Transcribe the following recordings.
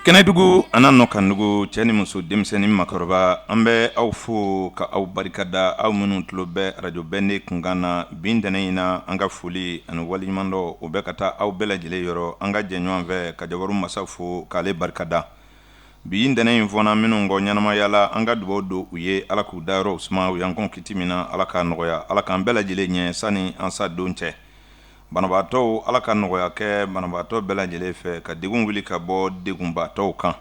Kɛnɛdugu an nɔ kandugu cɛ ni muso denmisɛnnin makɔrɔba an bɛ aw fo ka aw barikada aw minnu tulo bɛ arajbɛnden kunkan na bin tɛnɛn in na an ka foli ani waliɲumandɔ o bɛ ka taa aw bɛɛ lajɛlen yɔrɔ an ka jɛ ɲɔgɔn fɛ ka jawaru masa fo k'ale barikada bi ntɛnɛn in fɔna minnu kɔ ɲɛnamayala an ka dugawu don u ye ala k'u dayɔrɔ suma u yankun kiti min na ala k'a nɔgɔya ala k'an bɛɛ lajɛlen ɲɛ sani an sa don cɛ banabaatɔ ala ka nɔgɔya kɛ banabaatɔ bɛɛ lajɛlen fɛ ka degun wuli ka bɔ degunbaatɔw kan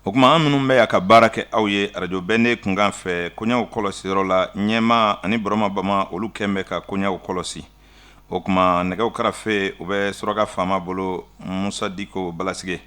o tuma an minnu bɛ yan ka baara kɛ aw ye arajobɛnden kunkan fɛ koɲɛw kɔlɔsiyɔrɔ la ɲɛma ani Burama Bama olu kɛn bɛ ka koɲɛw kɔlɔsi o tuma nɛgɛw karafe u bɛ suraka faama bolo Musa Diko Balasige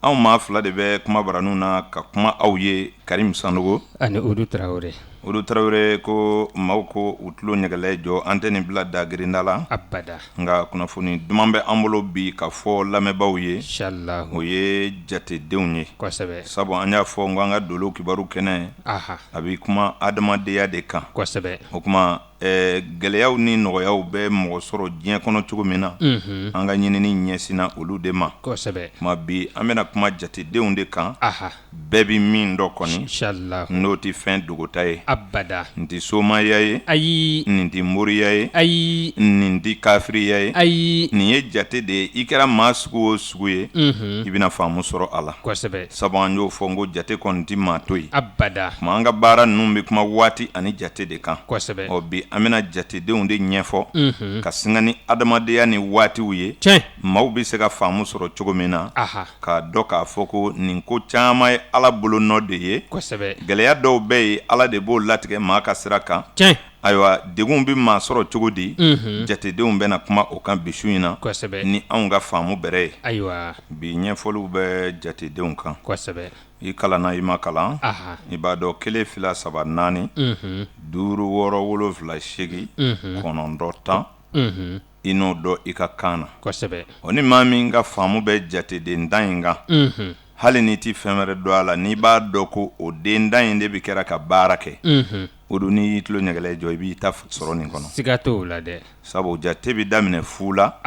anw maa fila de bɛ kuma baraniw na ka kuma aw ye Karim Sanogo ani Udu Tarawele. Udu Tarawele ko maaw ko u tulo ɲɛgɛlɛ jɔ an tɛ nin bila da girinda la abada nka kunnafoni duman bɛ an bolo bi ka fɔ lamɛnbaaw ye inshallah o ye jatedenw ye kosɛbɛ sabu an y'a fɔ n ko an ka dolo kibaru kɛnɛ a bɛ kuma adamadenya de kan kosɛbɛ o kuma gɛlɛyaw ni nɔgɔyaw bɛ mɔgɔ sɔrɔ diɲɛ kɔnɔ cogo min na an ka ɲinini ɲɛsina olu de ma kosɛbɛ kuma bi an bɛna kuma jatedenw de kan bɛɛ bi min dɔ kɔni inshallah n'o tɛ fɛn dogota ye abada nin tɛ somaya ye ayi nin tɛ moriya ye ayi nin tɛ kafiriya ye ayi nin ye jate de ye i kɛra maa sugu o sugu ye i bɛna faamu sɔrɔ a la kosɛbɛ sabu an y'o fɔ n ko jate kɔni tɛ maa to ye abada kuma an ka baara ninnu bɛ kuma waati ani jate de kan kosɛbɛ ɔ bi an bɛna jatedenw de ɲɛfɔ ka singa ni adamadenya ni waatiw ye maaw bɛ se ka faamu sɔrɔ cogo min na k'a dɔn k'a fɔ ko nin ko caman ye ala bolo nɔ de ye kosɛbɛ gɛlɛya dɔw bɛ ye ala de b'o latigɛ maa ka sira kan ayiwa degun bɛ maa sɔrɔ cogo di jatedenw bɛna kuma o kan bi su in na ni anw ka faamu bɛrɛ ye ayiwa bi ɲɛfɔliw bɛ jatedenw kan kosɛbɛ i kalanna i ma kalan i b'a dɔn 1 2 3 4 5 6 7 8 9 10 i n'o dɔn i ka kan na kosɛbɛ o ni maa min ka faamu bɛ jateden dan in kan hali n'i ti fɛn wɛrɛ dɔn a la n'i b'a dɔn ko o den dan in de bi kɛra ka baara kɛ o don n'i y'i tulo ɲɛgɛlɛ jɔ i b'i ta sɔrɔ nin kɔnɔ siga t'o la dɛ sabu jate bi daminɛ fu la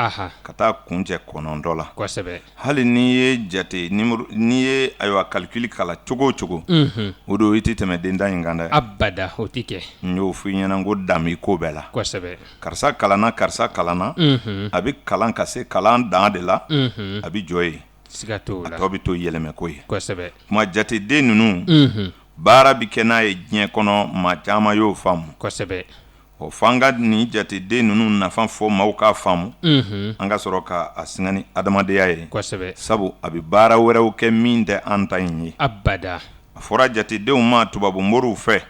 ka taa kuncɛ 9 la kosɛbɛ hali n'i ye jate n'i ye ayiwa calcul kala cogo o cogo o don i ti tɛmɛ den dan in kan dɛ abada o ti kɛ n y'o f'i ɲɛna n ko dan b'i ko bɛɛ la kosɛbɛ karisa kalanna a bi kalan ka se kalan dan de la a bi jɔ ye siga t'o la a tɔ bɛ to yɛlɛmɛ ko ye kosɛbɛ kuma jateden ninnu baara bi kɛ n'a ye diɲɛ kɔnɔ maa caman y'o faamu kosɛbɛ o f'an ka nin jateden ninnu nafa fɔ maaw k'a faamu an ka sɔrɔ k'a singa ni adamadenya ye kosɛbɛ sabu a bi baara wɛrɛw kɛ min tɛ an ta in ye abada a fɔra jatedenw ma tubabu moriw fɛ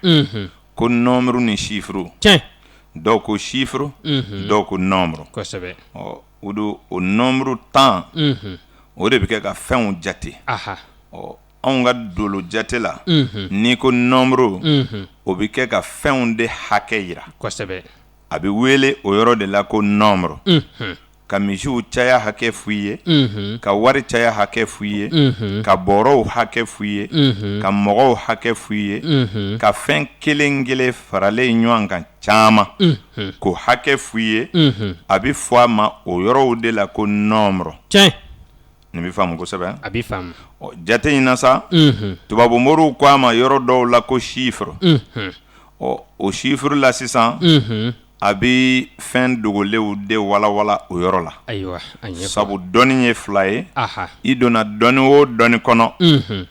ko nombre ni chiffre dɔw ko chiffre dɔw ko nombre kosɛbɛ o don o nombre 10 o de bi kɛ ka fɛnw jate anw ka dolo jate la n'i ko nombre o bi kɛ ka fɛnw de hakɛ yira kosɛbɛ a bi wele o yɔrɔ de la ko nombre ka misiw caya hakɛ f'i ye ka wari caya hakɛ f'i ye ka bɔrɔw hakɛ f'i ye ka mɔgɔw hakɛ f'i ye ka fɛn kelen kelen faralen ɲɔgɔn kan caman ko hakɛ f'i ye a bi fɔ a ma o yɔrɔw de la ko nombre nin bɛ faamu kosɛbɛ a bɛ faamu jate in na sa tubabu moriw ko a ma yɔrɔ dɔw la ko chiffre o chiffre la sisan a bɛ fɛn dogolenw de walawala o yɔrɔ la ayiwa sabu dɔnni ye fila ye i donna dɔnni o dɔnni kɔnɔ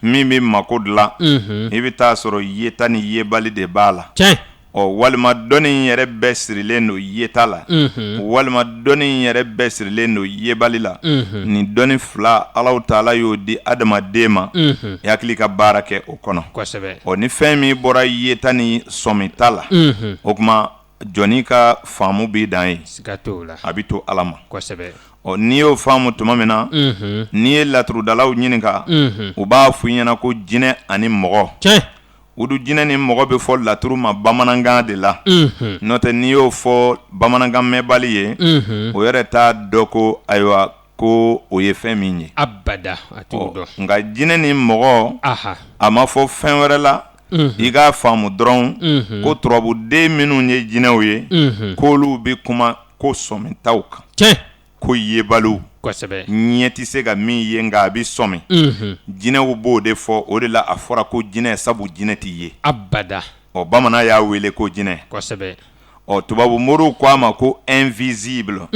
min bɛ mako dilan i bɛ taa sɔrɔ yeta ni yebali de b'a la walima dɔnni in yɛrɛ bɛɛ sirilen don yeta la walima dɔnni in yɛrɛ bɛɛ sirilen don yebali la nin dɔnni fila Alahu Taala y'o di adamaden ma i hakili ka baara kɛ o kɔnɔ ni fɛn min bɔra yeta ni sɔmita la o kuma jɔnni ka faamu b'i dan ye a bɛ to Ala ma n'i y'o faamu tuma min na n'i ye laturudalaw ɲininka u b'a fɔ i ɲɛna ko jinɛ ani mɔgɔ Udu jinɛ ni mɔgɔ bɛ fɔ laturu ma bamanankan de la n'o tɛ n'i y'o fɔ bamanankan mɛnbali ye o yɛrɛ t'a dɔn ko ayiwa ko o ye fɛn min ye abada a t'o dɔn nka jinɛ ni mɔgɔ a ma fɔ fɛn wɛrɛ la i k'a faamu dɔrɔn ko turabuden minnu ye jinɛw ye k'olu bɛ kuma ko sɔmintaw kan ko yebaliw kosɛbɛ ɲɛ tɛ se ka min ye nka a bɛ sɔmi jinɛw b'o de fɔ o de la a fɔra ko jinɛ sabu jinɛ tɛ ye abada bamanan y'a wele ko jinɛ kosɛbɛ tubabu moriw ko a ma ko invisible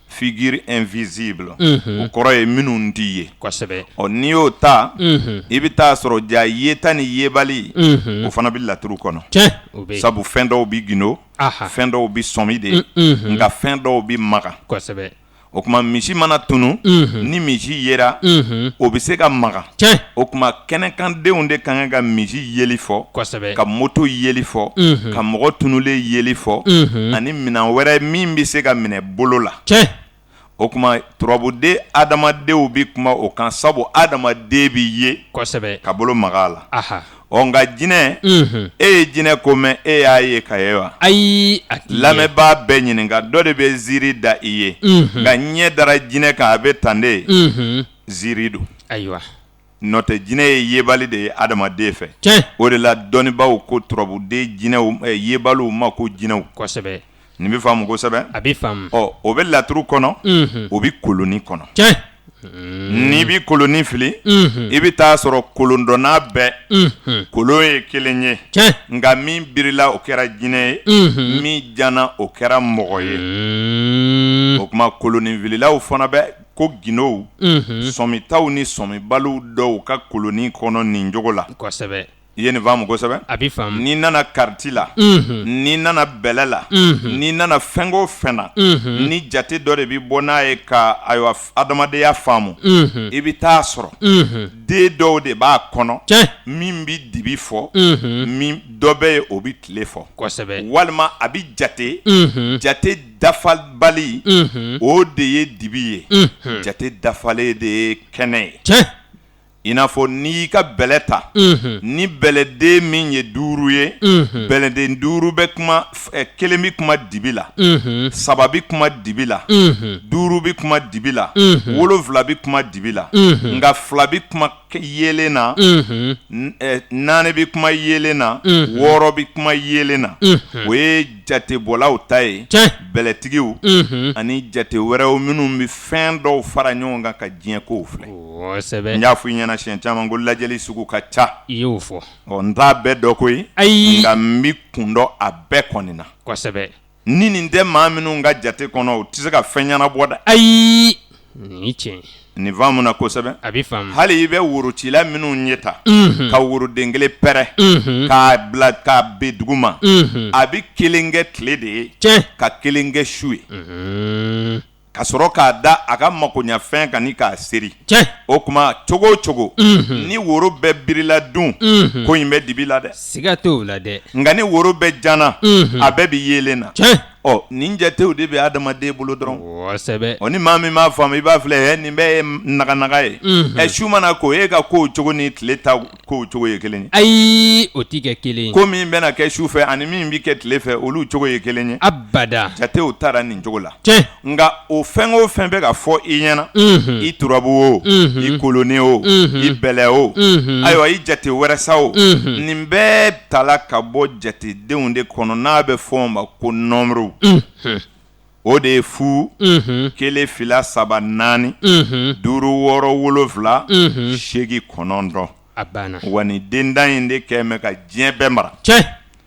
figure invisible o kɔrɔ ye minnu t'i ye kosɛbɛ n'i y'o ta i bɛ taa sɔrɔ ja yeta ni yebali o fana bɛ laturu kɔnɔ sabu fɛn dɔw bɛ gindo fɛn dɔw bɛ sɔmi de nka fɛn dɔw bɛ maga kosɛbɛ o tuma misi mana tunu ni misi yera o bɛ se ka maga o tuma kɛnɛkandenw de kan ka misi yeli fɔ ka moto yeli fɔ ka mɔgɔ tunulen yeli fɔ ani minɛn wɛrɛ min bɛ se ka minɛ bolo la o tuma turabuden adamadenw bɛ kuma o kan sabu adamaden bɛ ye ka bolo maga a la nka jinɛ e ye jinɛ ko mɛn e y'a ye ka ye wa ayi lamɛnbaa bɛɛ ɲininka dɔ de bɛ ziiri da i ye nka ɲɛ dara jinɛ kan a bɛ tan de ziiri don ayiwa n'o tɛ jinɛ ye yebali de ye adamaden fɛ o de la dɔnnibaaw ko turabuden jinɛw yebaliw ma ko jinɛw kosɛbɛ nin bɛ faamu kosɛbɛ a bɛ faamu o bɛ laturu kɔnɔ o bɛ koloni kɔnɔ n'i bɛ koloni fili i bɛ taa sɔrɔ kolondonna bɛɛ kolon ye kelen ye nka min birila o kɛra jinɛ ye min jana o kɛra mɔgɔ ye o tuma kolonifililaw fana bɛ ko gindow sɔmitaw ni sɔmibaliw dɔw ka koloni kɔnɔ nin cogo la kosɛbɛ i ye nin faamu kosɛbɛ a bɛ faamu n'i nana kariti la n'i nana bɛlɛ la n'i nana fɛn o fɛn na ni jate dɔ de bɛ bɔ n'a ye ka ayiwa adamadenya faamu i bɛ taa sɔrɔ den dɔw de b'a kɔnɔ min bɛ dibi fɔ min dɔ bɛ ye o bɛ tile fɔ kosɛbɛ walima a bɛ jate jate dafabali o de ye dibi ye jate dafalen de ye kɛnɛ ye i n'a fɔ n'i y'i ka bɛlɛ ta ni bɛlɛden min ye 5 ye bɛlɛden 5 bɛ kuma 1 bɛ kuma dibi la 3 bɛ kuma dibi la 5 bɛ kuma dibi la 7 bɛ kuma dibi la nka 2 bɛ kuma yelen na 4 bɛ kuma yelen na 6 bɛ kuma yelen na o ye jatebɔlaw ta ye bɛlɛtigiw ani jate wɛrɛw minnu bɛ fɛn dɔw fara ɲɔgɔn kan ka diɲɛ kow filɛ n y'a fɔ i ɲɛna siɲɛ caman ko lajɛli sugu ka ca i y'o fɔ n t'a bɛɛ dɔ koyi nka n bɛ kun dɔ a bɛɛ kɔni na kosɛbɛ ni nin tɛ maa minnu ka jate kɔnɔ o tɛ se ka fɛn ɲɛnabɔ dɛ ayi nin tiɲɛ nin faamu na kosɛbɛ a bɛ faamu hali i bɛ worocila minnu ɲɛ ta ka woroden kelen pɛrɛ k'a bila k'a ben dugu ma a bɛ kelen kɛ tile de ye ka kelen kɛ su ye ka sɔrɔ k'a da a ka makoɲafɛn kan ni k'a seri o tuma cogo o cogo ni woro bɛɛ birila dun ko in bɛ dibi la dɛ siga t'o la dɛ nka ni woro bɛɛ janna a bɛɛ bɛ yelen na nin jatew de bɛ adamaden bolo dɔrɔn kosɛbɛ ni maa min m'a faamu i b'a filɛ nin bɛɛ ye naganaga ye su mana ko e ka kow cogo ni tile ta kow cogo ye kelen ye ayi o tɛ kɛ kelen ye ko min bɛna kɛ su fɛ ani min bɛ kɛ tile fɛ olu cogo ye kelen ye abada jatew taara nin cogo la nka o fɛn o fɛn bɛ ka fɔ i ɲɛna i turabu o i koloni o i bɛlɛ o ayiwa i jate wɛrɛ sa o nin bɛɛ tala ka bɔ jatedenw de kɔnɔ n'a bɛ fɔ o ma ko nɔmuru o de ye 0 1 2 3 4 5 6 7 8 9 9 a banna wa nin dendan in de kɛ mɛ ka diɲɛ bɛɛ mara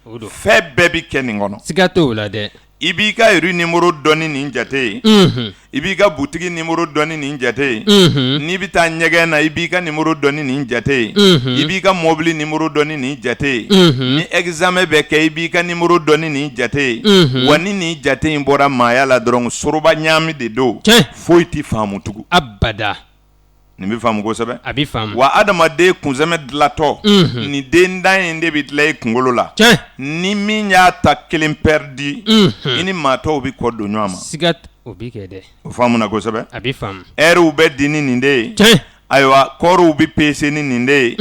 fɛn bɛɛ bɛ kɛ nin kɔnɔ siga t'o la dɛ i b'i ka rue numéro dɔn ni nin jate ye i b'i ka butigi numéro dɔn ni nin jate ye n'i bɛ taa ɲɛgɛn na i b'i ka numéro dɔn ni nin jate ye i b'i ka mobili numéro dɔn ni nin jate ye ni examen bɛ kɛ i b'i ka numéro dɔn ni nin jate ye wa ni nin jate in bɔra maaya la dɔrɔn soroba ɲaami de don foyi tɛ faamu tugun abada nin bɛ faamu kosɛbɛ a bɛ faamu wa adamaden kunsɛmɛ dilatɔ nin dendan in de bɛ dilan i kunkolo la ni min y'a ta kelen pɛridi i ni maatɔw bɛ kɔ don ɲɔgɔn ma siga o bɛ kɛ dɛ o faamu na kosɛbɛ a bɛ faamu ɛriw bɛ di ni nin de ye ayiwa kɔɔriw bɛ pese ni nin de ye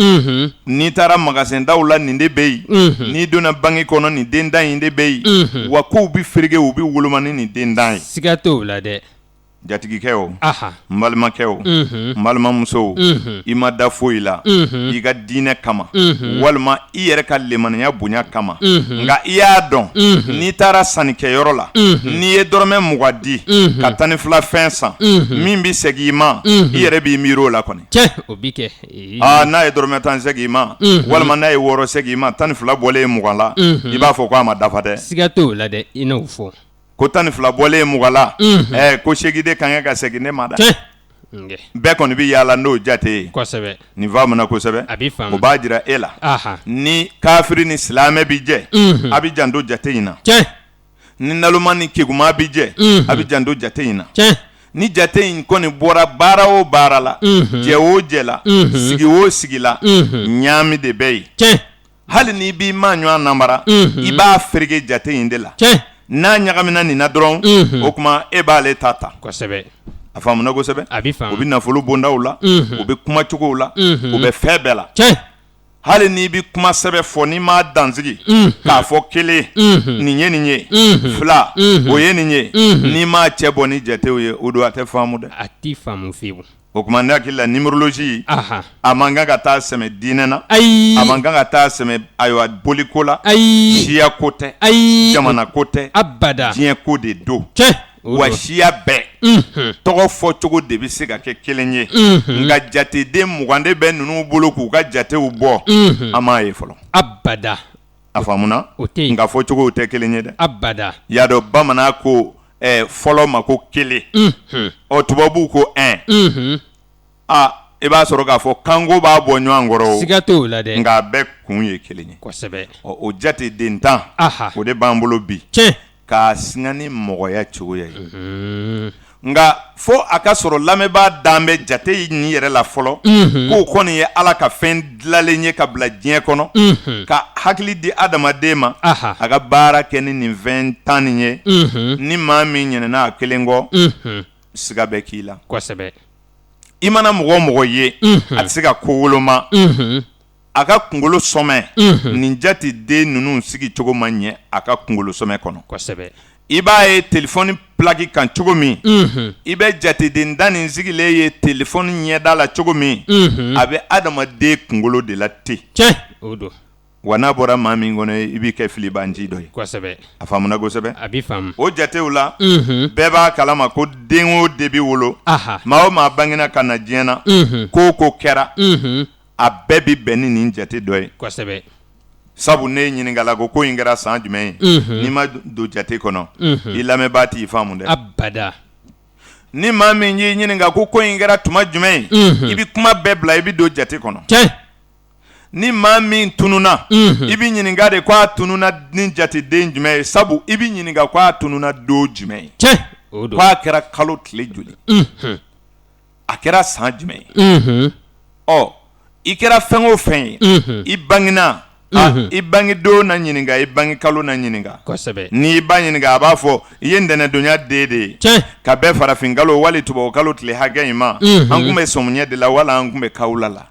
n'i taara magasin daw la nin de bɛ yen n'i donna banki kɔnɔ nin dendan in de bɛ yen wa kow bɛ ferege u bɛ woloma ni nin dendan ye siga t'o la dɛ jatigikɛ o aha n balimakɛ o n balimamuso o i ma da foyi la i ka diinɛ kama walima i yɛrɛ ka lemaniya bonya kama nka i y'a dɔn n'i taara sannikɛyɔrɔ la n'i ye dɔrɔmɛ 20 di ka 12 fɛn san min bi segin i ma i yɛrɛ b'i miiri o la kɔni cɛ o bi kɛ n'a ye dɔrɔmɛ 10 segin i ma walima n'a ye 6 segin i ma 12 bɔlen 20 la i b'a fɔ ko a ma dafa dɛ siga t'o la dɛ i n'o fɔ ko 12 bɔlen 20 la ko segiden kan ka segin ne ma dɛ bɛɛ kɔni bɛ yaala n'o jate ye kosɛbɛ nin faamuna kosɛbɛ a b'i faamu o b'a jira e la ni kafiri ni silamɛ bi jɛ a bɛ janto jate in na ni naloma ni keguma bi jɛ a bɛ janto jate in na ni jate in kɔni bɔra baara o baara la jɛ o jɛ la sigi o sigi la ɲaami de bɛ yen hali ni b'i ma ɲɔgɔn namara i b'a ferege jate in de la n'a ɲagamina nin na dɔrɔn o tuma e b'ale ta kosɛbɛ a faamuna kosɛbɛ a b'i faamu u bɛ nafolo bondaw la u bɛ kuma cogow la u bɛ fɛn bɛɛ la hali n'i bɛ kuma sɛbɛ fɔ n'i m'a dansigi k'a fɔ kelen nin ye nin ye fila o ye nin ye n'i m'a cɛ bɔ ni jatew ye o don a tɛ faamu dɛ a t'i faamu fiyewu o tuma ne hakili la numérologie a man kan ka taa sɛmɛ diinɛ na ayi a man kan ka taa sɛmɛ ayiwa boliko la ayi siya ko tɛ ayi jamana ko tɛ abada diɲɛ ko de don wa siya bɛɛ tɔgɔ fɔ cogo de bɛ se ka kɛ kelen ye nka jateden 20 de bɛ ninnu bolo k'u ka jatew bɔ an m'a ye fɔlɔ abada a faamuna nka fɔ cogow tɛ kelen ye dɛ abada y'a dɔn bamanan ko fɔlɔ ma ko kelen ɔ tubabuw ko 1 i b'a sɔrɔ k'a fɔ kanko b'a bɔ ɲɔgɔn kɔrɔ o siga t'o la dɛ nka a bɛɛ kun ye kelen ye kosɛbɛ o jateden 10 o de b'an bolo bi k'a singa ni mɔgɔya cogoya ye nka fo a ka sɔrɔ lamɛnbaa dan bɛ jate nin yɛrɛ la fɔlɔ k'o kɔni ye Ala ka fɛn dilanlen ye ka bila diɲɛ kɔnɔ ka hakili di adamaden ma a ka baara kɛ ni nin fɛn 10 nin ye ni maa min ɲinɛna a kelen kɔ siga bɛ k'i la kosɛbɛ i mana mɔgɔ mɔgɔ ye a tɛ se ka ko woloma a ka kunkolo sɔmɛ nin jateden ninnu sigi cogo ma ɲɛ a ka kunkolo sɔmɛ kɔnɔ kosɛbɛ i b'a ye téléphone plaki kan cogo min i bɛ jateden da nin sigilen ye téléphone ɲɛda la cogo min a bɛ adamaden kunkolo de la ten o don wa n'a bɔra maa min kɔnɔ i b'i kɛ filibanci dɔ ye kosɛbɛ a faamuna kosɛbɛ a b'i faamu o jatew la bɛɛ b'a kalama ko den o den bɛ wolo maa o maa bangena ka na diɲɛ na ko o ko kɛra a bɛɛ bi bɛn ni nin jate dɔ ye kosɛbɛ sabu ne ɲininkala ko in kɛra san jumɛn ye n'i ma don jate kɔnɔ i lamɛnbaa t'i faamu dɛ abada ni maa min y'i ɲininka ko in kɛra tuma jumɛn ye i bi kuma bɛɛ bila i bi don jate kɔnɔ ni maa min tununa i bi ɲininka de ko a tununa ni jateden jumɛn ye sabu i bi ɲininka ko a tununa don jumɛn ye ko a kɛra kalo tile joli a kɛra san jumɛn ye i kɛra fɛn o fɛn ye i bangena i bangedon na ɲininka i bange kalo na ɲininka n'i ba ɲininka a b'a fɔ i ye ntɛnɛndonya den de ye ka bɛn farafin kalo wali tubabu kalo tile hakɛ in ma an tun bɛ sɔmiɲɛ de la wala an tun bɛ kawula la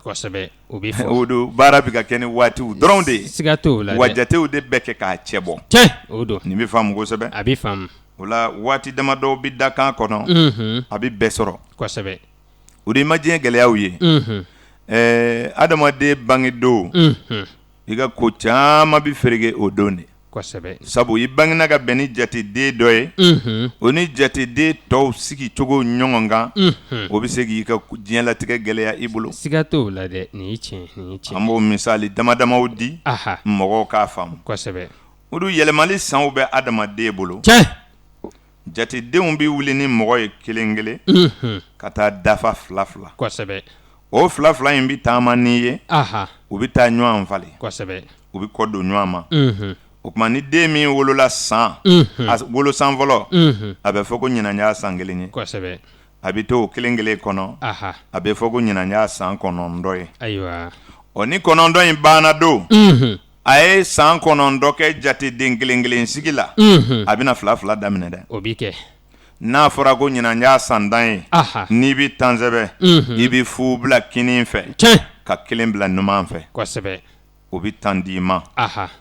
o don baara bɛ ka kɛ ni waatiw dɔrɔn de ye wa jatew de bɛ kɛ k'a cɛ bɔ nin bɛ faamu kosɛbɛ o la waati damadɔ bɛ da kan kɔnɔ a bɛ bɛɛ sɔrɔ o de ma diɲɛ gɛlɛyaw ye adamaden bangedon i ka ko caman bɛ ferege o don de sabu i bangena ka bɛn ni jateden dɔ ye o ni jateden tɔw sigi cogo ɲɔgɔn kan o bɛ se k'i ka diɲɛlatigɛ gɛlɛya i bolo siga t'o la dɛ nin ye tiɲɛ an b'o misali damadamaw di mɔgɔw k'a faamu o dun yɛlɛmali sanw bɛ adamaden bolo jatedenw bɛ wuli ni mɔgɔ ye kelen kelen ka taa dafa fila fila o fila fila in bɛ taama n'i ye u bɛ taa ɲɔgɔn falen u bɛ kɔ don ɲɔgɔn ma o tuma ni den min wolola san a wolo san fɔlɔ a bɛ fɔ ko ɲinan y'a san kelen ye a bɛ to o kelen kelen kɔnɔ a bɛ fɔ ko ɲinan y'a san 9 ye ni 9 in banna don a ye san 9 kɛ jateden kelen kelen sigi la a bɛna fila fila daminɛ dɛ n'a fɔra ko ɲinan y'a san 10 ye n'i bɛ tansɛbɛ i bɛ fu bila kinin fɛ ka kelen bila numan fɛ o bi tan di ma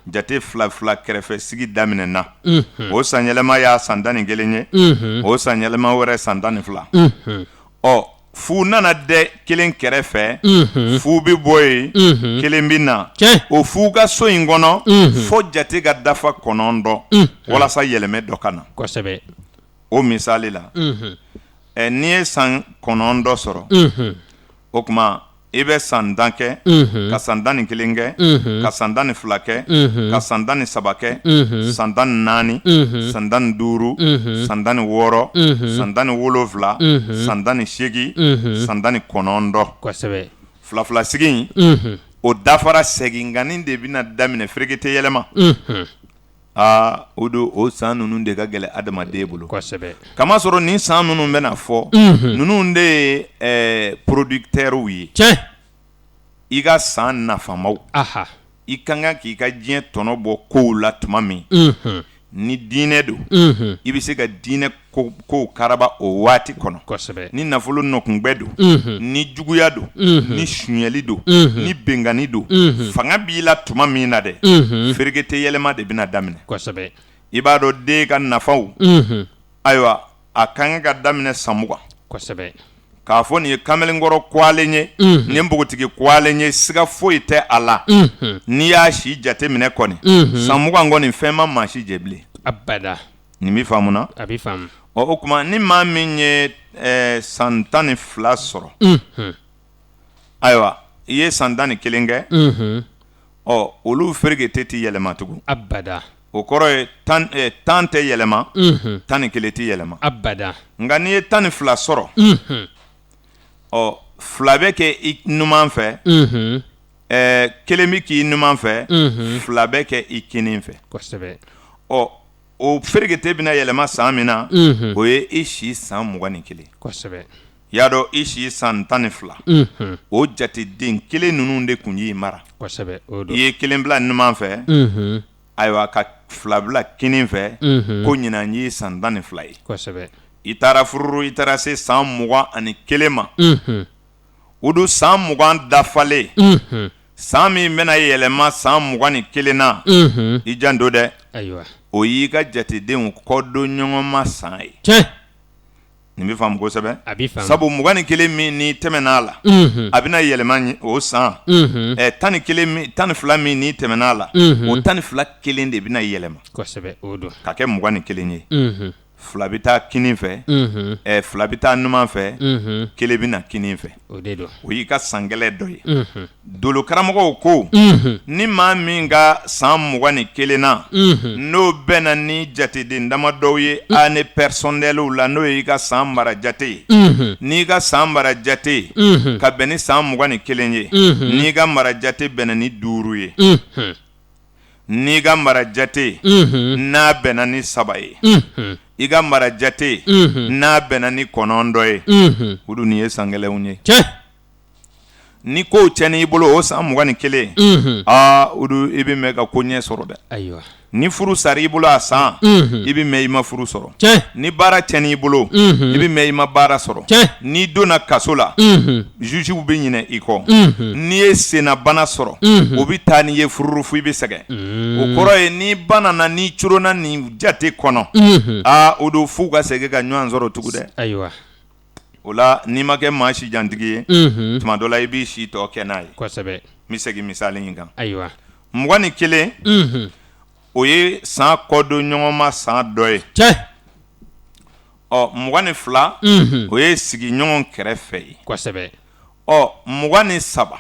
jate fila kɛrɛfɛ sigi daminɛ na o san yɛlɛma y'a san 11 ye o san yɛlɛma wɛrɛ san 12 ɔ fu nana dɛ kelen kɛrɛfɛ fu bi bɔ yen kelen bi na o fu ka so in kɔnɔ fo jate ka dafa 9 walasa yɛlɛmɛ dɔ ka na o misali la n'i ye san 9 sɔrɔ o kuma i bɛ san 10 kɛ ka san 11 kɛ ka san 12 kɛ ka san 13 kɛ san 14 san 15 san 16 san 17 san 18 san 19 fila sigi o dafara seginganin de bɛna daminɛ fereke tɛ yɛlɛma o do o san ninnu de ka gɛlɛ adamaden bolo kama sɔrɔ nin san ninnu bɛna fɔ ninnu de ye producteurs ye i ka san nafamaw i kan ka k'i ka diɲɛ tɔnɔ bɔ kow la tuma min ni diinɛ don i bɛ se ka diinɛ kow karaba o waati kɔnɔ ni nafolo nɔkungbɛ don ni juguya don ni suɲɛli don ni bengani don fanga b'i la tuma min na dɛ fereke tɛ yɛlɛma de bɛna daminɛ i b'a dɔn den ka nafaw ayiwa a kan ka daminɛ san 20 k'a fɔ nin ye kamalenkɔrɔ kwalen ye nin npogotigi kwalen ye siga foyi tɛ a la n'i y'a si jate minɛ kɔni san 20 kɔni fɛn ma maa si jɛ bilen nin b'i faamuna o kuma ni maa min ye san 12 sɔrɔ ayiwa i ye san 11 kɛ olu fereke tɛ yɛlɛma tugun o kɔrɔ ye 10 tɛ yɛlɛma 11 tɛ yɛlɛma nka n'i ye 12 sɔrɔ fila bɛ kɛ i numan fɛ kelen bi k'i numan fɛ fila bɛ kɛ i kinin fɛ o fereke bɛna yɛlɛma san min na o ye i si san 21 y'a dɔn i si san 12 o jateden kelen ninnu de kun y'i mara i ye kelen bila numan fɛ ayiwa ka fila bila kinin fɛ ko ɲinan y'i san 12 ye i taara fururu i taara se san 21 ma o do san 20 dafalen san min bɛna yɛlɛma san 21 na i janto dɛ o y'i ka jatedenw kɔdon ɲɔgɔn ma san ye nin bɛ faamu kosɛbɛ sabu 21 min n'i tɛmɛn'a la a bɛna yɛlɛma o san 12 min n'i tɛmɛn'a la o 12 kelen de bɛna yɛlɛma ka kɛ 21 ye fila bɛ taa kinin fɛ fila bɛ taa numan fɛ kelen bɛ na kinin fɛ o y'i ka san gɛlɛn dɔ ye dolo karamɔgɔw ko ni maa min ka san 21 na n'o bɛnna ni jateden dama dɔw ye année personnelle la n'o ye i ka san mara jate n'i ka san mara jate ka bɛn ni san 21 ye n'i ka mara jate bɛnna ni 5 ye n'i ka mara jate n'a bɛnna ni 3 ye i ka mara jate n'a bɛnna ni 9 ye o dun nin ye san gɛlɛnw ye ni kow cɛnni i bolo o san 21 o dun i bɛ mɛn ka ko ɲɛ sɔrɔ dɛ ni furu sara i bolo a san i bɛ mɛn i ma furu sɔrɔ ni baara cɛnni i bolo i bɛ mɛn i ma baara sɔrɔ n'i donna kaso la juges bɛ ɲinɛ i kɔ n'i ye sennabana sɔrɔ o bɛ taa n'i ye fururu fo i bɛ sɛgɛn o kɔrɔ ye n'i banana n'i coronna nin jate kɔnɔ o don f'u ka segin ka ɲɔgɔn sɔrɔ tugun dɛ o la n'i ma kɛ maa si jantigi ye tuma dɔ la i b'i si tɔ kɛ n'a ye n bɛ segin misali in kan 21 o ye san kɔdon ɲɔgɔn ma san dɔ ye 22 o ye sigi ɲɔgɔn kɛrɛfɛ ye 23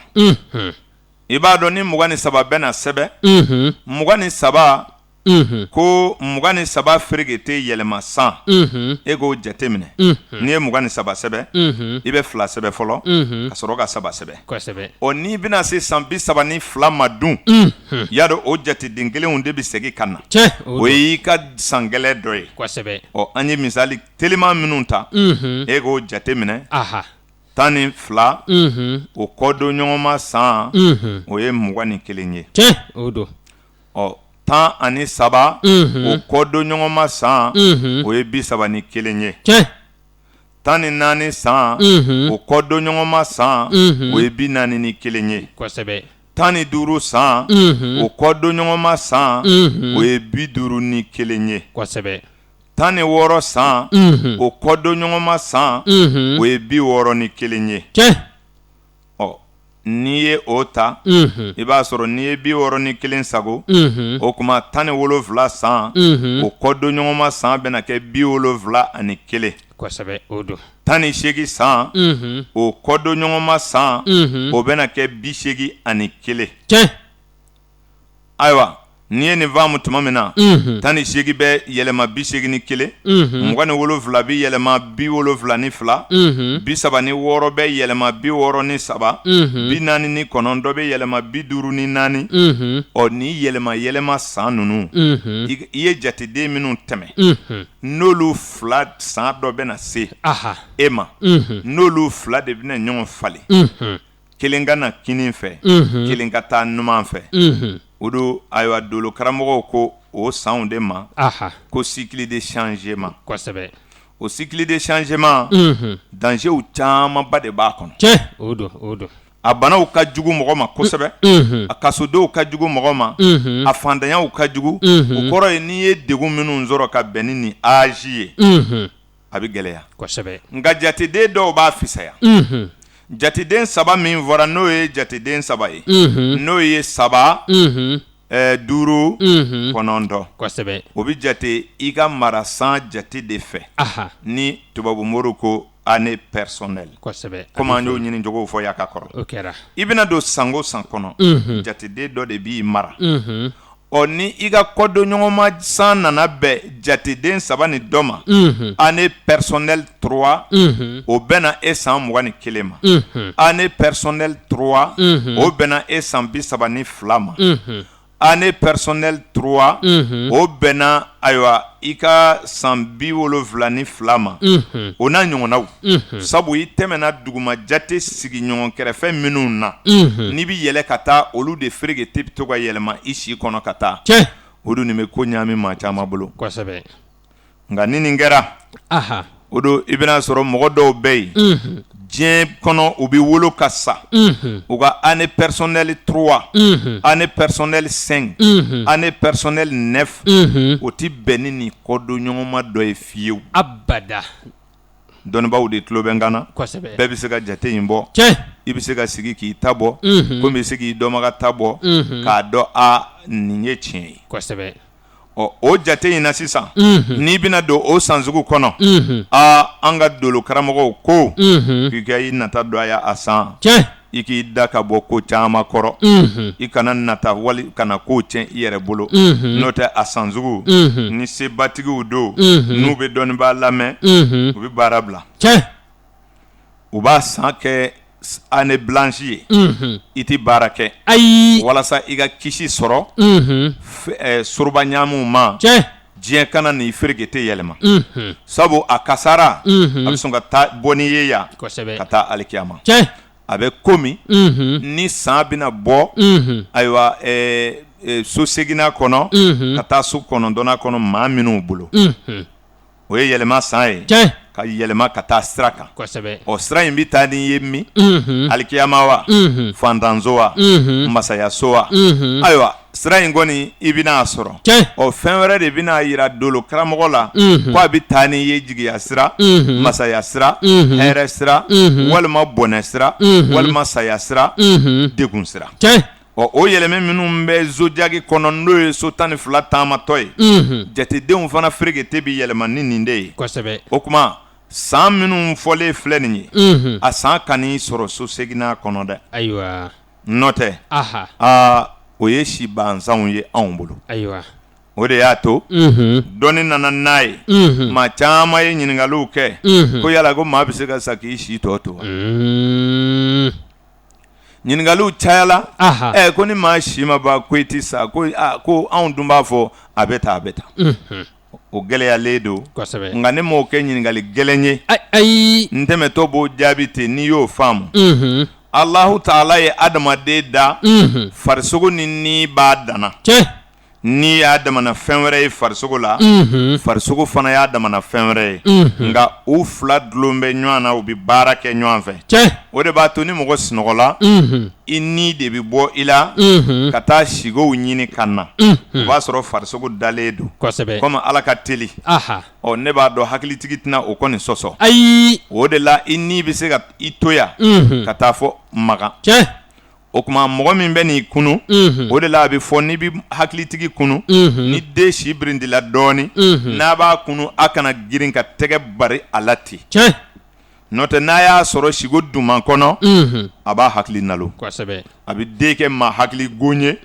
i b'a dɔn ni 23 bɛna sɛbɛn 23 ko 23 fereke tɛ yɛlɛma san e k'o jate minɛ n'i ye 23 sɛbɛn i bɛ 2 sɛbɛn fɔlɔ ka sɔrɔ ka 3 sɛbɛn n'i bɛna se san 32 ma dun y'a dɔn o jateden kelenw de bɛ segin ka na o y'i ka san gɛlɛn dɔ ye an ye misali teliman minnu ta e k'o jate minɛ 12 o kɔdon ɲɔgɔn ma san o ye 21 ye 13 o kɔdon ɲɔgɔn ma san o ye 31 ye 14 san o kɔdon ɲɔgɔn ma san o ye 41 ye 15 san o kɔdonɲɔgɔnma san o ye 51 ye kosɛbɛ 16 san o kɔdonɲɔgɔnma san o ye 61 ye ɔ n'i ye o ta i b'a sɔrɔ n'i ye 61 sago o kuma 17 san o kɔdonɲɔgɔnma san bɛna kɛ 71 kosɛbɛ o don 18 san o kɔdonɲɔgɔnma san o bɛna kɛ 81 ayiwa n'i ye nin faamu tuma min na 18 bɛ yɛlɛma 81 27 bɛ yɛlɛma 72 36 bɛ yɛlɛma 63 49 dɔ bɛ yɛlɛma 54 ɔ ni yɛlɛma san ninnu i ye jateden minnu tɛmɛ n'olu 2 san dɔ bɛna se e ma n'olu 2 de bɛna ɲɔgɔn falen kelen ka na kinin fɛ kelen ka taa numan fɛ o do ayiwa dolo karamɔgɔw ko o sanw de ma ko cycle de changement kosɛbɛ o cycle de changement dangerw camanba de b'a kɔnɔ o don a banaw ka jugu mɔgɔ ma kosɛbɛ a kasodenw ka jugu mɔgɔ ma a fantanyaw ka jugu o kɔrɔ ye n'i ye degun minnu sɔrɔ ka bɛn ni âge ye a bɛ gɛlɛya kosɛbɛ nka jateden dɔw b'a fisaya jateden 3 min fɔra n'o ye jateden 3 ye n'o ye 3 5 9 kosɛbɛ o bɛ jate i ka marasan jate de fɛ ni tubabumɔriw ko année personnelle kosɛbɛ komi an y'o ɲini cogo fɔ y'a ka kɔrɔ o kɛra i bɛna don san o san kɔnɔ jateden dɔ de b'i mara ɔ ni i ka kɔdonɲɔgɔnma san nana bɛn jateden 3 ni dɔ ma année personnelle 3 o bɛna e san 21 ma année personnelle 3 o bɛna e san 32 ma année personnelle 3 o bɛna ayiwa i ka san 72 ma o n'a ɲɔgɔnnaw sabu i tɛmɛna duguma jate sigi ɲɔgɔn kɛrɛfɛ minnu na n'i bi yɛlɛ ka taa olu de fereke te bi to ka yɛlɛma i si kɔnɔ ka taa o don nin bɛ ko ɲaami maa caman bolo kosɛbɛ nka ni nin kɛra o don i bɛna sɔrɔ mɔgɔ dɔw bɛ yen diɲɛ kɔnɔ u bɛ wolo ka sa u ka année personnelle 3 année personnelle 5 année personnelle 9 o ti bɛn ni nin kɔdonɲɔgɔnma dɔ ye fiyewu abada dɔnnibaaw de tulo bɛ n kan na kosɛbɛ bɛɛ bɛ se ka jate in bɔ i bɛ se ka sigi k'i ta bɔ komi i bɛ se k'i dɔnbaga ta bɔ k'a dɔn nin ye tiɲɛ ye kosɛbɛ ɔ o jate in na sisan n'i bɛna don o san sugu kɔnɔ an ka dolo karamɔgɔw ko k'i ka i nata don a ya a san i k'i da ka bɔ ko caman kɔrɔ i kana nata wali kana ko tiɲɛ i yɛrɛ bolo n'o tɛ a san sugu ni sebatigiw don n'u bɛ dɔnnibaa lamɛn u bɛ baara bila u b'a san kɛ année blanche ye i ti baara kɛ walasa i ka kisi sɔrɔ soroba ɲaamuw ma diɲɛ kana n'i fereke tɛ yɛlɛma sabu a kasara a bɛ sɔn ka taa bɔ n'i ye yan ka taa alikiyama a bɛ komi ni san bɛna bɔ ayiwa so seginna kɔnɔ ka taa so 9 kɔnɔ maa minnu bolo o ye yɛlɛma san ye ka yɛlɛma ka taa sira kan ɔ sira in bɛ taa ni ye min alikiyama wa fantanso wa masayaso wa ayiwa sira in kɔni i bɛna a sɔrɔ ɔ fɛn wɛrɛ de bɛna yira dolo karamɔgɔ la ko a bɛ taa ni ye jigiya sira masaya sira hɛrɛ sira walima bɔnɛ sira walima saya sira degun sira ɔ o yɛlɛmɛ minnu bɛ zodiaque kɔnɔ n'o ye so 12 taamatɔ ye jatedenw fana fereke te bi yɛlɛma ni nin de ye o kuma san minnu fɔlen filɛ nin ye a san kan'i sɔrɔ so seginna kɔnɔ dɛ ayiwa n'o tɛ o ye si banzanw ye anw bolo o de y'a to dɔnni nana n'a ye maa caman ye ɲininkaliw kɛ ko yala ko maa bɛ se ka sa k'i si tɔ to wa ɲininkaliw cayala ko ni maa si ma ban ko i ti sa ko anw dun b'a fɔ a bɛ tan o gɛlɛyalen don nka ne m'o kɛ ɲininkali gɛlɛn ye n tɛmɛtɔ b'o jaabi ten n'i y'o faamu Allahu Taala ye adamaden da farisogo ni b'a danna ni y'a damana fɛn wɛrɛ ye farisogo la farisogo fana y'a damana fɛn wɛrɛ ye nka u fila dulon bɛ ɲɔgɔn na u bɛ baara kɛ ɲɔgɔn fɛ o de b'a to ni mɔgɔ sunɔgɔla i ni de bɛ bɔ i la ka taa sigow ɲini ka na o b'a sɔrɔ farisogo dalen don komi Ala ka teli ne b'a dɔn hakilitigi tɛna o kɔni sɔsɔ ayi o de la i ni bɛ se ka i to yan ka taa fɔ magan o tuma mɔgɔ min bɛ n'i kunu o de la a bɛ fɔ n'i bɛ hakilitigi kunu ni den si birindila dɔɔnin n'a b'a kunu a kana girin ka tɛgɛ bari a la ten n'o tɛ n'a y'a sɔrɔ sigo duman kɔnɔ a b'a hakili nalo a bɛ den kɛ maa hakili gon ye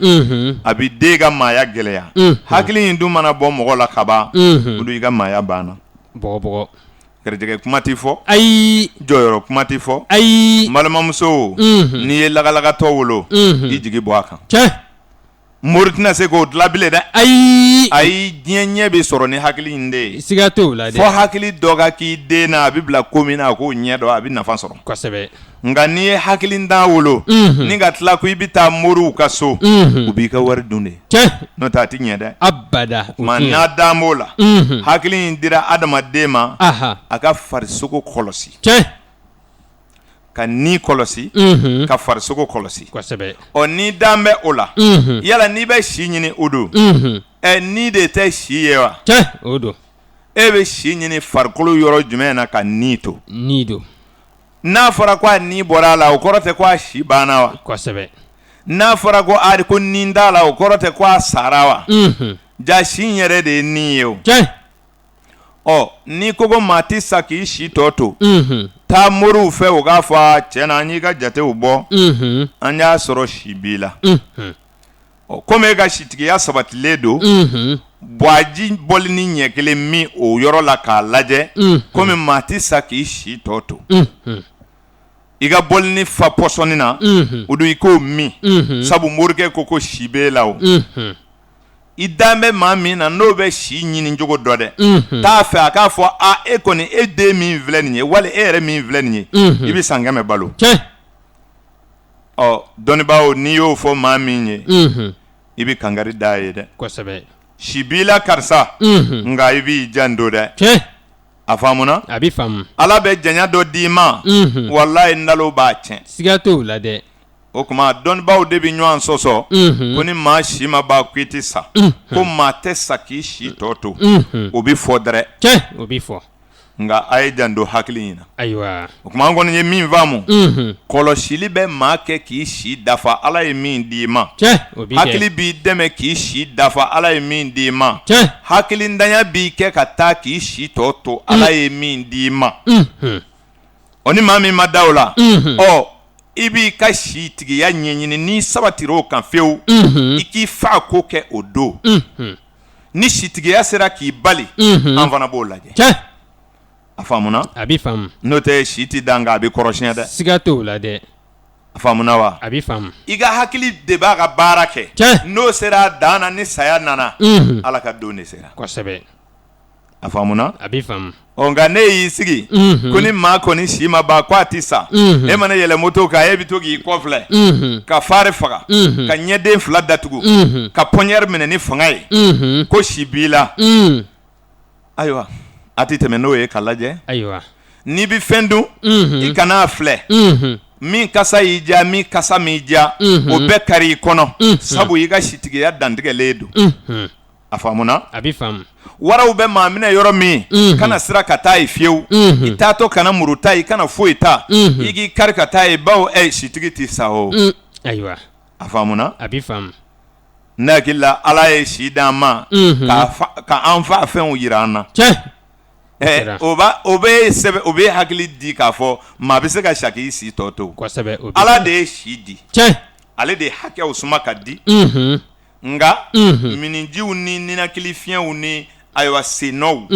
a bɛ den ka maaya gɛlɛya hakili in dun mana bɔ mɔgɔ la kaban o don i ka maaya banna garijɛgɛ kuma t'i fɔ ayi jɔyɔrɔ kuma t'i fɔ ayi balimamuso n'i ye lagalagatɔ wolo i jigi bɔ a kan mori tɛna se k'o dilan bilen dɛ ayi diɲɛ ɲɛ bɛ sɔrɔ ni hakili in de ye siga t'o la dɛ fɔ hakili dɔ ka k'i den na a bɛ bila ko min na a k'o ɲɛ dɔn a bɛ nafa sɔrɔ nka n'i ye hakili dan wolo ni ka tila ko i bɛ taa moriw ka so u b'i ka wari dun de n'o tɛ a tɛ ɲɛ dɛ abada nka n'a dan b'o la hakili in dira adamaden ma a ka farisogo kɔlɔsi ka ni kɔlɔsi ka farisogo kɔlɔsi ni dan bɛ o la yala n'i bɛ si ɲini o don ni de tɛ si ye wa o don e bɛ si ɲini farikolo yɔrɔ jumɛn na ka ni to n'a fɔra ko a ni bɔra a la o kɔrɔ tɛ ko a si banna wa n'a fɔra ko ko ni t'a la o kɔrɔ tɛ ko a sara wa ja si in yɛrɛ de ye ni ye o ni ko maa tɛ sa k'i si tɔ to taa moriw fɛ o k'a fɔ tiɲɛna an y'i ka jatew bɔ an y'a sɔrɔ si b'i la komi e ka sitigiya sabatilen don buwaji bɔli ni ɲɛ kelen min o yɔrɔ la k'a lajɛ komi maa tɛ sa k'i si tɔ to i ka bɔli ni fa pɔsɔni na o don i k'o min sabu morikɛ ko si b'e la o i dan bɛ maa min na n'o bɛ si ɲini cogo dɔ dɛ t'a fɛ a k'a fɔ e kɔni e den min filɛ nin ye wali e yɛrɛ min filɛ nin ye i bɛ san 100 balo dɔnnibaaw n'i y'o fɔ maa min ye i bɛ kankari da ye dɛ si b'i la karisa nka i b'i janto dɛ a faamuna a bɛ faamu Ala bɛ janya dɔ d'i ma walayi nalo b'a tiɲɛ siga t'o la dɛ o kuma dɔnnibaaw de bɛ ɲɔgɔn sɔsɔ ko ni maa si ma ban ko i tɛ sa ko maa tɛ sa k'i si tɔ to o bɛ fɔ dɛrɛ o bɛ fɔ nka a ye janto hakili in na ayiwa o kuma an kɔni ye min faamu kɔlɔsili bɛ maa kɛ k'i si dafa Ala ye min d'i ma hakili b'i dɛmɛ k'i si dafa Ala ye min d'i ma hakilitanya b'i kɛ ka taa k'i si tɔ to Ala ye min d'i ma o ni maa min ma da o la i b'i ka si tigiya ɲɛɲini n'i sabatira o kan fewu i k'i fa ko kɛ o don ni si tigiya sera k'i bali an fana b'o lajɛ a faamuna a bɛ faamu n'o tɛ si tɛ dan nka a bɛ kɔrɔsiɲɛ dɛ siga t'o la dɛ a faamuna wa a bɛ faamu i ka hakili de b'a ka baara kɛ n'o sera a dan na ni saya nana Ala ka don de sera kosɛbɛ a faamuna a bɛ faamu nka ne y'i sigi ko ni maa kɔni si ma ban ko a tɛ sa e mana yɛlɛ moto kan e bɛ to k'i kɔfilɛ ka fari faga ka ɲɛden 2 datugu ka pɔnɲɛri minɛ ni fanga ye ko si b'i la ayiwa a tɛ tɛmɛ n'o ye ka lajɛ ayiwa n'i bɛ fɛn dun i kana filɛ min kasa y'i diya min kasa m'i diya o bɛɛ kari i kɔnɔ sabu i ka sitigiya dantigɛlen don a faamuna a bɛ faamu waraw bɛ maa minɛ yɔrɔ min kana sira ka taa ye fiyewu i taatɔ kana muru ta i kana foyi ta i k'i kari ka taa ye bawo sitigi tɛ sa o ayiwa a faamuna a bɛ faamu ne hakili la Ala ye si d'an ma ka an fa fɛnw yira an na o bɛ hakili di k'a fɔ maa bɛ se ka sa k'i si tɔ to Ala de ye si di ale de ye hakɛw suma ka di nka minijiw ni ninakili fiɲɛw ni ayiwa senɔw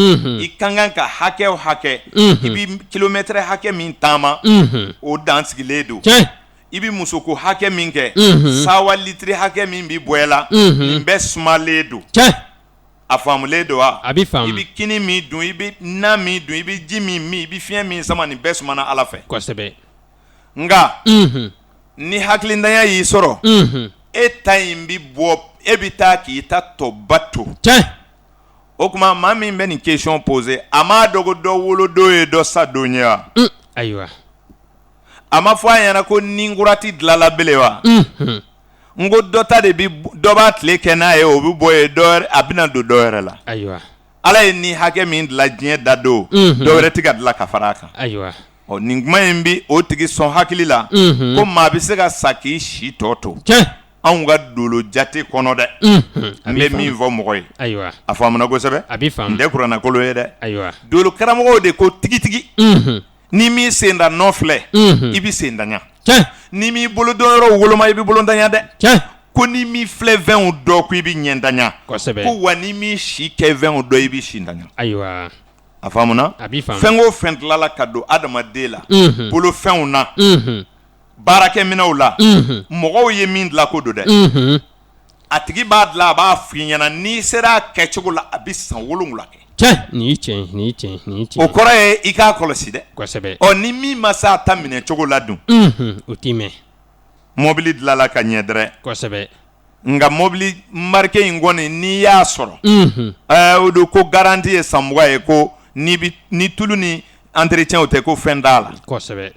i ka kan ka hakɛ o hakɛ i bɛ kilomɛtɛrɛ hakɛ min taama o dan sigilen don i bɛ musoko hakɛ min kɛ sawa litiri hakɛ min bɛ bɔ i la nin bɛɛ sumalen don a faamulen don wa a bɛ faamu i bɛ kini min dun i bɛ na min dun i bɛ ji min min i bɛ fiɲɛ min sama nin bɛɛ sumana Ala fɛ kosɛbɛ nka ni hakilitanya y'i sɔrɔ e ta in bɛ bɔ e bɛ taa k'i ta tɔba to o tuma maa min bɛ nin question poser a m'a dɔn ko dɔ wolo ye dɔ sa don ye wa ayiwa a ma fɔ a ɲɛna ko ninkura tɛ dilanla bele wa n ko dɔ ta de bi dɔ b'a tile kɛ n'a ye o bɛ bɔ ye a bɛna don dɔ yɛrɛ la ayiwa ala ye ni hakɛ min dilan diɲɛ da don dɔ wɛrɛ tɛ ka dilan ka fara a kan ayiwa nin kuma in bi o tigi sɔn hakili la ko maa bɛ se ka sa k'i si tɔ to anw ka dolo jate kɔnɔ dɛ n bɛ min fɔ mɔgɔ ye ayiwa a faamuna kosɛbɛ a bɛ faamu n tɛ kurannakolon ye dɛ ayiwa dolo karamɔgɔw de ko tigitigi ni m'i sen da nɔ filɛ i bɛ sen daɲa ni m'i bolo dɔn yɔrɔ woloma i bɛ bolo daɲa dɛ ko ni m'i filɛ fɛnw dɔ ko i bɛ ɲɛ daɲa ko wa ni m'i si kɛ fɛnw dɔ i bɛ si daɲa ayiwa a faamuna a bɛ faamu fɛn o fɛn tilala ka don adamaden la bolo fɛnw na baarakɛminɛw la mɔgɔw ye min dilan ko don dɛ a tigi b'a dilan a b'a f'i ɲɛna n'i sera a kɛcogo la a bɛ san 7 kɛ nin ye tiɲɛ o kɔrɔ ye i k'a kɔlɔsi dɛ kosɛbɛ ni min ma se a ta minɛ cogo la dun o t'i mɛn mobili dilanla ka ɲɛ dɛrɛ kosɛbɛ nka mobili marque in kɔni n'i y'a sɔrɔ o don ko garanti ye san 20 ye ko ni tulu ni entretien o tɛ ko fɛn t'a la kosɛbɛ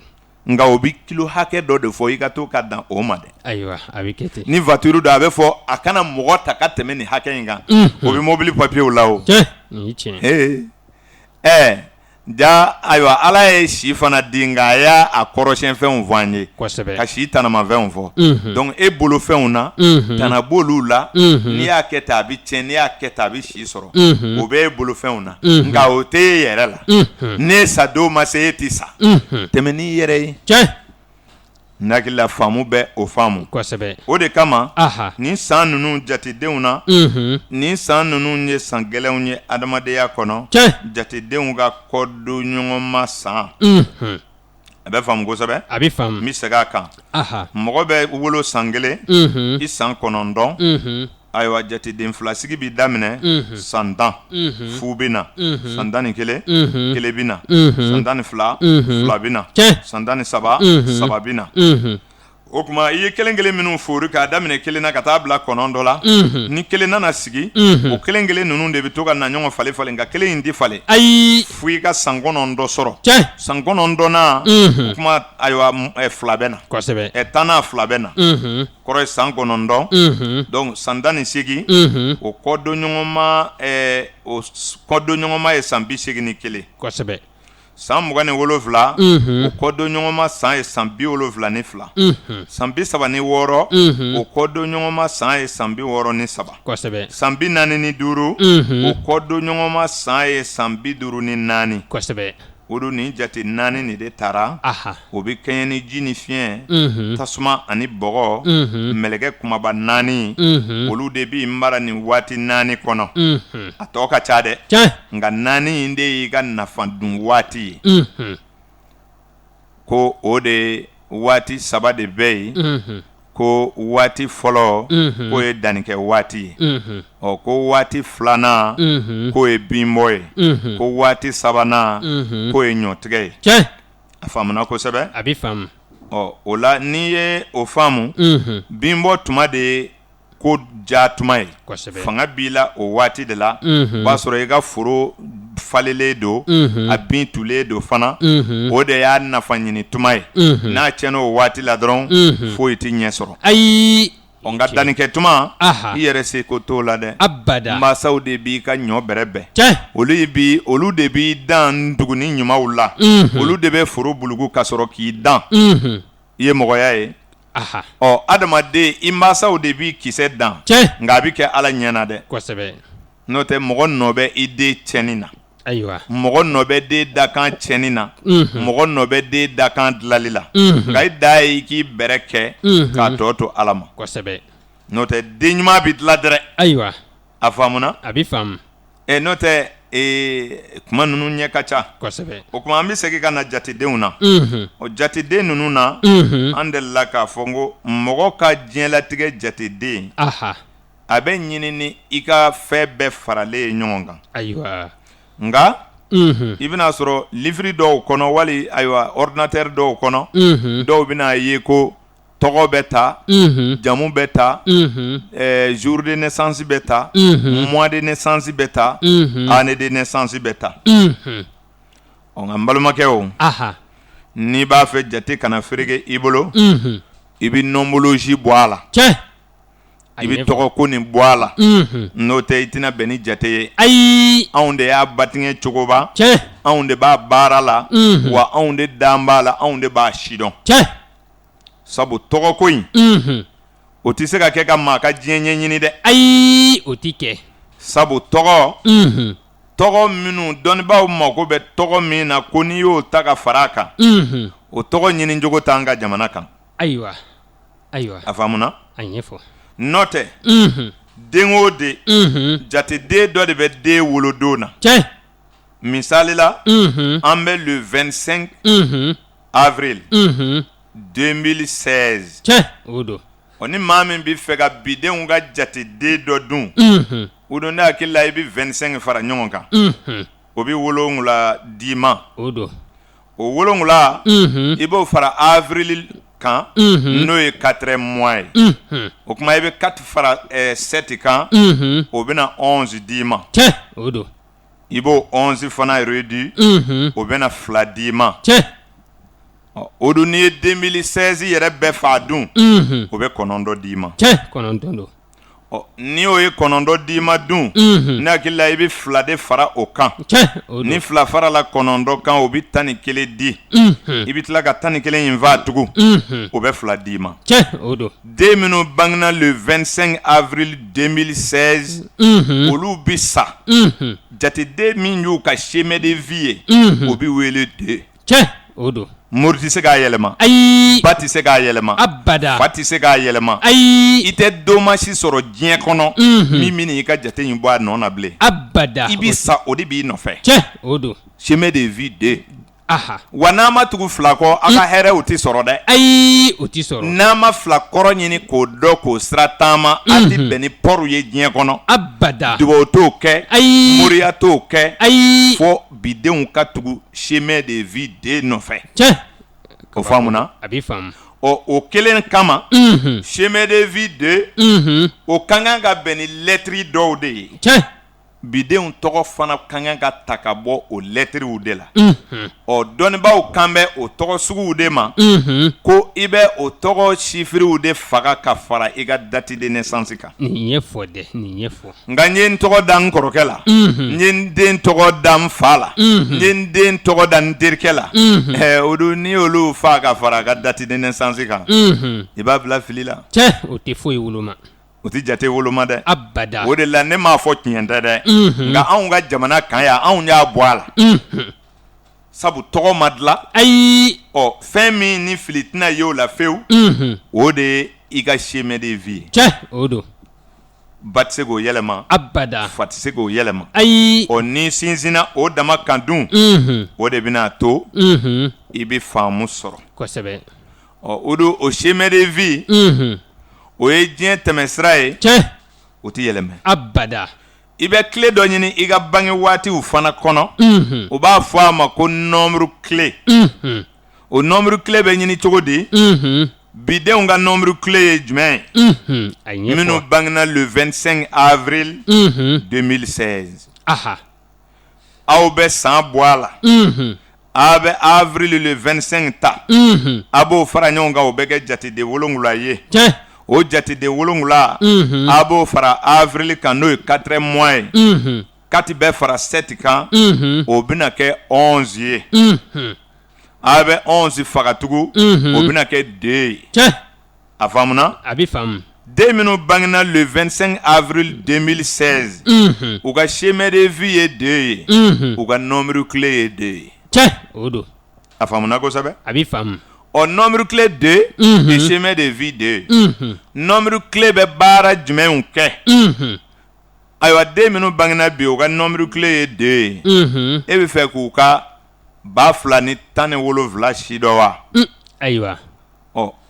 nka o bɛ kilo hakɛ dɔ de fɔ i ka to ka dan o ma dɛ ayiwa a bɛ kɛ ten ni voiture don a bɛ fɔ a kana mɔgɔ ta ka tɛmɛ nin hakɛ in kan o bɛ mobili papier la o nin ye tiɲɛ ja ayiwa ala ye si fana di nka a y'a kɔrɔsiyɛn fɛnw fɔ an ye kosɛbɛ ka si tanama fɛnw fɔ donc e bolo fɛnw na tana b'olu la n'i y'a kɛ tan a bɛ tiɲɛ n'i y'a kɛ tan a bɛ si sɔrɔ o bɛ e bolo fɛnw na nka o tɛ e yɛrɛ la ne sa don ma se e tɛ sa tɛmɛ n'i yɛrɛ ye n'akila faamu bɛ o faamu kosɛbɛ o de kama nin san ninnu jatedenw na nin san ninnu ye san gɛlɛnw ye adamadenya kɔnɔ jatedenw ka kɔdon ɲɔgɔn ma san a bɛ faamu kosɛbɛ a bɛ faamu n bɛ segin a kan mɔgɔ bɛ wolo san 1 i san 9 ayiwa jateden filasigi bi daminɛ san 10 fu bɛ na san 11 kelen bɛ na san 12 fila bɛ na san 13 saba bɛ na o tuma i ye kelen minnu fori k'a daminɛ 1 na ka taa bila 9 dɔ la ni 1 nana sigi o 1 ninnu de bɛ to ka na ɲɔgɔn falen nka 1 in tɛ falen fo i ka san 9 dɔ sɔrɔ san 9 na o tuma ayiwa 2 bɛ na 10 2 bɛ na kɔrɔ ye san 9 donc san 18 o kɔdon ɲɔgɔnma ye san 81 san 27 o kɔdon ɲɔgɔnma san ye san 72 san 36 o kɔdon ɲɔgɔnma san ye san 63 san 45 o kɔdon ɲɔgɔnma san ye san 54 o don nin jate 4 nin de taara o bɛ kɛɲɛ ni ji ni fiɲɛ tasuma ani bɔgɔ mɛlɛkɛ kumaba 4 olu de b'i mara nin waati 4 kɔnɔ a tɔ ka ca dɛ nka 4 in de y'i ka nafa dun waati ye ko o de waati 3 de bɛ yen ko waati fɔlɔ k'o ye dannikɛ waati ye ko waati 2nan k'o ye binbɔ ye ko waati 3nan k'o ye ɲɔtigɛ ye a faamuna kosɛbɛ a bɛ faamu o la n'i ye o faamu binbɔ tuma de ye ko ja tuma ye fanga b'i la o waati de la o b'a sɔrɔ i ka foro falelen don a bin tulen don fana o de y'a nafa ɲini tuma ye n'a tiɲɛna o waati la dɔrɔn foyi tɛ ɲɛ sɔrɔ nka dannikɛ tuma i yɛrɛ se ko t'o la dɛ mansaw de b'i ka ɲɔ bɛrɛbɛn olu de b'i dan duguni ɲumanw la olu de bɛ foro bulugu ka sɔrɔ k'i dan i ye mɔgɔya ye adamaden i mansaw de b'i kisɛ dan nka a bɛ kɛ ala ɲɛna dɛ n'o tɛ mɔgɔ nɔ bɛ i den tiɲɛni na mɔgɔ nɔ bɛ den dakan tiɲɛni na mɔgɔ nɔ bɛ den dakan dilali la nka i da ye i k'i bɛrɛ kɛ k'a tɔ to ala ma n'o tɛ den ɲuman bɛ dilan dɛrɛ a faamuna n'o tɛ kuma ninnu ɲɛ ka ca o kuma an bɛ segin ka na jatedenw na o jateden ninnu na an delila k'a fɔ n ko mɔgɔ ka diɲɛlatigɛ jateden a bɛ ɲini ni i ka fɛn bɛɛ faralen ye ɲɔgɔn kan nka i bɛna sɔrɔ livre dɔw kɔnɔ wali ayiwa ordinateur dɔw kɔnɔ dɔw bɛna ye ko tɔgɔ bɛ ta jamu bɛ ta jour de naissance bɛ ta mois de naissance bɛ ta année de naissance bɛ ta nka n balimakɛ o n'i b'a fɛ jate kana fereke i bolo i bɛ nomologie bɔ a la i bɛ tɔgɔ ko nin bɔ a la n'o tɛ i tɛna bɛn ni jate ye ayi anw de y'a batigɛ cogoba anw de b'a baara la wa anw de dan b'a la anw de b'a sidɔn sabu tɔgɔ ko in o tɛ se ka kɛ ka maa ka diɲɛ ɲɛɲini dɛ ayi o tɛ kɛ sabu tɔgɔ minnu dɔnnibaaw mako bɛ tɔgɔ min na ko n'i y'o ta ka fara a kan o tɔgɔ ɲini cogo t'an ka jamana kan ayiwa a faamuna a ɲɛfɔ n'o tɛ den o den jateden dɔ de bɛ den wolodon na misali la an bɛ le 25 avril 2016 o don ni maa min bɛ fɛ ka bidenw ka jateden dɔ dun o don ne hakili la i bɛ 25 fara ɲɔgɔn kan o bɛ 7 d'i ma o don o 7 i b'o fara avril kan n'o ye 4 mois ye o kuma i bɛ 4 fara 7 kan o bɛna 11 d'i ma o don i b'o 11 fana réduit o bɛna 2 d'i ma o don n'i ye 2016 yɛrɛ bɛɛ fa dun o bɛ 9 d'i ma 9 don n'i y'o ye 9 d'i ma dun ne hakili la i bɛ 2 de fara o kan ni 2 fara la 9 kan o bɛ 11 di i bɛ tila ka 11 in fa tugun o bɛ 2 d'i ma o don den minnu bangena le 25 avril 2016 olu bɛ sa jateden min y'u ka chemin de vie ye o bɛ wele den o don mori tɛ se k'a yɛlɛma ayi ba tɛ se k'a yɛlɛma abada fa tɛ se k'a yɛlɛma ayi i tɛ domasi sɔrɔ diɲɛ kɔnɔ min bɛ n'i ka jate in bɔ a nɔ na bilen abada i b'i sa o de b'i nɔfɛ o don chemin de vie den wa n'an ma tugu 2 kɔ a ka hɛrɛ o tɛ sɔrɔ dɛ ayi o tɛ sɔrɔ n'an ma 2 kɔrɔ ɲini k'o dɔn k'o sira taama a tɛ bɛn ni pɔriw ye diɲɛ kɔnɔ abada dugawu t'o kɛ ayi moriya t'o kɛ ayi fo bidenw ka tugu chemin de vie den nɔfɛ o faamuna a b'i faamu o kelen kama chemin de vie den o ka kan ka bɛn ni lɛtiri dɔw de ye bidenw tɔgɔ fana ka kan ka ta ka bɔ o lɛtiriw de la dɔnnibaaw kan bɛ o tɔgɔ suguw de ma ko i bɛ o tɔgɔ sifiriw de faga ka fara i ka date de naissance kan nin ye fɔ dɛ nin ye fɔ nka n ye n tɔgɔ da n kɔrɔkɛ la n ye n den tɔgɔ da n fa la n ye n den tɔgɔ da n terikɛ la o don n'i y'olu fa ka fara a ka date de naissance kan i b'a bila fili la o tɛ foyi woloma o tɛ jate woloma dɛ abada o de la ne m'a fɔ tiɲɛ tɛ dɛ nka anw ka jamana kan yan anw y'a bɔ a la sabu tɔgɔ ma dilan ayi fɛn min ni fili tɛna ye o la fewu o de ye i ka chemin de vie o don ba tɛ se k'o yɛlɛma abada fa tɛ se k'o yɛlɛma ayi ni sinsinna o dama kan dun o de bɛna to i bɛ faamu sɔrɔ kosɛbɛ o don o chemin de vie o ye diɲɛ tɛmɛsira ye o tɛ yɛlɛma abada i bɛ tile dɔ ɲini i ka bange waatiw fana kɔnɔ o b'a fɔ a ma ko nombre clé o nombre clé bɛ ɲini cogo di bidenw ka nombre clé ye jumɛn ye minnu bangena le 25 avril 2016 aw bɛ san bɔ a la a bɛ avril le 25 ta a b'o fara ɲɔgɔn kan o bɛ kɛ jateden 7 ye o jateden 7 a b'o fara avril kan n'o ye 4 mois ye 4 bɛ fara 7 kan o bɛna kɛ 11 ye a bɛ 11 faga tugun o bɛna kɛ den ye a faamuna a bɛ faamu den minnu bangena le 25 avril 2016 u ka chemin de vie ye den ye u ka nombre clé ye den ye o don a faamuna kosɛbɛ a bɛ faamu nombre clé 2 et chemin de vie 2 nombre clé bɛ baara jumɛnw kɛ ayiwa den minnu bangena bi u ka nombre clé ye 2 ye e bɛ fɛ k'u ka 2017 si dɔ wa ayiwa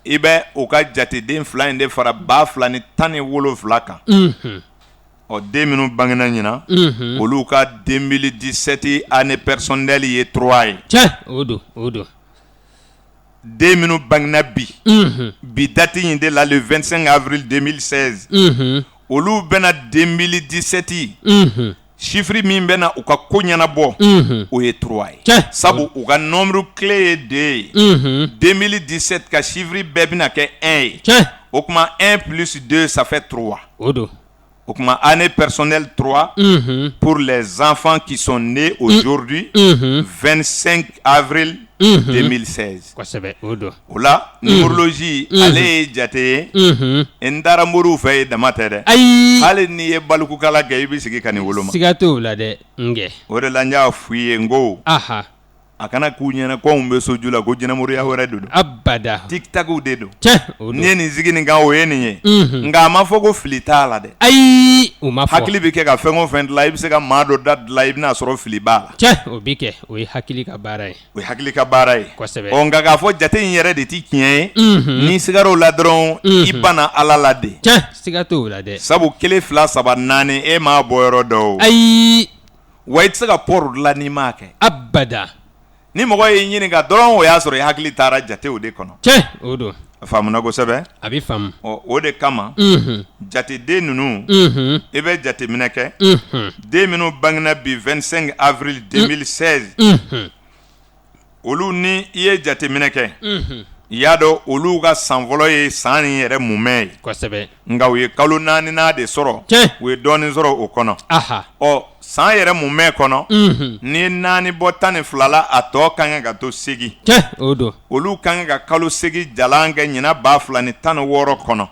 i bɛ u ka jateden 2 in de fara 2017 kan den minnu bangena ɲina olu ka 2017 année personnelle ye 3 ye o don den minnu bangena bi bi date in de la le 25 avril 2016 olu bɛna 2017 chiffre min bɛna u ka ko ɲɛnabɔ o ye 3 ye sabu u ka nombre clé ye 2 ye 2017 ka chiffre bɛɛ bɛna kɛ 1 ye o kuma 1 plus 2 ça fait 3 o don o kuma année personnelle 3 pour les enfants qui sont nés aujourd'hui 25 avril 2016 kosɛbɛ o don o la numérologie ale ye jate ye n taara moriw fɛ ye dama tɛ dɛ ayi hali n'i ye balukukala kɛ i bɛ sigi ka nin woloma siga t'o la dɛ ngɛ o de la n y'a f'i ye n ko aha a kana k'u ɲɛna ko anw bɛ soju la ko jinɛmoriya wɛrɛ de don abada tic-tac de don o don n'i ye nin sigi nin kan o ye nin ye nka a ma fɔ ko fili t'a la dɛ ayi o ma fɔ hakili bɛ kɛ ka fɛn o fɛn dilan i bɛ se ka maa dɔ da dilan i bɛna sɔrɔ fili b'a la o bi kɛ o ye hakili ka baara ye o ye hakili ka baara ye kosɛbɛ nka k'a fɔ jate in yɛrɛ de ti tiɲɛ ye n'i sigar'o la dɔrɔn i banna ala la de siga t'o la dɛ sabu 1 2 3 4 e m'a bɔ yɔrɔ dɔ o ayi wa i tɛ se ka pɔri dilan n'i m'a kɛ abada ni mɔgɔ y'i ɲininka dɔrɔn o y'a sɔrɔ i hakili taara jatew de kɔnɔ o don a faamuna kosɛbɛ a bɛ faamu o de kama jateden ninnu i bɛ jateminɛ kɛ den minnu bangena bi 25 avril 2016 olu ni i ye jateminɛ kɛ i y'a dɔn olu ka san fɔlɔ ye san nin yɛrɛ mumɛ ye kosɛbɛ nka u ye kalo 4nan de sɔrɔ u ye dɔɔnin sɔrɔ o kɔnɔ san yɛrɛ mumɛ kɔnɔ n'i ye 4 bɔ 12 la a tɔ ka kan ka to 8 o don olu ka kan ka kalo 8 jalan kɛ ɲina 2016 kɔnɔ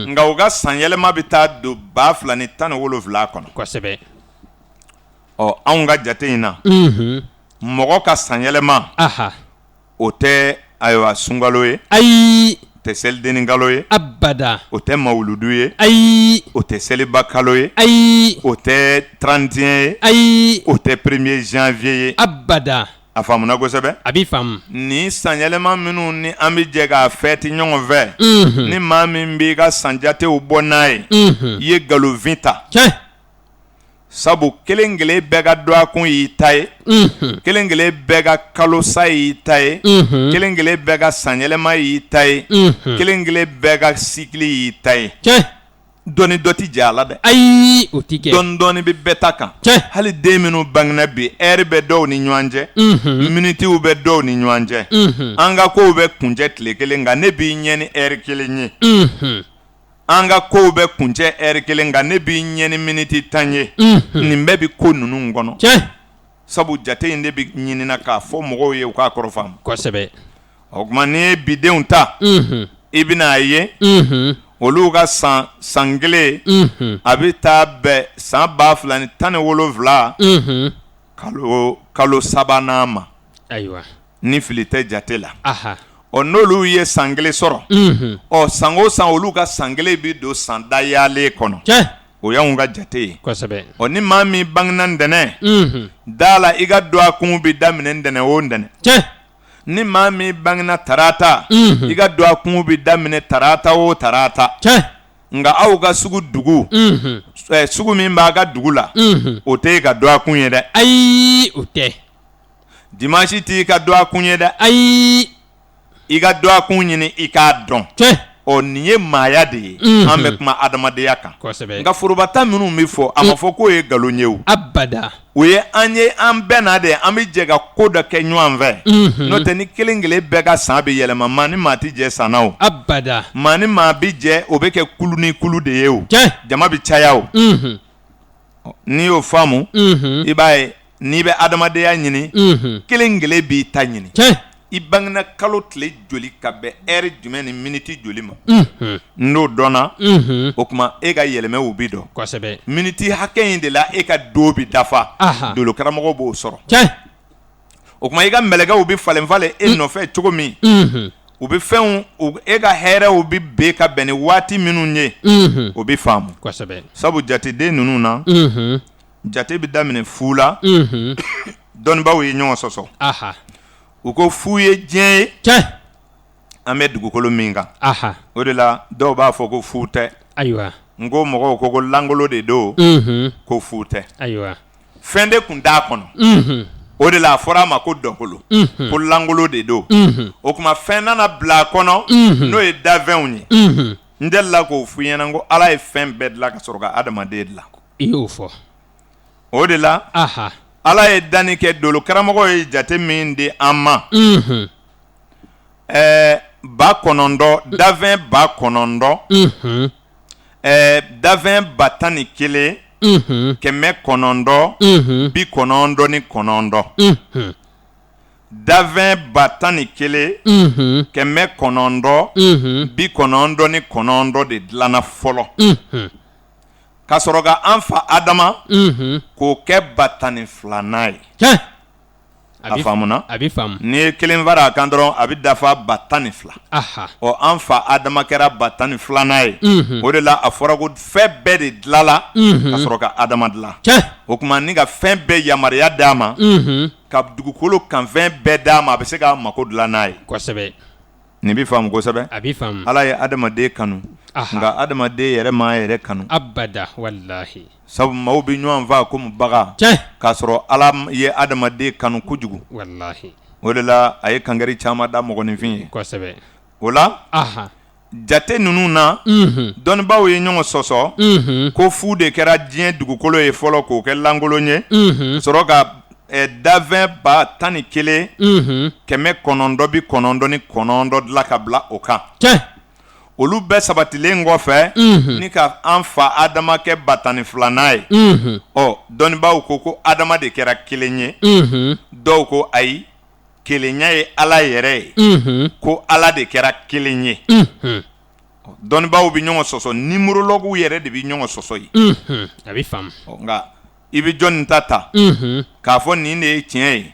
nka u ka san yɛlɛma bɛ taa don 2017 kɔnɔ kosɛbɛ anw ka jate in na mɔgɔ ka san yɛlɛma o tɛ ayiwa sunkalo ye ayi o tɛ selidenni kalo ye abada o tɛ mawuludu ye ayi o tɛ seliba kalo ye ayi o tɛ 31 ye ayi o tɛ 1er janvier ye abada a faamuna kosɛbɛ a b'i faamu ni san yɛlɛma minnu ni an bɛ jɛ k'a fɛti ɲɔgɔn fɛ ni maa min b'i ka san jatew bɔ n'a ye i ye galonfin ta sabu kelen kelen bɛɛ ka dɔn a kun y'i ta ye kelen kelen bɛɛ ka kalo sa y'i ta ye kelen kelen bɛɛ ka san yɛlɛma y'i ta ye kelen kelen bɛɛ ka sikili y'i ta ye dɔnni dɔ ti jɛ a la dɛ ayi o ti kɛ dɔɔni bɛ bɛɛ ta kan hali den minnu bangena bi ɛri bɛ dɔw ni ɲɔgɔn cɛ minitiw bɛ dɔw ni ɲɔgɔn cɛ an ka kow bɛ kuncɛ tile kelen nka ne b'i ɲɛ ni ɛri kelen ye an ka kow bɛ kuncɛ ɛri kelen nka ne b'i ɲɛ ni miniti 10 ye nin bɛɛ bɛ ko ninnu kɔnɔ sabu jate in de bɛ ɲinina k'a fɔ mɔgɔw ye u k'a kɔrɔ faamu kosɛbɛ o tuma n'i ye bidenw ta i bɛna a ye olu ka san kelen a bɛ taa bɛn san 2017 kalo 3nan ma ayiwa ni fili tɛ jate la n'olu ye san kelen sɔrɔ san o san olu ka san kelen bɛ don san dayalen kɔnɔ o y'anw ka jate ye kosɛbɛ ni maa min bangena ntɛnɛn da la i ka don a kun bɛ daminɛ ntɛnɛn o ntɛnɛn ni maa min bangena tarata i ka don a kun bɛ daminɛ tarata o tarata nka aw ka sugu dugu sugu min b'a ka dugu la o tɛ i ka don a kun ye dɛ ayi o tɛ dimanche t'i ka don a kun ye dɛ ayi i ka don a kun ɲini i k'a dɔn nin ye maaya de ye an bɛ kuma adamadenya kan nka forobata minnu bɛ fɔ a ma fɔ k'o ye nkalon ye o abada o ye an bɛɛ na de an bɛ jɛ ka ko dɔ kɛ ɲɔgɔn fɛ n'o tɛ ni kelen kelen bɛɛ ka san bɛ yɛlɛma maa ni maa tɛ jɛ san na o abada maa ni maa bɛ jɛ o bɛ kɛ kulu ni kulu de ye o jama bɛ caya o n'i y'o faamu i b'a ye n'i bɛ adamadenya ɲini kelen kelen b'i ta ɲini i bangena kalo tile joli ka bɛn ɛri jumɛn ni miniti joli ma n'o dɔnna o tuma e ka yɛlɛmɛw bi dɔn kosɛbɛ miniti hakɛ in de la e ka don bi dafa dolo karamɔgɔ b'o sɔrɔ o tuma i ka mɛlɛkɛw bi falen falen e nɔfɛ cogo min u bɛ fɛnw e ka hɛrɛw bi bɛn ka bɛn ni waati minnu ye o bɛ faamu kosɛbɛ sabu sabu jateden ninnu na jate bɛ daminɛ fu la dɔnnibaaw ye ɲɔgɔn sɔsɔ u ko fu ye diɲɛ ye an bɛ dugukolo min kan o de la dɔw b'a fɔ ko fu tɛ ayiwa n ko mɔgɔw ko langolo de don ko fu tɛ ayiwa fɛn de tun t'a kɔnɔ o de la fɔra ma ko dɔnkolo ko langolo de do o kuma fɛn nana bila kɔnɔ n'o ye dafɛnw ye n delila k'o f'i ɲɛna ko Ala ye fɛn bɛɛ dilan ka sɔrɔ ka adamaden dilan i y'o fɔ o de la Ala ye danni kɛ dolo karamɔgɔ ye jate min di an ma 900 dafɛn 900 dafɛn 101 900 99 dafɛn 101 999 de dilanna fɔlɔ ka sɔrɔ ka an fa Adama k'o kɛ 102nan ye a faamuna ni ye kelen fara a kan dɔrɔn a bɛ dafa 102 ɔ an fa Adama kɛra 102nan ye o de la a fɔra ko fɛn bɛɛ de dilala ka sɔrɔ ka Adama dilan o kuma ni ka fɛn bɛɛ yamaruya d'a ma ka dugukolo kanfɛn bɛɛ d'a ma a bɛ se k'a mako dilan n'a ye kosɛbɛ nin bɛ faamu kosɛbɛ Ala ye adamaden kanu nka adamaden yɛrɛ ma yɛrɛ kanu abada wallahi sabu maaw bɛ ɲɔgɔn faa komi baga k'a sɔrɔ Ala ye adamaden kanu kojugu wallahi o de la a ye kankari caman da mɔgɔninfin ye kosɛbɛ o la jate ninnu na dɔnnibaaw ye ɲɔgɔn sɔsɔ ko fu de kɛra diɲɛ dugukolo ye fɔlɔ k'o kɛ lankolon ye sɔrɔ ka dafɛn 11 999 dilan ka bila o kan olu bɛɛ sabatilen kɔfɛ ni ka an fa Adama kɛ 102nan ye ɔ dɔnnibaaw ko Adama de kɛra kelen ye dɔw ko ayi kelenya ye Ala yɛrɛ ye ko Ala de kɛra kelen ye dɔnnibaaw bɛ ɲɔgɔn sɔsɔ nimorologuw yɛrɛ de bɛ ɲɔgɔn sɔsɔ ye a bɛ faamu nka i bɛ jɔnni ta k'a fɔ nin de ye tiɲɛ ye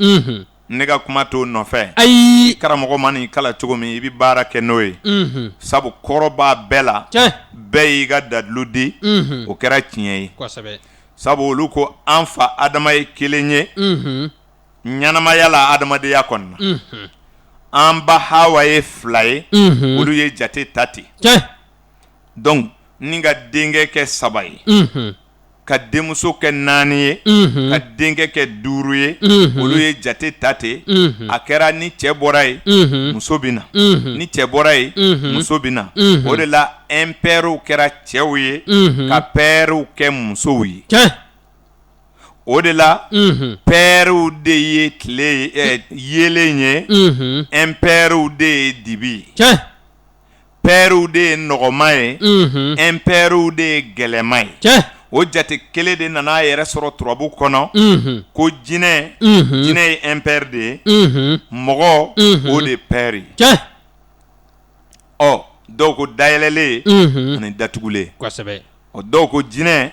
ne ka kuma t'o nɔfɛ ayi karamɔgɔ ma nin kala cogo min i bɛ baara kɛ n'o ye sabu kɔrɔ b'a bɛɛ la bɛɛ y'i ka dalilu di o kɛra tiɲɛ ye sabu olu ko an fa Adama ye kelen ye ɲɛnamaya la adamadenya kɔnɔna an ba Hawa ye 2 ye olu ye jate ta ten donc ni ka denkɛ kɛ 3 ye ka denmuso kɛ 4 ye ka denkɛ kɛ 5 ye olu ye jate ta ten a kɛra ni cɛ bɔra ye muso bɛ na ni cɛ bɔra ye muso bɛ na o de la impɛriw kɛra cɛw ye ka pɛriw kɛ musow ye o de la pɛriw de ye tile yelen ye impɛriw de ye dibi ye pɛriw de ye nɔgɔma ye impɛriw de ye gɛlɛma ye o jate kelen de nana yɛrɛ sɔrɔ turabu kɔnɔ ko jinɛ ye impɛri de ye mɔgɔ o de pɛri ɔ dɔw ko dayɛlɛlen ani datugulen ɔ dɔw ko jinɛ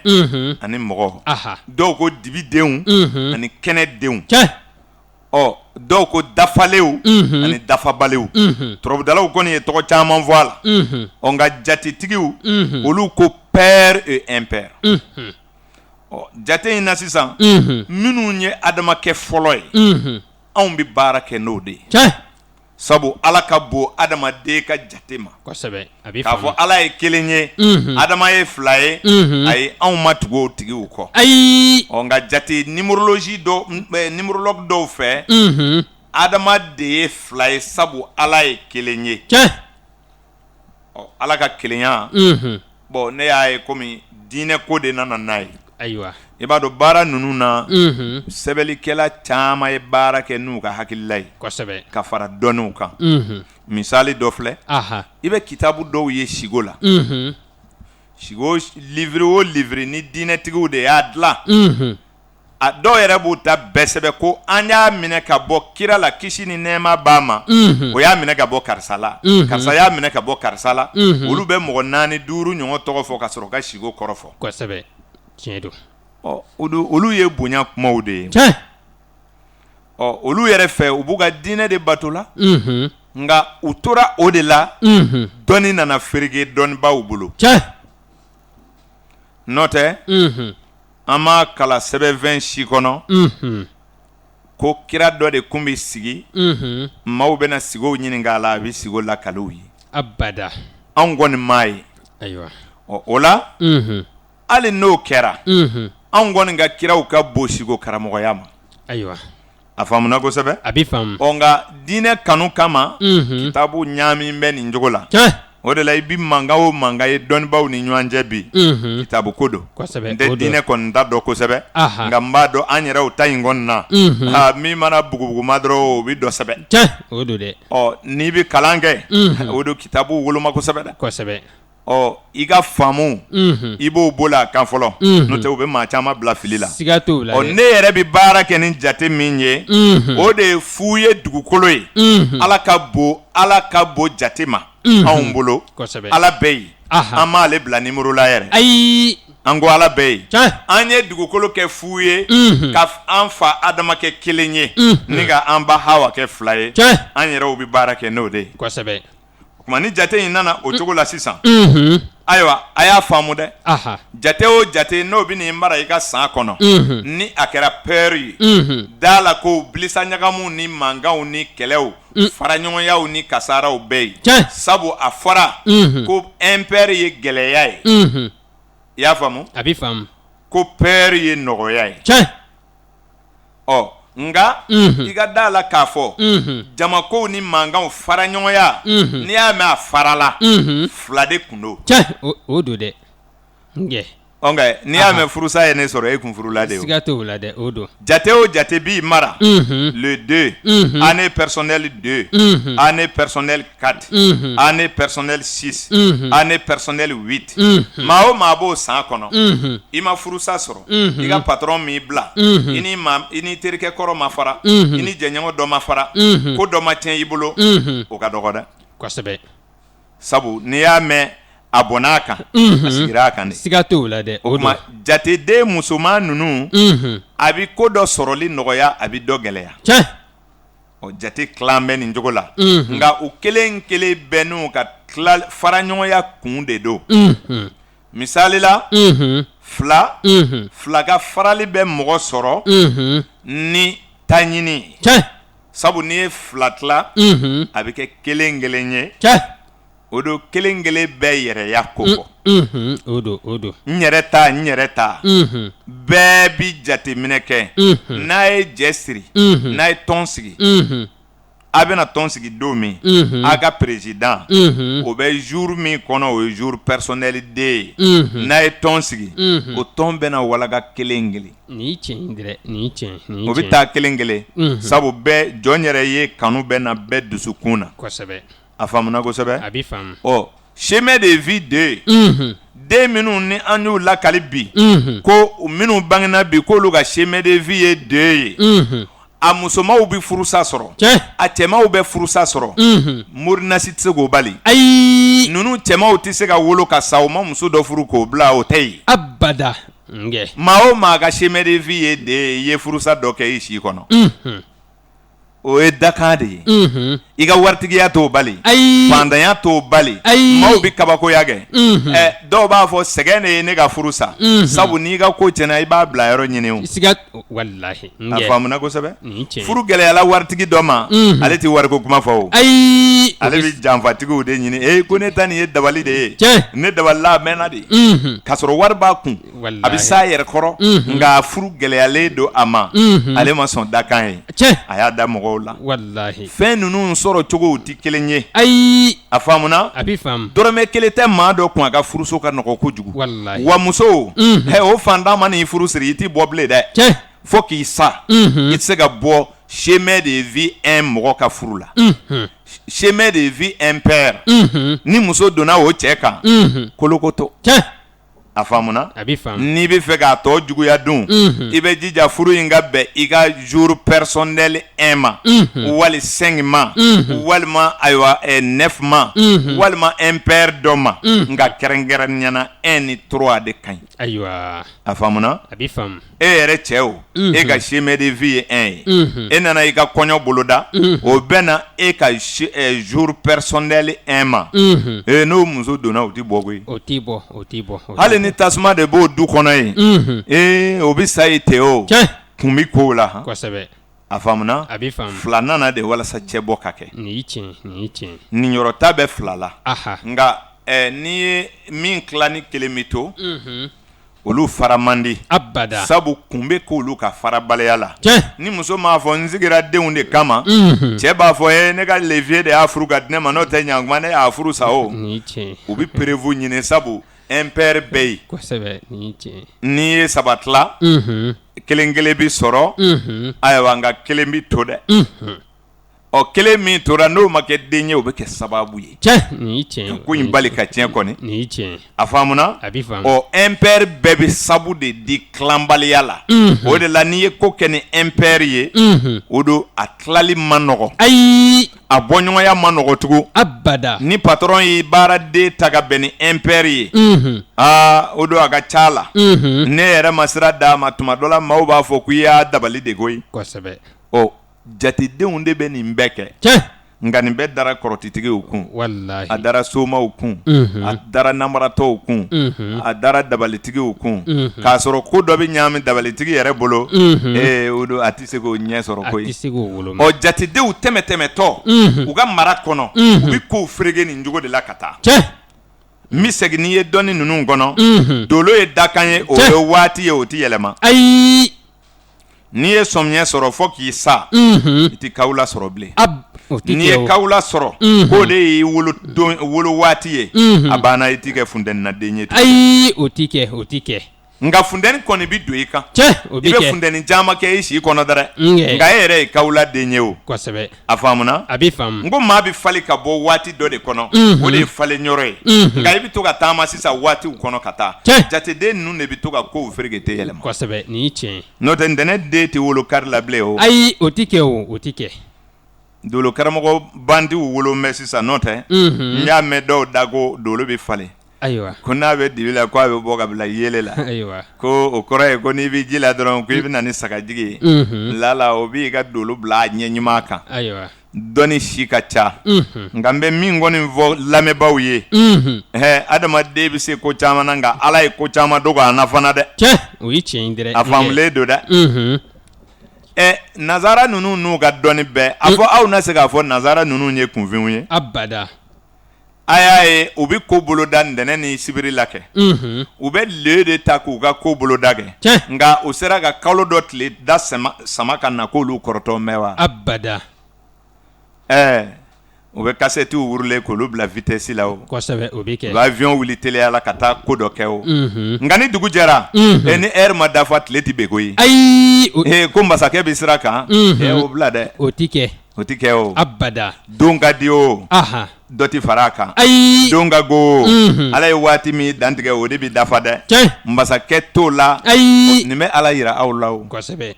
ani mɔgɔ dɔw ko dibidenw ani kɛnɛdenw ɔ dɔw ko dafalenw ani dafabalew turabudalaw kɔni ye tɔgɔ caman fɔ a la ɔ nka jatetigiw olu ko père et impère jate in na sisan minnu ye Adama kɛ fɔlɔ ye anw bɛ baara kɛ n'o de ye sabu Ala ka bon adamaden ka jate ma k'a fɔ Ala ye kelen ye Adama ye 2 ye ayi anw ma tugu o tigiw kɔ nka jate nimorologue dɔw fɛ Adama de ye 2 ye sabu Ala ye kelen ye Ala ka kelenya bon ne y'a ye komi diinɛ ko de nana n'a ye ayiwa i b'a dɔn baara ninnu na sɛbɛnnikɛla caman ye baara kɛ n'u ka hakilila ye kosɛbɛ ka fara dɔnniw kan misali dɔ filɛ i bɛ kitabu dɔw ye sigo la sigo livre o livre ni diinɛtigiw de y'a dilan a dɔw yɛrɛ b'u ta bɛɛ sɛbɛn ko an y'a minɛ ka bɔ kira la kisi ni nɛɛma b'a ma o y'a minɛ ka bɔ karisa la karisa y'a minɛ ka bɔ karisa la olu bɛ mɔgɔ 4 5 ɲɔgɔn tɔgɔ fɔ ka sɔrɔ ka sigo kɔrɔ fɔ kosɛbɛ tiɲɛ don olu ye bonya kumaw de ye olu yɛrɛ fɛ u b'u ka diinɛ de bato la nka u tora o de la dɔnni nana fereke dɔnnibaaw bolo n'o tɛ an ma kala sɛbɛnfɛn si kɔnɔ ko kira dɔ de kun bɛ sigi maaw bɛna sigow ɲininka a la a bɛ sigo lakaliw ye abada anw kɔni m'a ye ayiwa o la hali n'o kɛra anw kɔni ka kiraw ka bon sigo karamɔgɔya ma ayiwa a faamuna kosɛbɛ a bɛ faamu nka diinɛ kanu kama kitabu ɲaamin bɛ nin cogo la o de la i bi mankan o mankan ye dɔnnibaw ni ɲɔgɔn cɛ bi kitabu ko don n tɛ diinɛ kɔni ta dɔn kosɛbɛ nka n b'a dɔn an yɛrɛw ta in kɔni na min mana bugubuguma dɔrɔn o bi dɔ sɛbɛ o don dɛ n'i bɛ kalan kɛ o don kitabu woloma kosɛbɛ dɛ kosɛbɛ i ka faamu i b'o bolo a kan fɔlɔ n'o tɛ u bɛ maa caman bila fili la siga t'o la ne yɛrɛ bɛ baara kɛ ni jate min ye o de ye fu ye dugukolo ye ala ka bon jate ma anw bolo ala bɛ yen an m'ale bila nimoro la yɛrɛ ayi an ko ala bɛ yen an ye dugukolo kɛ fu ye ka an fa adama kɛ kelen ye ni ka an ba hawa kɛ fila ye an yɛrɛw bɛ baara kɛ n'o de ye kosɛbɛ o tuma ni jate in nana o cogo la sisan ayiwa a y'a faamu dɛ jate o jate n'o bɛ nin mara i ka san kɔnɔ ni a kɛra pɛri ye da la ko bilisa ɲagamu ni mankanw ni kɛlɛw faraɲɔgɔnyaw ni kasaraw bɛɛ ye sabu a fɔra ko impɛri ye gɛlɛya ye i y'a faamu a bɛ faamu ko pɛri ye nɔgɔya ye nga i ka da la k'a fɔ jamakow ni mankanw faraɲɔgɔnya n'i y'a mɛn a farala fila de kun don o don dɛ n'i y'a mɛn furusa ye ne sɔrɔ e kun furula de siga t'o la dɛ o don jate o jate b'i mara le 2 année personnelle 2 année personnelle 4 année personnelle 6 année personnelle 8 maa o maa b'o san kɔnɔ i ma furusa sɔrɔ i ka patron m'i bila i ni terikɛ kɔrɔ ma fara i ni jɛɲɔgɔn dɔ ma fara ko dɔ ma tiɲɛ i bolo o ka dɔgɔ dɛ kosɛbɛ sabu n'i y'a mɛn a bɔn'a kan a sigira a kan de siga t'o la dɛ o tuma jateden musoman ninnu a bɛ ko dɔ sɔrɔli nɔgɔya a bɛ dɔ gɛlɛya jate tilan bɛ nin cogo la nka u kelen kelen bɛɛ n'u ka faraɲɔgɔnya kun de don misali la fila ka farali bɛ mɔgɔ sɔrɔ ni taɲini sabu n'i ye fila tila a bɛ kɛ kelen kelen ye o don kelen kelen bɛɛ yɛrɛya ko fɔ o don n yɛrɛ ta bɛɛ bi jateminɛ kɛ n'a ye jɛ siri n'a ye tɔn sigi a bɛna tɔn sigi don min a ka président o bɛ jour min kɔnɔ o ye jour personnel de ye n'a ye tɔn sigi o tɔn bɛna walaga kelen kelen ni tiɲɛ dɛ ni tiɲɛ o bɛ taa kelen kelen sabu bɛɛ jɔn yɛrɛ ye kanu bɛ na bɛɛ dusukun na kosɛbɛ a faamuna kosɛbɛ a bɛ faamu chemin de vie 2 den minnu ni an y'u lakali bi ko minnu bangena bi k'olu ka chemin de vie ye 2 ye a musomanw bɛ furusa sɔrɔ a cɛmanw bɛ furusa sɔrɔ morinasi tɛ se k'o bali ayi ninnu cɛmanw tɛ se ka wolo ka sa o ma muso dɔ furu k'o bila o tɛ yen abada maa o maa ka chemin de vie ye 2 ye i ye furusa dɔ kɛ i si kɔnɔ o ye dakan de ye i ka waritigiya t'o bali fantanya t'o bali maaw bɛ kabakoya kɛ dɔw b'a fɔ sɛgɛn de ye ne ka furu sa sabu n'i ka ko tiɲɛna i b'a bila yɔrɔ ɲini o siga walahi a faamuna kosɛbɛ furu gɛlɛyala waritigi dɔ ma ale tɛ wariko kuma fɔ o ale bɛ janfatigiw de ɲini ko ne ta nin ye dabali de ye ne dabalila a mɛnna de k'a sɔrɔ wari b'a kun a bɛ s'a yɛrɛ kɔrɔ nka furu gɛlɛyalen don a ma ale ma sɔn dakan ye a y'a da mɔgɔw la fɛn ninnu sɔrɔ cogow tɛ kelen ye a faamuna a bɛ faamu dɔrɔmɛ kelen tɛ maa dɔ kun a ka furuso ka nɔgɔ kojugu wa muso o fantan ma n'i furu siri i t'i bɔ bilen dɛ fo k'i sa i tɛ se ka bɔ chemin de vie 1 mɔgɔ ka furu la chemin de vie impair ni muso donna o cɛ kan kolokoto a faamuna n'i bɛ fɛ k'a tɔ juguya dun i bɛ jija furu in ka bɛn i ka jour personnel 1 ma wali 5 ma walima ayiwa 9 ma walima impair dɔ ma nka kɛrɛnkɛrɛnnenya 1 ni 3 de ka ɲi ayiwa a faamuna a bɛ faamu e yɛrɛ cɛ o e ka chemin de vie ye 1 ye e nana i ka kɔɲɔ boloda o bɛ na e ka jour personnel 1 ma n'o muso donna o tɛ bɔ koyi o tɛ bɔ hali ni tasuma de b'o du kɔnɔ yen o bɛ sa yen ten o kun bɛ k'o la kosɛbɛ a faamuna a bɛ faamu fila nana de walasa cɛ bɔ ka kɛ nin ye tiɲɛ ninyɔrɔta bɛ fila la nka n'i ye min tila ni kelen bɛ to olu fara mandi abada sabu kunbe k'olu ka farabaliya la ni muso m'a fɔ n sigira denw de kama cɛ b'a fɔ ne ka levier de y'a furu ka di ne ma n'o tɛ ɲankuma ne y'a furu sa o u bi prévu ɲini sabu impère bɛ yen kosɛbɛ ni tiɲɛ n'i ye saba tila kelen kelen bi sɔrɔ ayiwa nka kelen bi to dɛ ɔ kelen min tora n'o ma kɛ den ye o bɛ kɛ sababu ye ni tiɲɛ ko in bali ka tiɲɛ kɔni ni tiɲɛ a faamuna a bɛ faamu ɔ impère bɛɛ bɛ sabu de di tilanbaliya la o de la n'i ye ko kɛ ni impère ye o don a tilali ma nɔgɔ ayi a bɔɲɔgɔnya ma nɔgɔ tugun abada ni patron ye baaraden ta ka bɛn ni impère ye o don a ka ca la ne yɛrɛ ma sira d'a ma tuma dɔ la maaw b'a fɔ k'i y'a dabali de koyi kosɛbɛ ɔ jatedenw de bɛ nin bɛɛ kɛ nka nin bɛɛ dara kɔrɔtitigiw kun wallahi a dara somaw kun a dara namaratɔw kun a dara dabalitigiw kun k'a sɔrɔ ko dɔ bɛ ɲagami dabalitigi yɛrɛ bolo o don a tɛ se k'o ɲɛ sɔrɔ koyi ɔ jatedenw tɛmɛtɛmɛtɔ u ka mara kɔnɔ u bɛ kow ferege nin cogo de la ka taa n bɛ segin n'i ye dɔnni ninnu kɔnɔ dolo ye dakan ye o ye waati ye o tɛ yɛlɛma n'i ye sɔmiɲɛ sɔrɔ fɔ k'i sa i tɛ kawula sɔrɔ bilen n'i ye kawula sɔrɔ k'o de y'i wolo waati ye a banna i tɛ kɛ funtɛninaden ye ayi o tɛ kɛ nka funtɛni kɔni bɛ don i kan o i bɛ funtɛni caman kɛ i si kɔnɔ dɛrɛ nka e yɛrɛ ye kawula den ye o kosɛbɛ a faamuna a bɛ faamu n ko maa bɛ falen ka bɔ waati dɔ de kɔnɔ o de ye falen yɔrɔ ye nka i bɛ to ka taama sisan waatiw kɔnɔ ka taa jateden ninnu de bɛ to ka kow ferege tɛ yɛlɛma kosɛbɛ nin ye tiɲɛ n'o tɛ ntɛnɛn den tɛ wolo kari la bilen o ayi o tɛ kɛ dolo karamɔgɔ bandiw wolo mɛn sisan n'o tɛ n y'a mɛn dɔw da ko dolo bɛ falen ayiwa ko n'a bɛ dibi la ko a bɛ bɔ ka bila yele la ayiwa ko o kɔrɔ ye ko n'i bɛ ji la dɔrɔn ko i bɛ na ni sagajigi ye lala o b'i ka dolo bila a ɲɛ ɲuman kan ayiwa dɔnni si ka ca nka n bɛ min kɔni fɔ lamɛnbaaw ye adamaden bɛ se ko caman na nka ala ye ko caman dogo a na fana dɛ o ye tiɲɛ ye dɛ a faamulen don dɛ nazara ninnu n'u ka dɔnni bɛɛ a fɔ aw na se k'a fɔ nazara ninnu ye kunfinw ye abada a y'a ye u bɛ ko boloda ntɛnɛn ni sibiri la kɛ u bɛ le de ta k'u ka ko boloda kɛ nka u sera ka kalo dɔ tile da sama ka na k'olu kɔrɔtɔ mɛn wa abada u bɛ kasɛtiw wurulen k'olu bila vitesse la o kosɛbɛ o bɛ kɛ u bɛ avion wuli teliya la ka taa ko dɔ kɛ o nka ni dugu jɛra ni heure ma dafa tile tɛ bɛn koyi ayi ko masakɛ bɛ sira kan o bila dɛ o tɛ kɛ o abada don ka di o dɔ tɛ fara a kan ayi don ka go ala ye waati min dantigɛ o de bɛ dafa dɛ masakɛ t'o la ayi nin bɛ ala yira aw la o kosɛbɛ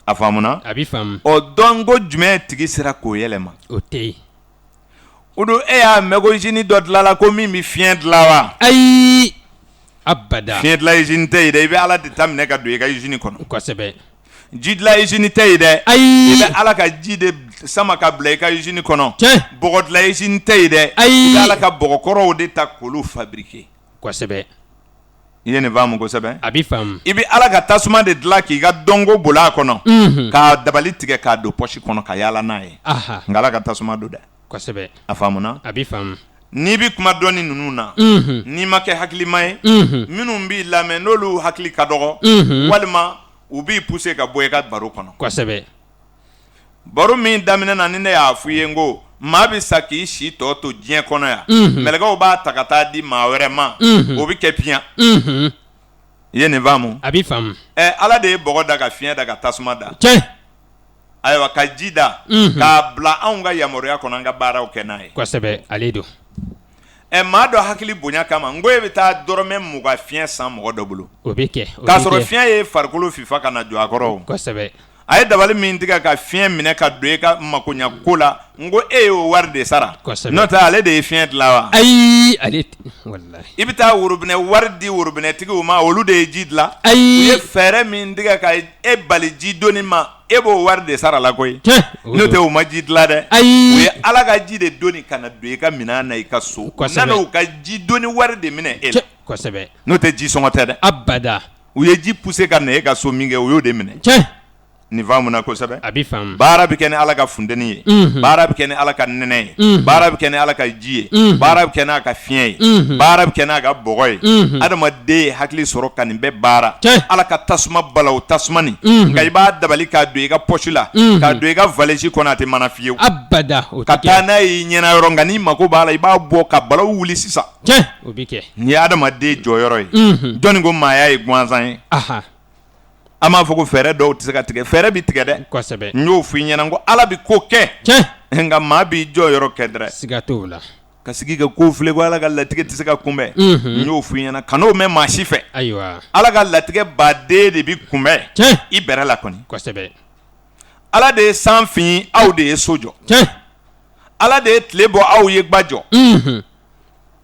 a faamuna a bɛ faamu dɔn ko jumɛn tigi sera k'o yɛlɛma o tɛ yen o don e y'a mɛn ko usine dɔ dilanla ko min bɛ fiɲɛ dilan wa ayi abada fiɲɛ dilan usine tɛ yen dɛ i bɛ ala de ta minɛ ka don i ka usine kɔnɔ kosɛbɛ ji dilan usine tɛ yen dɛ ayi i bɛ ala ka ji de sama ka bila i ka usine kɔnɔ bɔgɔ dilan usine tɛ yen dɛ i bɛ ala ka bɔgɔkɔrɔw de ta k'olu fabriquer kosɛbɛ i ye nin faamu kosɛbɛ a bɛ faamu i bɛ ala ka tasuma de dilan k'i ka dɔnko bol'a kɔnɔ k'a dabali tigɛ k'a don pɔsi kɔnɔ ka yaala n'a ye nka ala ka tasuma don dɛ kosɛbɛ a faamuna a bɛ faamu n'i bɛ kuma dɔnni ninnu na n'i ma kɛ hakilima ye minnu b'i lamɛn n'olu hakili ka dɔgɔ walima u b'i pousser ka bɔ i ka baro kɔnɔ kosɛbɛ baro min daminɛ na ni ne y'a f'i ye n ko maa bɛ sa k'i si tɔ to diɲɛ kɔnɔ yan mɛlɛkɛw b'a ta ka taa di maa wɛrɛ ma o bɛ kɛ piyan i ye nin faamu a bɛ faamu ala de ye bɔgɔ da ka fiɲɛ da ka tasuma da ayiwa ka ji da k'a bila anw ka yamaruya kɔnɔ an ka baaraw kɛ n'a ye kosɛbɛ ale don maa dɔ hakili bonya kama n ko e bɛ taa dɔrɔmɛ 20 fiɲɛ san mɔgɔ dɔ bolo o bɛ kɛ k'a sɔrɔ fiɲɛ ye farikolo fifa ka na jɔ a kɔrɔ o kosɛbɛ a ye dabali min tigɛ ka fiɲɛ minɛ ka don e ka makoɲa ko la n ko e y'o wari de sara n'o tɛ ale de ye fiɲɛ dilan wa ayi ale wallahi i bɛ taa worobinɛ wari di worobinɛtigiw ma olu de ye ji dilan u ayi ye fɛɛrɛ min tigɛ ka e bali ji donni ma e b'o wari de sara la koyi n'o tɛ u ma ji dilan dɛ u ye ala ka ji de donni ka na don i ka minɛn na i ka so n'u ka ji donni wari de minɛ e la kosɛbɛ n'o tɛ ji sɔngɔ tɛ dɛ abada u ye ji pousser ka na e ka so min kɛ u y'o de minɛ ni faamu na kosɛbɛ a bɛ faamu baara bɛ kɛ ni Ala ka funteni ye baara bɛ kɛ ni Ala ka nɛnɛ ye baara bɛ kɛ ni Ala ka ji ye baara bɛ kɛ n'a ka fiɲɛ ye baara bɛ kɛ n'a ka bɔgɔ ye adamaden ye hakili sɔrɔ ka nin bɛɛ baara Ala ka tasuma bala o tasuma nin nka i b'a dabali k'a don i ka poche la k'a don i ka valise kɔnɔ a tɛ mana fiyewu abada o ka taa n'a ye ɲɛna yɔrɔ nka n'i mago b'a la i b'a bɔ ka balawu wuli sisan o bɛ kɛ nin ye adamaden jɔyɔrɔ ye jɔnni ko maaya ye gansan ye an b'a fɔ ko fɛɛrɛ dɔw tɛ se ka tigɛ fɛɛrɛ bɛ tigɛ dɛ kosɛbɛ n y'o f'i ɲɛna ko Ala bɛ ko kɛ nka maa b'i jɔyɔrɔ kɛ dɛrɛ siga t'o la ka sigi ka ko filɛ ko Ala ka latigɛ tɛ se ka kunbɛn n y'o f'i ɲɛna kan'o mɛn maa si fɛ ayiwa Ala ka latigɛ baden de bɛ kunbɛn i bɛrɛ la kɔni kosɛbɛ Ala de ye san fin aw de ye so jɔ Ala de ye tile bɔ aw ye gba jɔ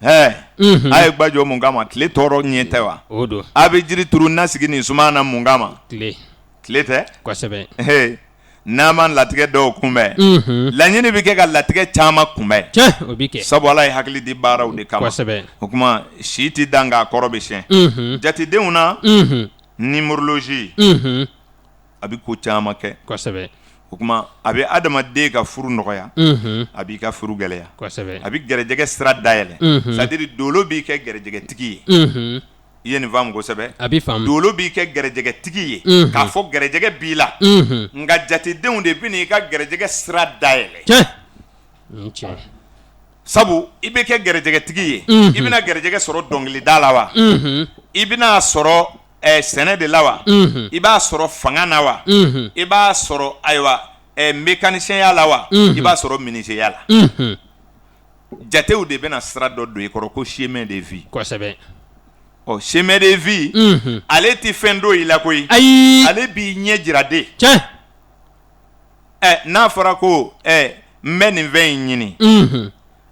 a ye gba jɔ mun kama tile tɔɔrɔ ɲɛ tɛ wa o don a bɛ jiri turu nasigi nin suma na mun kama tile tɛ kosɛbɛ n'a ma latigɛ dɔw kunbɛn laɲini bɛ kɛ ka latigɛ caman kunbɛn o bɛ kɛ sabu Ala ye hakili di baaraw de kama kosɛbɛ o kuma si tɛ dan k'a kɔrɔ bɛ siɲɛ jatedenw na numérologie a bɛ ko caman kɛ kosɛbɛ o kuma a bɛ adamaden ka furu nɔgɔya a b'i ka furu gɛlɛya kosɛbɛ a bɛ gɛrɛjɛgɛ sira dayɛlɛ c'est-à-dire dolo b'i kɛ gɛrɛjɛgɛtigi ye i ye nin faamu kosɛbɛ a bɛ faamu dolo b'i kɛ gɛrɛjɛgɛtigi ye k'a fɔ gɛrɛjɛgɛ b'i la nka jatedenw de bɛ n'i ka gɛrɛjɛgɛ sira dayɛlɛ sabu i bɛ kɛ gɛrɛjɛgɛtigi ye i bɛna gɛrɛjɛgɛ sɔrɔ dɔnkilida la wa i bɛna sɔrɔ sɛnɛ de la wa i b'a sɔrɔ fanga na wa i b'a sɔrɔ ayiwa mécanicien la wa i b'a sɔrɔ menuisier la jatew de bɛna sira dɔ don i kɔrɔ ko chemin de vie kosɛbɛ chemin de vie ale tɛ fɛn dɔ i la koyi ayi ale b'i ɲɛ jira de n'a fɔra ko n bɛ nin fɛn in ɲini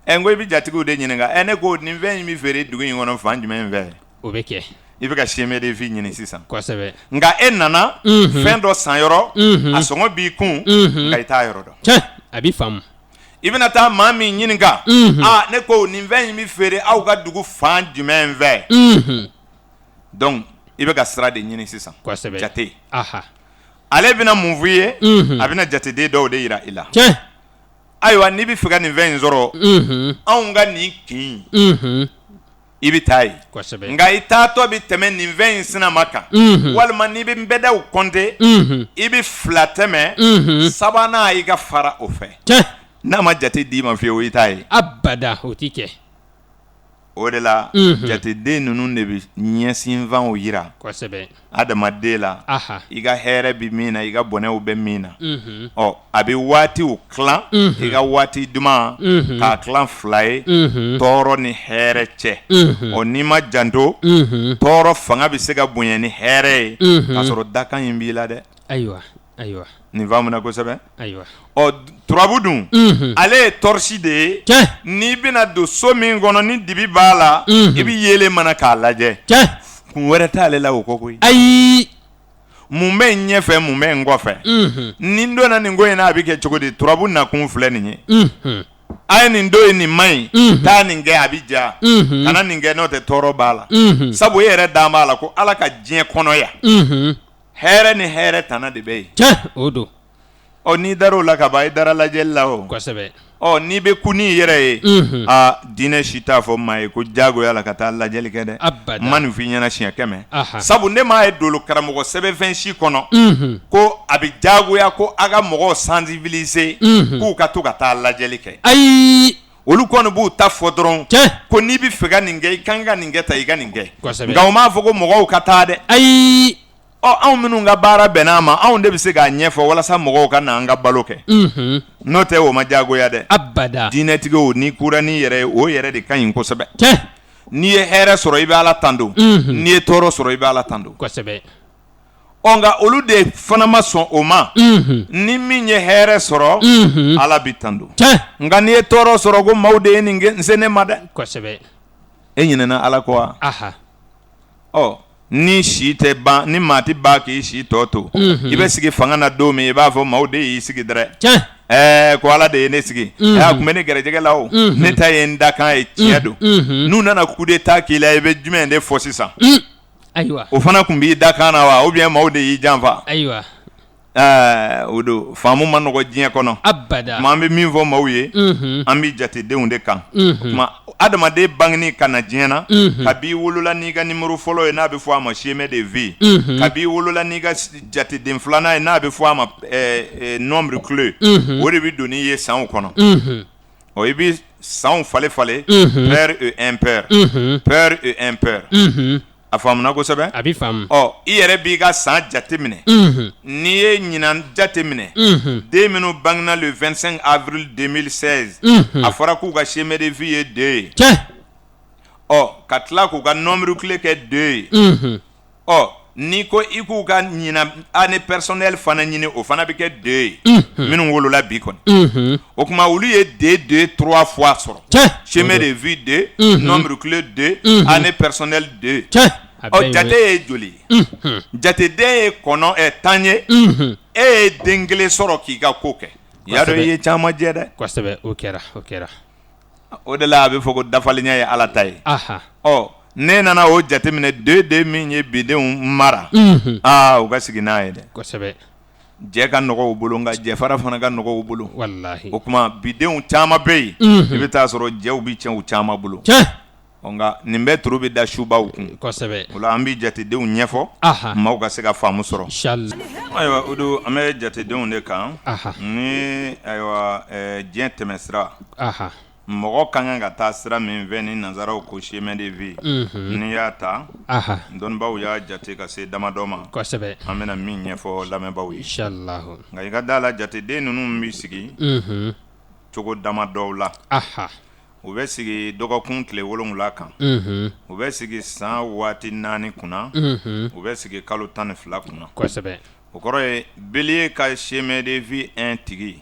n ko i bɛ jatigiw de ɲininka ne ko nin fɛn in bɛ feere dugu in kɔnɔ fan jumɛn fɛ o bɛ kɛ i bɛ ka chemin de vie ɲini sisan kosɛbɛ nka e nana fɛn dɔ san yɔrɔ a sɔngɔ b'i kun nka i t'a yɔrɔ dɔn a bɛ faamu i bɛna taa maa min ɲininka ne ko nin fɛn in bɛ feere aw ka dugu fan jumɛn fɛ donc i bɛ ka sira de ɲini sisan kosɛbɛ jate ale bɛna mun f'i ye a bɛna jateden dɔw de yira i la ayiwa n'i bɛ fɛ ka nin fɛn in sɔrɔ anw ka nin kin i bɛ taa ye nka i taatɔ bɛ tɛmɛ nin fɛn in sinama kan walima n'i bɛ nbɛdaw compter i bɛ fila tɛmɛ sabanan i ka fara o fɛ n'a ma jate d'i ma fiyewu i t'a ye abada o tɛ kɛ o de la jateden ninnu de bɛ ɲɛsinfanw yira adamaden la i ka hɛrɛ bɛ min na i ka bɔnɛw bɛ min na a bɛ waatiw tilan i ka waati duman k'a tilan fila ye tɔɔrɔ ni hɛrɛ cɛ n'i ma janto tɔɔrɔ fanga bɛ se ka bonya ni hɛrɛ ye k'a sɔrɔ dakan in b'i la dɛ ayiwa nin faamuna kosɛbɛ ayiwa turabu dun ale ye tɔrisi de ye n'i bɛna don so min kɔnɔ ni dibi b'a la i bɛ yeelen mana k'a lajɛ kun wɛrɛ t'ale la o ko koyi ayi mun bɛ n ɲɛfɛ mun bɛ n kɔfɛ ni n donna nin ko in na a bɛ kɛ cogo di turabu nakun filɛ nin ye a ye nin don ye nin man ɲi taa nin kɛ a bɛ ja kana nin kɛ n'o tɛ tɔɔrɔ b'a la sabu e yɛrɛ dan b'a la ko Ala ka diɲɛ kɔnɔ yan hɛrɛ ni hɛrɛ tana de bɛ yen o don n'i dar'o la ka ban i dara lajɛli la o kosɛbɛ n'i bɛ kun n'i yɛrɛ ye diinɛ si t'a fɔ maa ye ko jagoya la ka taa lajɛli kɛ dɛ n ma nin f'i ɲɛna siɲɛ 100 sabu ne m'a ye dolo karamɔgɔ sɛbɛnfɛn si kɔnɔ ko a bɛ jagoya ko a ka mɔgɔw sensibiliser k'u ka to ka taa lajɛli kɛ ayi olu kɔni b'u ta fɔ dɔrɔn ko n'i bɛ fɛ ka nin kɛ i kan ka nin kɛ tan i ka nin kɛ nka o m'a fɔ ko mɔgɔw ka taa dɛ ayi anw minnu ka baara bɛnn'a ma anw de bɛ se k'a ɲɛfɔ walasa mɔgɔw ka na an ka balo kɛ n'o tɛ o ma jagoya dɛ abada diinɛtigiw n'i kura n'i yɛrɛ ye o yɛrɛ de ka ɲi kosɛbɛ n'i ye hɛrɛ sɔrɔ i bɛ Ala tando n'i ye tɔɔrɔ sɔrɔ i bɛ Ala tando kosɛbɛ nka olu de fana ma sɔn o ma ni min ye hɛrɛ sɔrɔ Ala b'i tando nka n'i ye tɔɔrɔ sɔrɔ ko maaw de ye nin kɛ n se ne ma dɛ kosɛbɛ e ɲinɛna Ala kɔ wa ni si tɛ ban ni maa tɛ ban k'i si tɔ to i bɛ sigi fanga na don min i b'a fɔ maaw de y'i sigi dɛrɛ ko Ala de ye ne sigi a tun bɛ ne gɛrɛjɛgɛ la o ne ta ye n dakan ye tiɲɛ don n'u nana coup d'État k'i la i bɛ jumɛn de fɔ sisan ayiwa o fana tun b'i dakan na wa ou bien maaw de y'i janfa ayiwa o do faamu man nɔgɔ diɲɛ kɔnɔ abada tuma an bɛ min fɔ maaw ye an bɛ jatedenw de kan tuma adamaden bangeni ka na diɲɛ na kab'i wolola n'i ka numéro fɔlɔ ye n'a bɛ fɔ a ma chemin de vie kab'i wolola n'i ka jateden filanan ye n'a bɛ fɔ a ma nombre clé o de bɛ don n'i ye sanw kɔnɔ i bɛ sanw falen père et impair père et impair a faamuna kosɛbɛ a bɛ faamu i yɛrɛ b'i ka san jate minɛ n'i ye ɲinan jate minɛ den minnu bangena le 25 avril 2016 a fɔra k'u ka chemin de vie ye 2 ye ka tila k'u ka nombre clé kɛ 2 ye n'i ko i k'u ka ɲinan année personnelle fana ɲini o fana bɛ kɛ 2 ye minnu wolola bi kɔni o tuma olu ye 2 3 fois sɔrɔ chemin de vie 2 nombre clé 2 année personnelle 2 jate ye joli jateden ye tan ye e ye den kelen sɔrɔ k'i ka ko kɛ y'a dɔn i ye caman jɛ dɛ kosɛbɛ o kɛra o de la a bɛ fɔ ko dafalenya ye ala ta ye ne nana o jateminɛ 2 min ye bidenw mara u ka sigi n'a ye dɛ kosɛbɛ jɛ ka nɔgɔ u bolo nka jɛfara fana ka nɔgɔ u bolo wallahi o kuma bidenw caman bɛ yen i bɛ taa sɔrɔ jɛw bɛ tiɲɛ u caman bolo nka nin bɛɛ turu bɛ da subaw kun kosɛbɛ o la an bɛ jatedenw ɲɛfɔ maaw ka se ka faamu sɔrɔ ayiwa o don an bɛ jatedenw de kan ni ayiwa diɲɛ tɛmɛsira mɔgɔ ka kan ka taa sira min fɛ ni nanzaraw ko chemin de vie n'i y'a ta dɔnnibaw y'a jate ka se damadɔ ma kosɛbɛ an bɛna min ɲɛfɔ lamɛnbaw ye nka i ka da la jateden ninnu bɛ sigi cogo damadɔw la u bɛ sigi dɔgɔkun tile 7 kan u bɛ sigi san waati 4 kunna u bɛ sigi kalo 12 kunna o kɔrɔ ye Bélier ka chemin de vie 1 tigi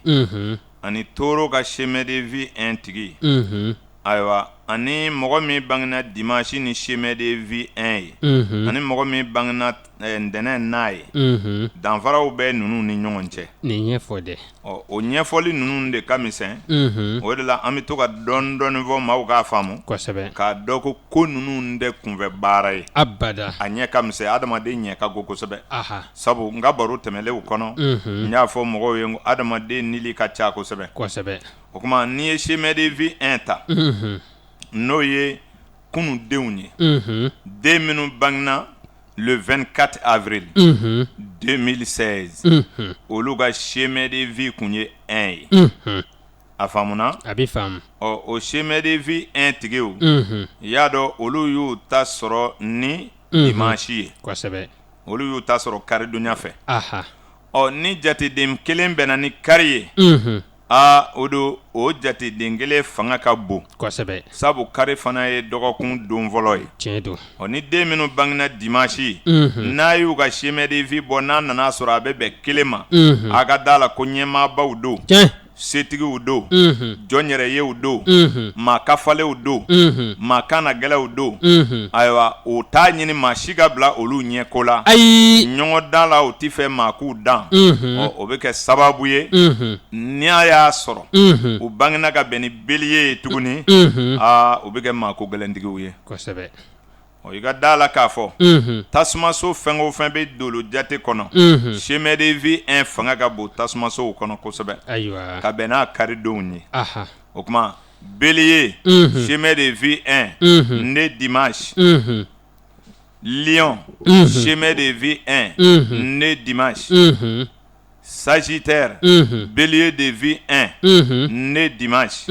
ani Taureau ka chemin de vie 1 tigi ayiwa ani mɔgɔ min bangena dimanche ni chemin de vie 1 ye ani mɔgɔ min bangena ntɛnɛn n'a ye danfaraw bɛ ninnu ni ɲɔgɔn cɛ nin ɲɛfɔ dɛ o ɲɛfɔli ninnu de ka misɛn o de la an bɛ to ka dɔɔni fɔ maaw k'a faamu kosɛbɛ k'a dɔn ko ninnu tɛ kunfɛ baara ye abada a ɲɛ ka misɛn adamaden ɲɛ ka go kosɛbɛ sabu n ka baro tɛmɛlenw kɔnɔ n y'a fɔ mɔgɔw ye ko adamaden nili ka ca kosɛbɛ o kuma n'i ye chemin de vie 1 ta n'o ye kunundenw ye den minnu bangena le 24 avril 2016 olu ka chemin de vie kun ye 1 ye a faamuna a bɛ faamu o chemin de vie 1 tigiw i y'a dɔn olu y'u ta sɔrɔ ni dimanche ye olu y'u ta sɔrɔ karidonya fɛ ni jateden kelen bɛnna ni kari ye o don o jateden kelen fanga ka bon sabu kari fana ye dɔgɔkun don fɔlɔ ye ni den minnu bangena dimanche n'a y'u ka chemin de vie bɔ n'a nana sɔrɔ a bɛ bɛn kelen ma a ka da la ko ɲɛmaabaw don setigiw don jɔn yɛrɛ yew don maa kafalenw don maa kana gɛlɛnw don ayiwa o t'a ɲini maa si ka bila olu ɲɛko la ɲɔgɔn dan la o tɛ fɛ maa k'u dan o bɛ kɛ sababu ye ni a y'a sɔrɔ u bangena ka bɛn ni Bélier ye tuguni o bɛ kɛ maa ko gɛlɛntigiw ye i ka da la k'a fɔ tasumaso fɛn o fɛn bɛ don jate kɔnɔ chemin de vie 1 fanga ka bon tasumasow kɔnɔ kosɛbɛ ka bɛn n'a karidenw ye o kuma Bélier chemin de vie 1 ne dimanche Lion chemin de vie 1 ne dimanche Sagittaire Bélier de vie 1 ne dimanche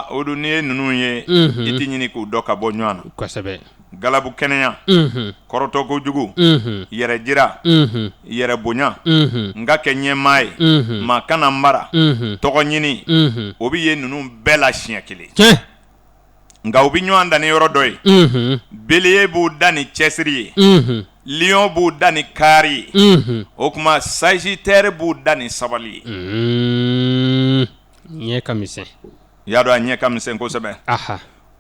o don n'i ye ninnu ye i tɛ ɲini k'u dɔ ka bɔ ɲɔgɔn na galabu kɛnɛya kɔrɔtɔ kojugu yɛrɛ jira yɛrɛ bonya n ka kɛ ɲɛmaa ye maa kana mara tɔgɔ ɲini o bɛ ye ninnu bɛɛ la siɲɛ kelen nka u bɛ ɲɔgɔn da ni yɔrɔ dɔ ye Bélier b'u da ni cɛsiri ye Lion b'u da ni kari ye o kuma Sagittaire b'u da ni sabali ye ɲɛ ka misɛn i y'a dɔn a ɲɛ ka misɛn kosɛbɛ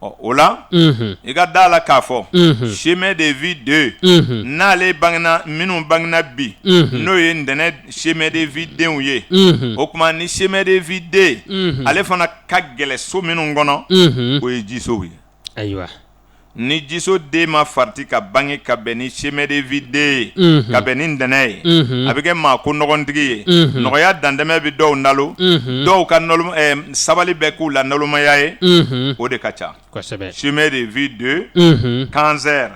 o la i ka da la k'a fɔ chemin de vie 2 n'ale bangena minnu bangena bi n'o ye ntɛnɛn chemin de vie denw ye o kuma ni chemin de vie 2 ale fana ka gɛlɛn so minnu kɔnɔ o ye jisow ye ni jiso den ma farati ka bange ka bɛn ni chemin de vie den ye ka bɛn ni ntɛnɛn ye a bɛ kɛ maa ko nɔgɔntigi ye nɔgɔya dantɛmɛ bɛ dɔw nalo dɔw ka sabali bɛ k'u la nalomaya ye o de ka ca chemin de vie 2 cancer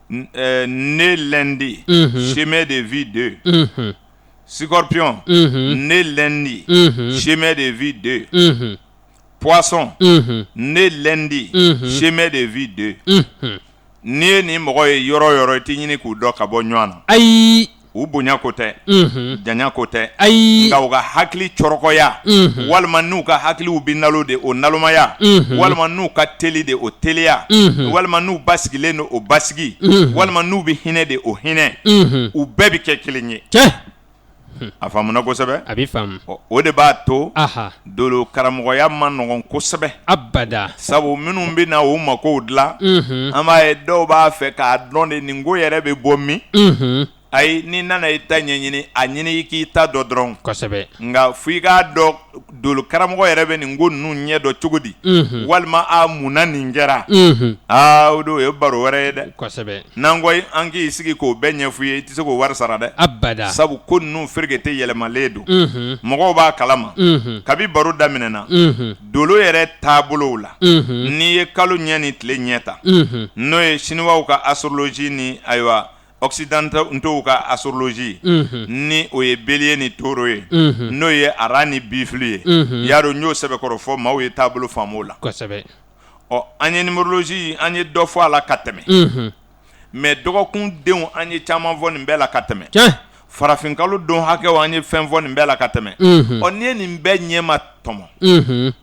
né lundi chemin de vie 2 scorpion né lundi chemin de vie 2 Poisson, né lundi, chemin de vie 2. Ni ni mɔgɔ ye yɔrɔ ti ɲini k'u dɔ ka bɔ ɲɔgɔn na. Ayi. U bonya ko tɛ. Janya ko tɛ. Ayi. Nka u ka hakili cɔrɔkɔya. Walima n'u ka hakiliw bi nalo de o nalomaya. Walima n'u ka teli de o teliya. Walima n'u basigilen de o basigi. Walima n'u bi hinɛ de o hinɛ. U bɛɛ bi kɛ kelen ye. A faamuna kosɛbɛ a bɛ faamu o de b'a to dolo karamɔgɔya ma nɔgɔn kosɛbɛ abada sabu minnu bɛ na o makow dilan an b'a ye dɔw b'a fɛ k'a dɔn de nin ko yɛrɛ bɛ bɔ min ayi ni nana i ta ɲɛɲini a ɲini i k'i ta dɔ dɔrɔn kosɛbɛ nka f'i k'a dɔn dolo karamɔgɔ yɛrɛ bɛ nin ko ninnu ɲɛ dɔn cogo di walima a munna nin kɛra o don o ye baro wɛrɛ ye dɛ kosɛbɛ n'an ko an k'i sigi k'o bɛɛ ɲɛfɔ i ye i tɛ se k'o wari sara dɛ abada sabu ko ninnu fereke tɛ yɛlɛmalen don mɔgɔw b'a kalama kabi baro daminɛna dolo yɛrɛ taabolow la n'i ye kalo ɲɛ ni tile ɲɛ ta n'o ye siniwaw ka astrologie ni ayiwa occidentaux ka astrologie ni o ye bélier ni taureau ye n'o ye ara ni biflu ye y'a dɔn n y'o sɛbɛkɔrɔ fɔ maaw ye taabolo faamu o la kosɛbɛ an ye numérologie an ye dɔ fɔ a la ka tɛmɛ mais dɔgɔkun denw an ye caman fɔ nin bɛɛ la ka tɛmɛ farafinkalo don hakɛw an ye fɛn fɔ nin bɛɛ la ka tɛmɛ n'i ye nin bɛɛ ɲɛma tɔmɔ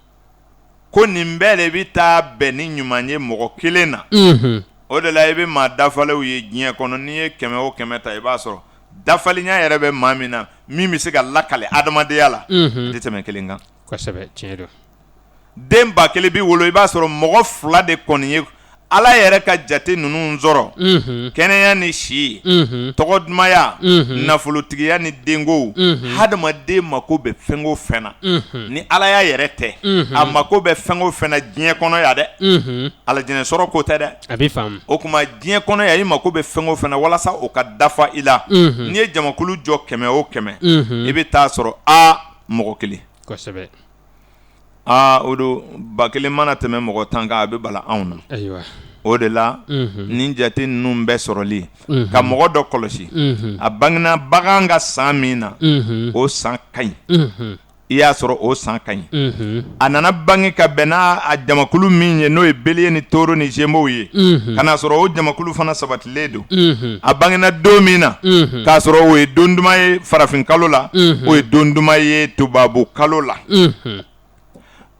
ko nin bɛɛ de bɛ taa bɛn ni ɲuman ye mɔgɔ kelen na o de la i bɛ maa dafalenw ye diɲɛ kɔnɔ n'i ye 100 o 100 ta i b'a sɔrɔ dafalenya yɛrɛ bɛ maa min na min bɛ se ka lakale adamadenya la a tɛ tɛmɛ kelen kan kosɛbɛ tiɲɛ don den 1000 b'i wolo i b'a sɔrɔ mɔgɔ 2 de kɔni ye Ala yɛrɛ ka jate ninnu sɔrɔ kɛnɛya ni si tɔgɔ dumaya nafolotigiya ni denko hadamaden mako bɛ fɛn o fɛn na ni Ala y'a yɛrɛ tɛ a mako bɛ fɛn o fɛn na diɲɛ kɔnɔ yan dɛ alajinɛ sɔrɔ ko tɛ dɛ a bɛ faamu o kuma diɲɛ kɔnɔ yan i mako bɛ fɛn o fɛn na walasa o ka dafa i la n'i ye jamakulu jɔ 100 o 100 i bɛ taa sɔrɔ mɔgɔ kelen kosɛbɛ o don 1000 mana tɛmɛ mɔgɔ 10 kan a bɛ bala anw na ayiwa o de la nin jate ninnu bɛɛ sɔrɔli ka mɔgɔ dɔ kɔlɔsi a bangena bagan ka san min na o san ka ɲi i y'a sɔrɔ o san ka ɲi a nana bange ka bɛn n'a jamakulu min ye n'o ye bélier ni taureau ni gémeaux ye ka na sɔrɔ o jamakulu fana sabatilen don a bangena don min na k'a sɔrɔ o ye don duman ye farafin kalo la o ye don duman ye tubabu kalo la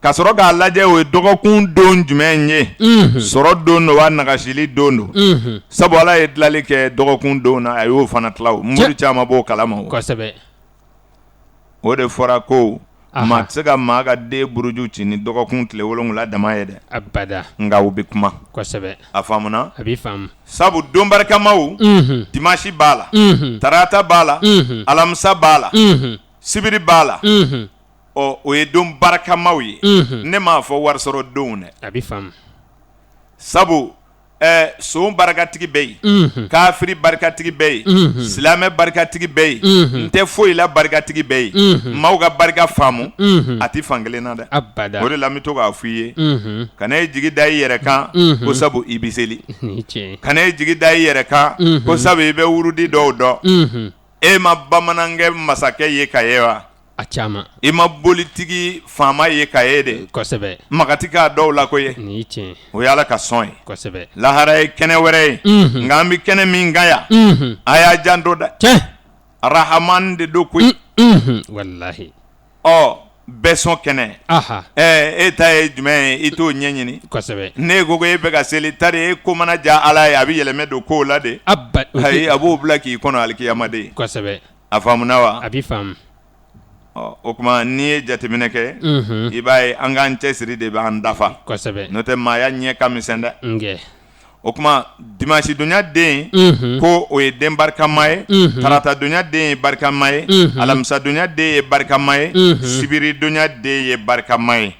ka sɔrɔ k'a lajɛ o ye dɔgɔkun don jumɛn ye sɔrɔ don do wa nagasili don do sabu Ala ye dilali kɛ dɔgɔkun don na a y'o fana tila o mori caman b'o kalama o kosɛbɛ o de fɔra ko maa tɛ se ka maa ka den buruju ci ni dɔgɔkun tile 7 dama ye dɛ abada nka u bɛ kuma kosɛbɛ a faamuna a b'i faamu sabu don barikamaw dimanche b'a la tarata b'a la alamisa b'a la sibiri b'a la o ye don barakamaw ye ne m'a fɔ wari sɔrɔ donw dɛ a bɛ faamu sabu son barikatigi bɛ yen kafiri barikatigi bɛ yen silamɛ barikatigi bɛ yen n tɛ foyi la barikatigi bɛ yen maaw ka barika faamu a tɛ fan kelen na dɛ abada o de la n bɛ to k'a f'i ye kana i jigi da i yɛrɛ kan ko sabu i bɛ seli kana i jigi da i yɛrɛ kan ko sabu i bɛ wurudi dɔw dɔn e ma bamanankɛ masakɛ ye ka ye wa a caman i ma bolitigi faama ye ka ye de kosɛbɛ magati k'a dɔw la ko ye ni tiɲɛ o ye Ala ka sɔn ye kosɛbɛ lahara ye kɛnɛ wɛrɛ ye nka an bɛ kɛnɛ min kan yan a y'a janto dɛ tiɲɛ arahaman de do koyi walahi bɛɛ sɔn kɛnɛ e ta ye jumɛn ye i t'o ɲɛɲini kosɛbɛ ne ko e bɛ ka seli tari e ko mana ja Ala ye a bɛ yɛlɛmɛ don kow la de ayi a b'o bila k'i kɔnɔ alikiyama de kosɛbɛ a faamuna wa a b'i faamu o kuma n'i ye jateminɛ kɛ i b'a ye an k'an cɛsiri de b'an dafa kosɛbɛ n'o tɛ maaya ɲɛ ka misɛn dɛ o kuma dimanche donya den ko o ye den barikama ye tarata donya den ye barikama ye alamisa donya den ye barikama ye sibiri donya den ye barikama ye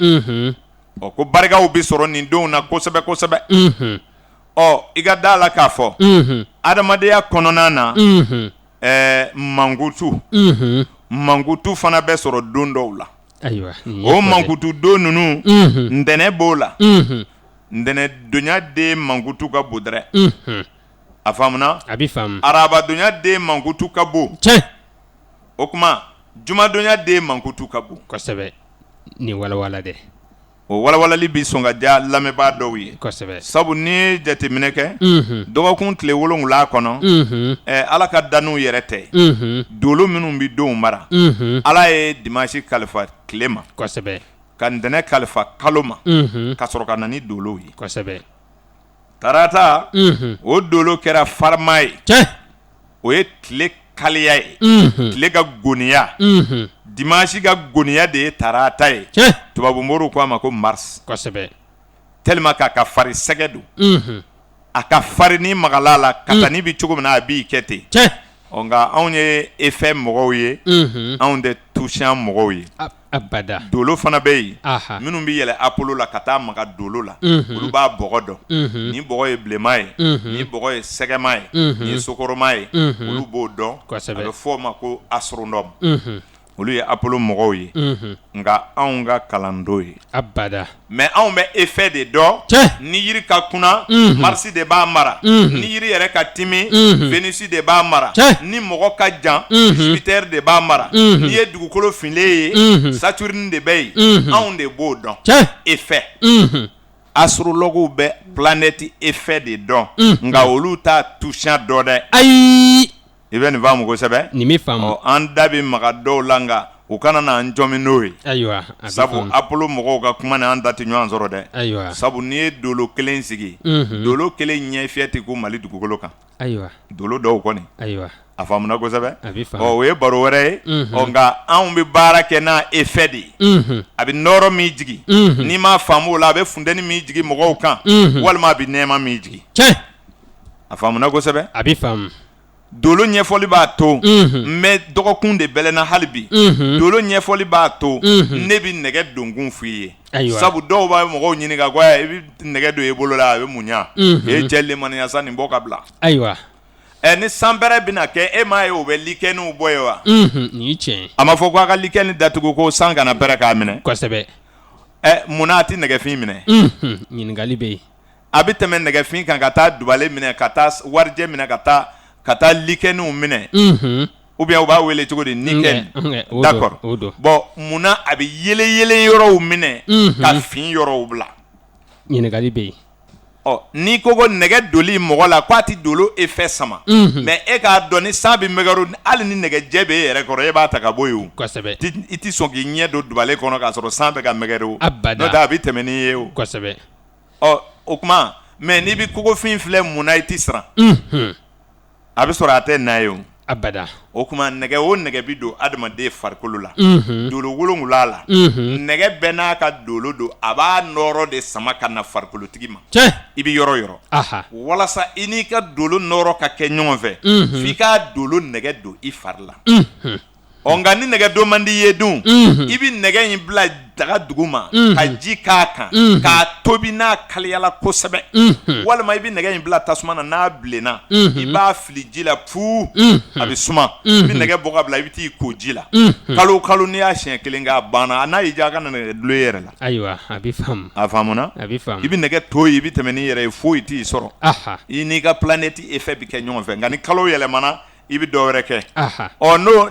ko barikaw bɛ sɔrɔ nin denw na kosɛbɛ kosɛbɛ I ka da la k'a fɔ adamadenya kɔnɔna na mankutu fana bɛ sɔrɔ don dɔw la o mankutu don ninnu ntɛnɛn b'o la ntɛnɛndonya den mankutu ka bon dɛrɛ a faamuna arabadonya den mankutu ka bon o kuma jumadonya den mankutu ka bon kosɛbɛ ni walawala dɛ o walawalali bi sɔn ka diya lamɛnbaa dɔw ye kosɛbɛ sabu ni jateminɛ kɛ dɔgɔkun tile 7 kɔnɔ ala ka danu yɛrɛ tɛ dolo minnu bi denw mara ala ye dimanche kalifa tile ma kosɛbɛ ka ntɛnɛn kalifa kalo ma ka sɔrɔ ka na ni dolo ye kosɛbɛ tarata o dolo kɛra farima ye o ye tile kaliya ye tile ka goniya dimanche ka goniya de ye tarata ye tubabumɔriw ko a ma ko mars kosɛbɛ tellement k'a ka fari sɛgɛ don a ka fari ni magala la katani bi cogo min na a b'i kɛ ten nka anw ye effet mɔgɔw ye anw tɛ touchant mɔgɔw ye abada dolo fana bɛ yen minnu bi yɛlɛ apollo la ka taa maga dolo la olu b'a bɔgɔ dɔn ni bɔgɔ ye bilenman ye ni bɔgɔ ye sɛgɛman ye ni ye sokoroma ye olu b'o dɔn a bɛ fɔ o ma ko astronome olu ye apollo mɔgɔw ye nka anw ka kalandon ye abada mais anw bɛ effet de dɔn ni yiri ka kunna Mars de b'a mara ni yiri yɛrɛ ka timi Venus de b'a mara ni mɔgɔ ka jan Jupiter de b'a mara ni ye dugukolo filen ye Saturne de bɛ yen anw de b'o dɔn effet astrologues bɛ planète effet de dɔn nka olu t'a touchant dɔn dɛ ayi i bɛ nin faamu kosɛbɛ nin bɛ faamu an da bɛ maga dɔw la nka u kana n'an jɔmi n'o ye ayiwa sabu apollo mɔgɔw ka kuma ni an da tɛ ɲɔgɔn sɔrɔ dɛ ayiwa sabu n'i ye dolo kelen sigi dolo kelen ɲɛ fiyɛ tɛ ko Mali dugukolo kan ayiwa dolo dɔw kɔni ayiwa a faamuna kosɛbɛ a bɛ faamu o ye baro wɛrɛ ye nka anw bɛ baara kɛ n'a effet de ye a bɛ nɔrɔ min jigin n'i m'a faamu o la a bɛ funtɛni min jigin mɔgɔw kan walima a bɛ nɛɛma min jigin a faamuna kosɛbɛ a bɛ faamu dolo ɲɛfɔli b'a to mais dɔgɔkun de bɛlɛnna hali bi dolo ɲɛfɔli b'a to ne bɛ nɛgɛ donkun f'i ye sabu dɔw b'a mɔgɔw ɲininka ko i bɛ nɛgɛ don i bolo la a bɛ mun ɲa e cɛ lemaniya sa nin bɔ ka bila ayiwa ni san bɛrɛ bɛna kɛ e m'a ye o bɛ likɛniw bɔ ye wa nin ye tiɲɛ a ma fɔ ko a ka likɛni datugu ko san kana bɛrɛ k'a minɛ kosɛbɛ munna a tɛ nɛgɛfin minɛ ɲininkali bɛ yen a bɛ tɛmɛ nɛgɛfin kan ka taa dubale minɛ ka taa warijɛ minɛ ka taa likɛniw minɛ ou bien u b'a wele cogo di nickel d'accord bon munna a bɛ yelen yɔrɔw minɛ ka fin yɔrɔw bila ɲininkali bɛ yen n'i ko ko nɛgɛ doli mɔgɔ la k'a tɛ dolo effet sama mais e k'a dɔn ni san bɛ mɛgɛro hali ni nɛgɛjɛ bɛ e yɛrɛ kɔrɔ e b'a ta ka bɔ yen o kosɛbɛ i tɛ sɔn k'i ɲɛ don dubale kɔnɔ k'a sɔrɔ san bɛ ka mɛgɛro abada n'o tɛ a bɛ tɛmɛ n'i ye o kosɛbɛ o kuma mais n'i bɛ kogofin filɛ munna i tɛ siran a bɛ sɔrɔ a tɛ na ye o abada o kuma nɛgɛ o nɛgɛ bi don adamaden farikolo la dolo 7 la nɛgɛ bɛɛ n'a ka dolo don a b'a nɔrɔ de sama ka na farikolotigi ma i bɛ yɔrɔ yɔrɔ walasa i n'i ka dolo nɔrɔ ka kɛ ɲɔgɔn fɛ f'i k'a dolo nɛgɛ don i fari la nka ni nɛgɛ don man di ye dun i bɛ nɛgɛ in bila daga dugu ma ka ji k'a kan k'a tobi n'a kaliyala kosɛbɛ walima i bɛ nɛgɛ in bila tasuma na n'a bilenna i b'a fili ji la fu a bɛ suma i bɛ nɛgɛ bɔ ka bila i bɛ t'i ko ji la kalo kalo n'i y'a siɲɛ kelen k'a banna a n'a y'i diya a ka na nɛgɛ dulon i yɛrɛ la ayiwa a bɛ faamu a faamuna a bɛ faamu i bɛ nɛgɛ to yen i bɛ tɛmɛ n'i yɛrɛ ye foyi t'i sɔrɔ i n'i ka planète effet bɛ kɛ ɲɔgɔn fɛ nka ni kalo yɛlɛmana i bɛ dɔ wɛrɛ kɛ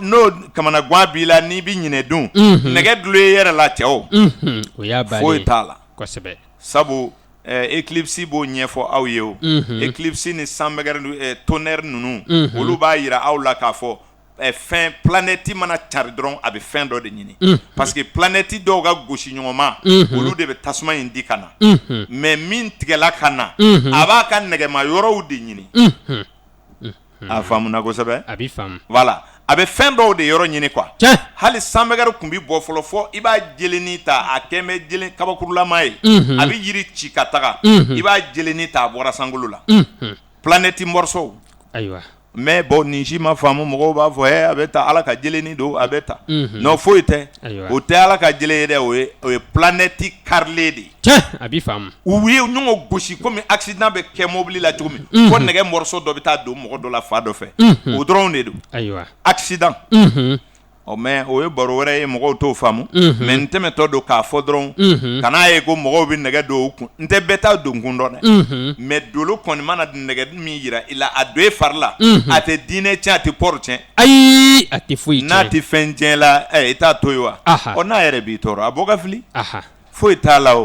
n'o kamana gan b'i la n'i bɛ ɲinɛ dun nɛgɛ dulon i yɛrɛ la cɛ o y'a bannen foyi t'a la kosɛbɛ sabu éclipse b'o ɲɛfɔ aw ye o éclipse ni sanmɛgɛrɛ tonnerre ninnu olu b'a yira aw la k'a fɔ fɛn planète mana cari dɔrɔn a bɛ fɛn dɔ de ɲini parce que planète dɔw ka gosi ɲɔgɔnma olu de bɛ tasuma in di ka na mais min tigɛla ka na a b'a ka nɛgɛma yɔrɔw de ɲini a faamuna kosɛbɛ a bɛ faamu voilà a bɛ fɛn dɔw de yɔrɔ ɲini quoi hali sanmɛgɛrɛ tun bɛ bɔ fɔlɔ fɔ i b'a jeleni ta a kɛ bɛ jelen kabakurulama ye a bɛ yiri ci ka taga i b'a jeleni ta a bɔra sankolo la planète morceau ayiwa mais bon ni si ma faamu mɔgɔw b'a fɔ a bɛ taa ala ka jelenin don a bɛ ta non foyi tɛ o tɛ ala ka jele ye dɛ o ye planète carrelée de tiɲɛ a b'i faamu u ye ɲɔgɔn gosi komi accident bɛ kɛ mobili la cogo min fo nɛgɛ morceau dɔ bɛ taa don mɔgɔ dɔ la fa dɔ fɛ o dɔrɔn de don ayiwa accident mais o ye baro wɛrɛ ye mɔgɔw t'o faamu mais n tɛmɛtɔ don k'a fɔ dɔrɔn kan'a ye ko mɔgɔw bɛ nɛgɛ don u kun n tɛ bɛɛ ta don kun dɔn dɛ mais dolo kɔni mana nɛgɛ min yira i la a don e fari la a tɛ diinɛ tiɲɛ a tɛ pɔri tiɲɛ ayi a tɛ foyi tiɲɛ n'a tɛ fɛn tiɲɛ la i t'a to yen wa n'a yɛrɛ b'i tɔɔrɔ a bɔ ka fili foyi t'a la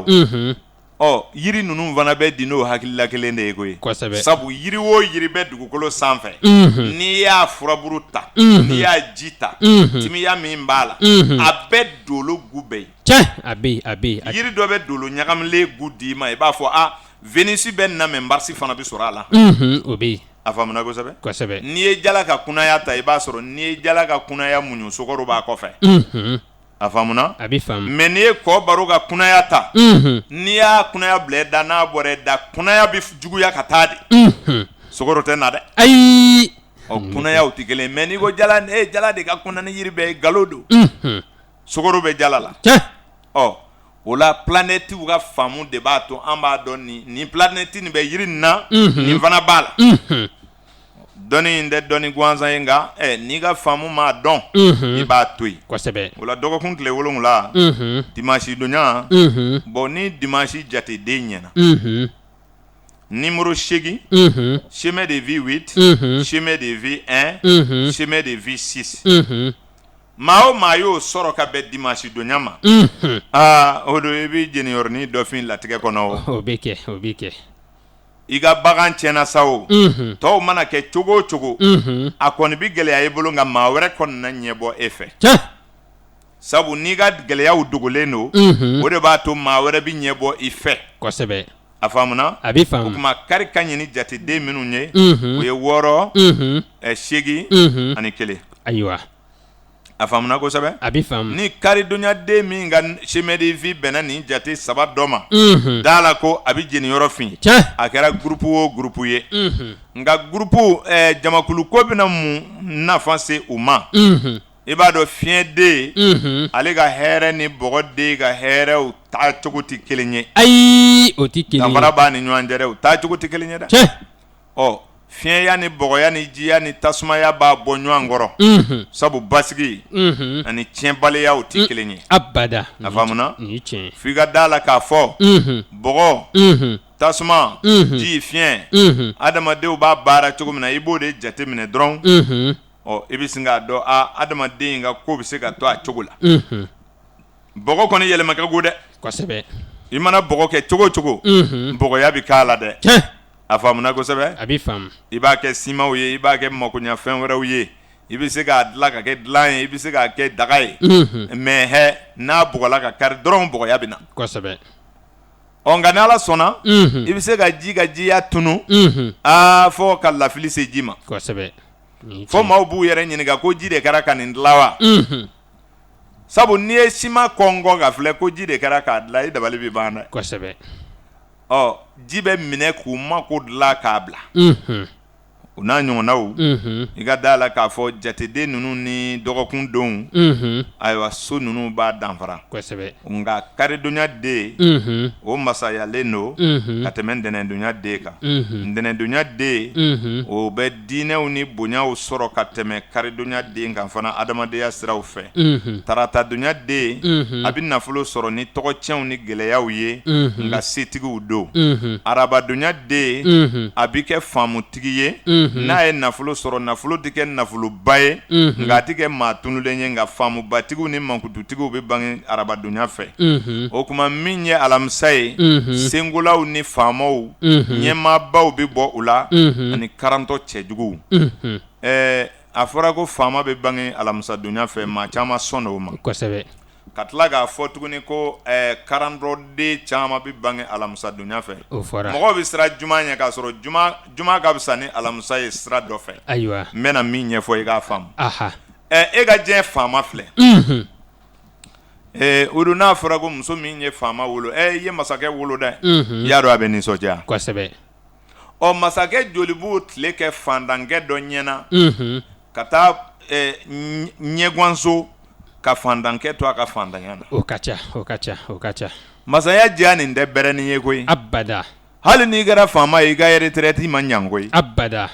o yiri ninnu fana bɛ di n'o hakilila kelen de ye koyi sabu yiri o yiri bɛ dugukolo sanfɛ n'i y'a furaburu ta n'i y'a ji ta timiya min b'a la a bɛ dolo gu bɛɛ ye tiɲɛ a bɛ yiri dɔ bɛ dolo ɲagamilen gu d'i ma i b'a fɔ Vénus bɛ na mɛ Mars fana bɛ sɔrɔ a la o bɛ yen a faamuna kosɛbɛ n'i ye jala ka kunaya ta i b'a sɔrɔ n'i ye jala ka kunaya muɲu sukaro b'a kɔfɛ a faamuna a bɛ faamu mais n'i ye kɔ baro ka kunaya ta n'i y'a kunaya bila da n'a bɔra da kunaya bɛ juguya ka taa de sukaro tɛ na dɛ ayi kunayaw tɛ kelen mais n'i ko jala de ka kunna ni yiri bɛɛ ye nkalon don sukaro bɛ jala la o la planète ka faamu de b'a to an b'a dɔn nin planète nin bɛ yiri nin na nin fana b'a la dɔnni in tɛ dɔnni gansan ye nka n'i ka faamu m'a dɔn i b'a to yen kosɛbɛ o la dɔgɔkun tile 7 dimanche donya bon ni dimanche jateden ɲɛna numéro 8 chemin de vie 8 chemin de vie 1 chemin de vie 6 maa o maa y'o sɔrɔ ka bɛn dimanche donya ma o don i bɛ jeniyɔrɔnin dɔfin latigɛ kɔnɔ o bɛ kɛ i ka bagan tiɲɛna sa o tɔw mana kɛ cogo o cogo a kɔni bɛ gɛlɛya i bolo nka maa wɛrɛ kɔni na ɲɛbɔ e fɛ sabu n'i ka gɛlɛyaw dogolen don o de b'a to maa wɛrɛ bɛ ɲɛbɔ i fɛ kosɛbɛ a faamuna a bɛ faamu o tuma kari ka ɲini jateden minnu ye o ye 6 8 ani 1 ayiwa a faamuna kosɛbɛ a bɛ faamu ni karidonyaden min ka chemin de vie bɛnna nin jate 3 dɔ ma da la ko a bɛ jeniyɔrɔ fin a kɛra groupe o groupe ye nka groupe jamakulu ko bɛna mun nafa se u ma i b'a dɔn fiɲɛden ale ka hɛrɛ ni bɔgɔden ka hɛrɛw taa cogo tɛ kelen ye ayi o tɛ kelen ye danfara b'a ni ɲɔgɔn cɛ dɛ u taa cogo tɛ kelen ye dɛ fiɲɛya ni bɔgɔya ni jiya ni tasumaya b'a bɔ ɲɔgɔn kɔrɔ sabu basigi ani tiɲɛbaliyaw tɛ kelen ye abada a faamuna nin ye tiɲɛ f'i ka da la k'a fɔ bɔgɔ tasuma ji fiɲɛ adamadenw b'a baara cogo min na i b'o de jate minɛ dɔrɔn i bɛ sin k'a dɔn adamaden ka ko bɛ se ka to a cogo la bɔgɔ kɔni yɛlɛma ka go dɛ kosɛbɛ i mana bɔgɔ kɛ cogo o cogo bɔgɔya bɛ k'a la dɛ a faamuna kosɛbɛ a bɛ faamu i b'a kɛ simanw ye i b'a kɛ makoɲɛfɛn wɛrɛw ye i bɛ se k'a dilan ka kɛ dilan ye i bɛ se k'a kɛ daga ye mais n'a bɔgɔla ka kari dɔrɔn bɔgɔya bɛ na kosɛbɛ nka ni Ala sɔnna i bɛ se ka jiya tunu fɔ ka lafili se ji ma kosɛbɛ fɔ maaw b'u yɛrɛ ɲininka ko ji de kɛra ka nin dilan wa sabu n'i ye siman kɔngɔ ka filɛ ko ji de kɛra k'a dilan i dabali bɛ ban dɛ kosɛbɛ ji bɛ minɛ k'u mako dilan k'a bila o n'a ɲɔgɔnnaw i ka da la k'a fɔ jateden ninnu ni dɔgɔkun denw ayiwa so ninnu b'a danfara kosɛbɛ nka karidonyaden o masayalen don ka tɛmɛ ntɛnɛndonyaden kan ntɛnɛndonyaden o bɛ diinɛw ni bonyaw sɔrɔ ka tɛmɛ karidonyaden kan fana adamadenya siraw fɛ taratadonyaden a bɛ nafolo sɔrɔ ni tɔgɔcɛnw ni gɛlɛyaw ye nka setigiw don arabadonyaden a bɛ kɛ faamutigi ye n'a ye nafolo sɔrɔ nafolo tɛ kɛ nafoloba ye nka a tɛ kɛ maa tunulen ye nka faamubatigiw ni mankututigiw bɛ bange arabadonya fɛ o tuma min ye alamisa ye senkolaw ni faamaw ɲɛmaabaw bɛ bɔ u la ani karantɔ cɛjuguw a fɔra ko faama bɛ bange alamisadonya fɛ maa caman sɔn o ma kosɛbɛ ka tila k'a fɔ tuguni ko karantɔden caman bɛ bange alamisadonya fɛ mɔgɔw bɛ siran juma ɲɛ k'a sɔrɔ juma ka fisa ni alamisa ye sira dɔ fɛ ayiwa n bɛna min ɲɛfɔ i k'a faamu e ka diɲɛ faama filɛ o don n'a fɔra ko muso min ye faama wolo i ye masakɛ wolo dɛ i y'a dɔn a bɛ nisɔndiya kosɛbɛ o masakɛ joli b'o tile kɛ fandankɛ dɔ ɲɛna ka taa ɲɛgwanso ka fandankɛ to a ka fandanya na o ka ca masaya diya nin tɛ bɛrɛnin ye koyi abada hali n'i kɛra faama ye i ka retraite ma ɲan koyi abada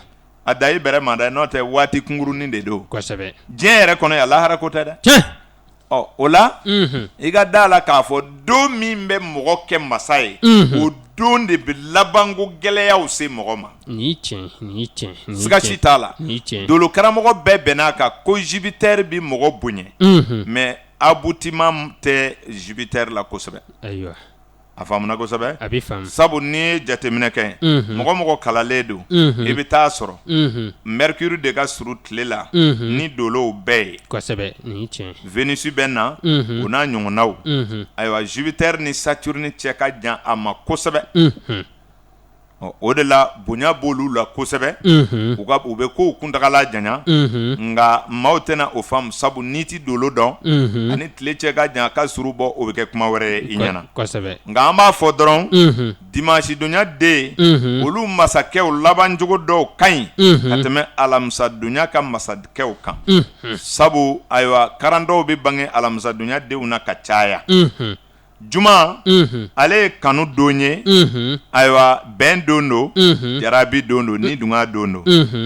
a da i bɛrɛ ma dɛ n'o tɛ waati kunkurunin de don kosɛbɛ diɲɛ yɛrɛ kɔnɔ yan lahara ko tɛ dɛ tiɲɛ o la i ka da la k'a fɔ don min bɛ mɔgɔ kɛ masa ye o don de bɛ labanko gɛlɛyaw se mɔgɔ ma ni tiɲɛ siga si t'a la dolo karamɔgɔ bɛɛ bɛn'a kan ko Jupiter bi mɔgɔ bonya mais aboutissement tɛ Jupiter la kosɛbɛ ayiwa a faamuna kosɛbɛ a bɛ faamu sabu ni ye jateminɛ kɛ mɔgɔ kalalen don i bɛ taa sɔrɔ Mercure de ka surun tile la ni dolow bɛɛ ye kosɛbɛ ni tiɲɛ Venus bɛ na o n'a ɲɔgɔnnaw ayiwa Jupiter ni Saturne cɛ ka jan a ma kosɛbɛ o de la bonya b'olu la kosɛbɛ u bɛ kow kuntagala janya nka maaw tɛna o faamu sabu n'i ti dolo dɔn ani tile cɛ ka jan a ka suru bɔ o bɛ kɛ kuma wɛrɛ ye i ɲɛna nka an b'a fɔ dɔrɔn dimanche donya den olu masakɛw labancogo dɔw ka ɲi ka tɛmɛ alamisa donya ka masakɛw kan sabu ayiwa karan dɔw bɛ bange alamisa donya denw na ka caya Juma ale ye kanu don ye ayiwa bɛn don do jarabi don do ni dunga don do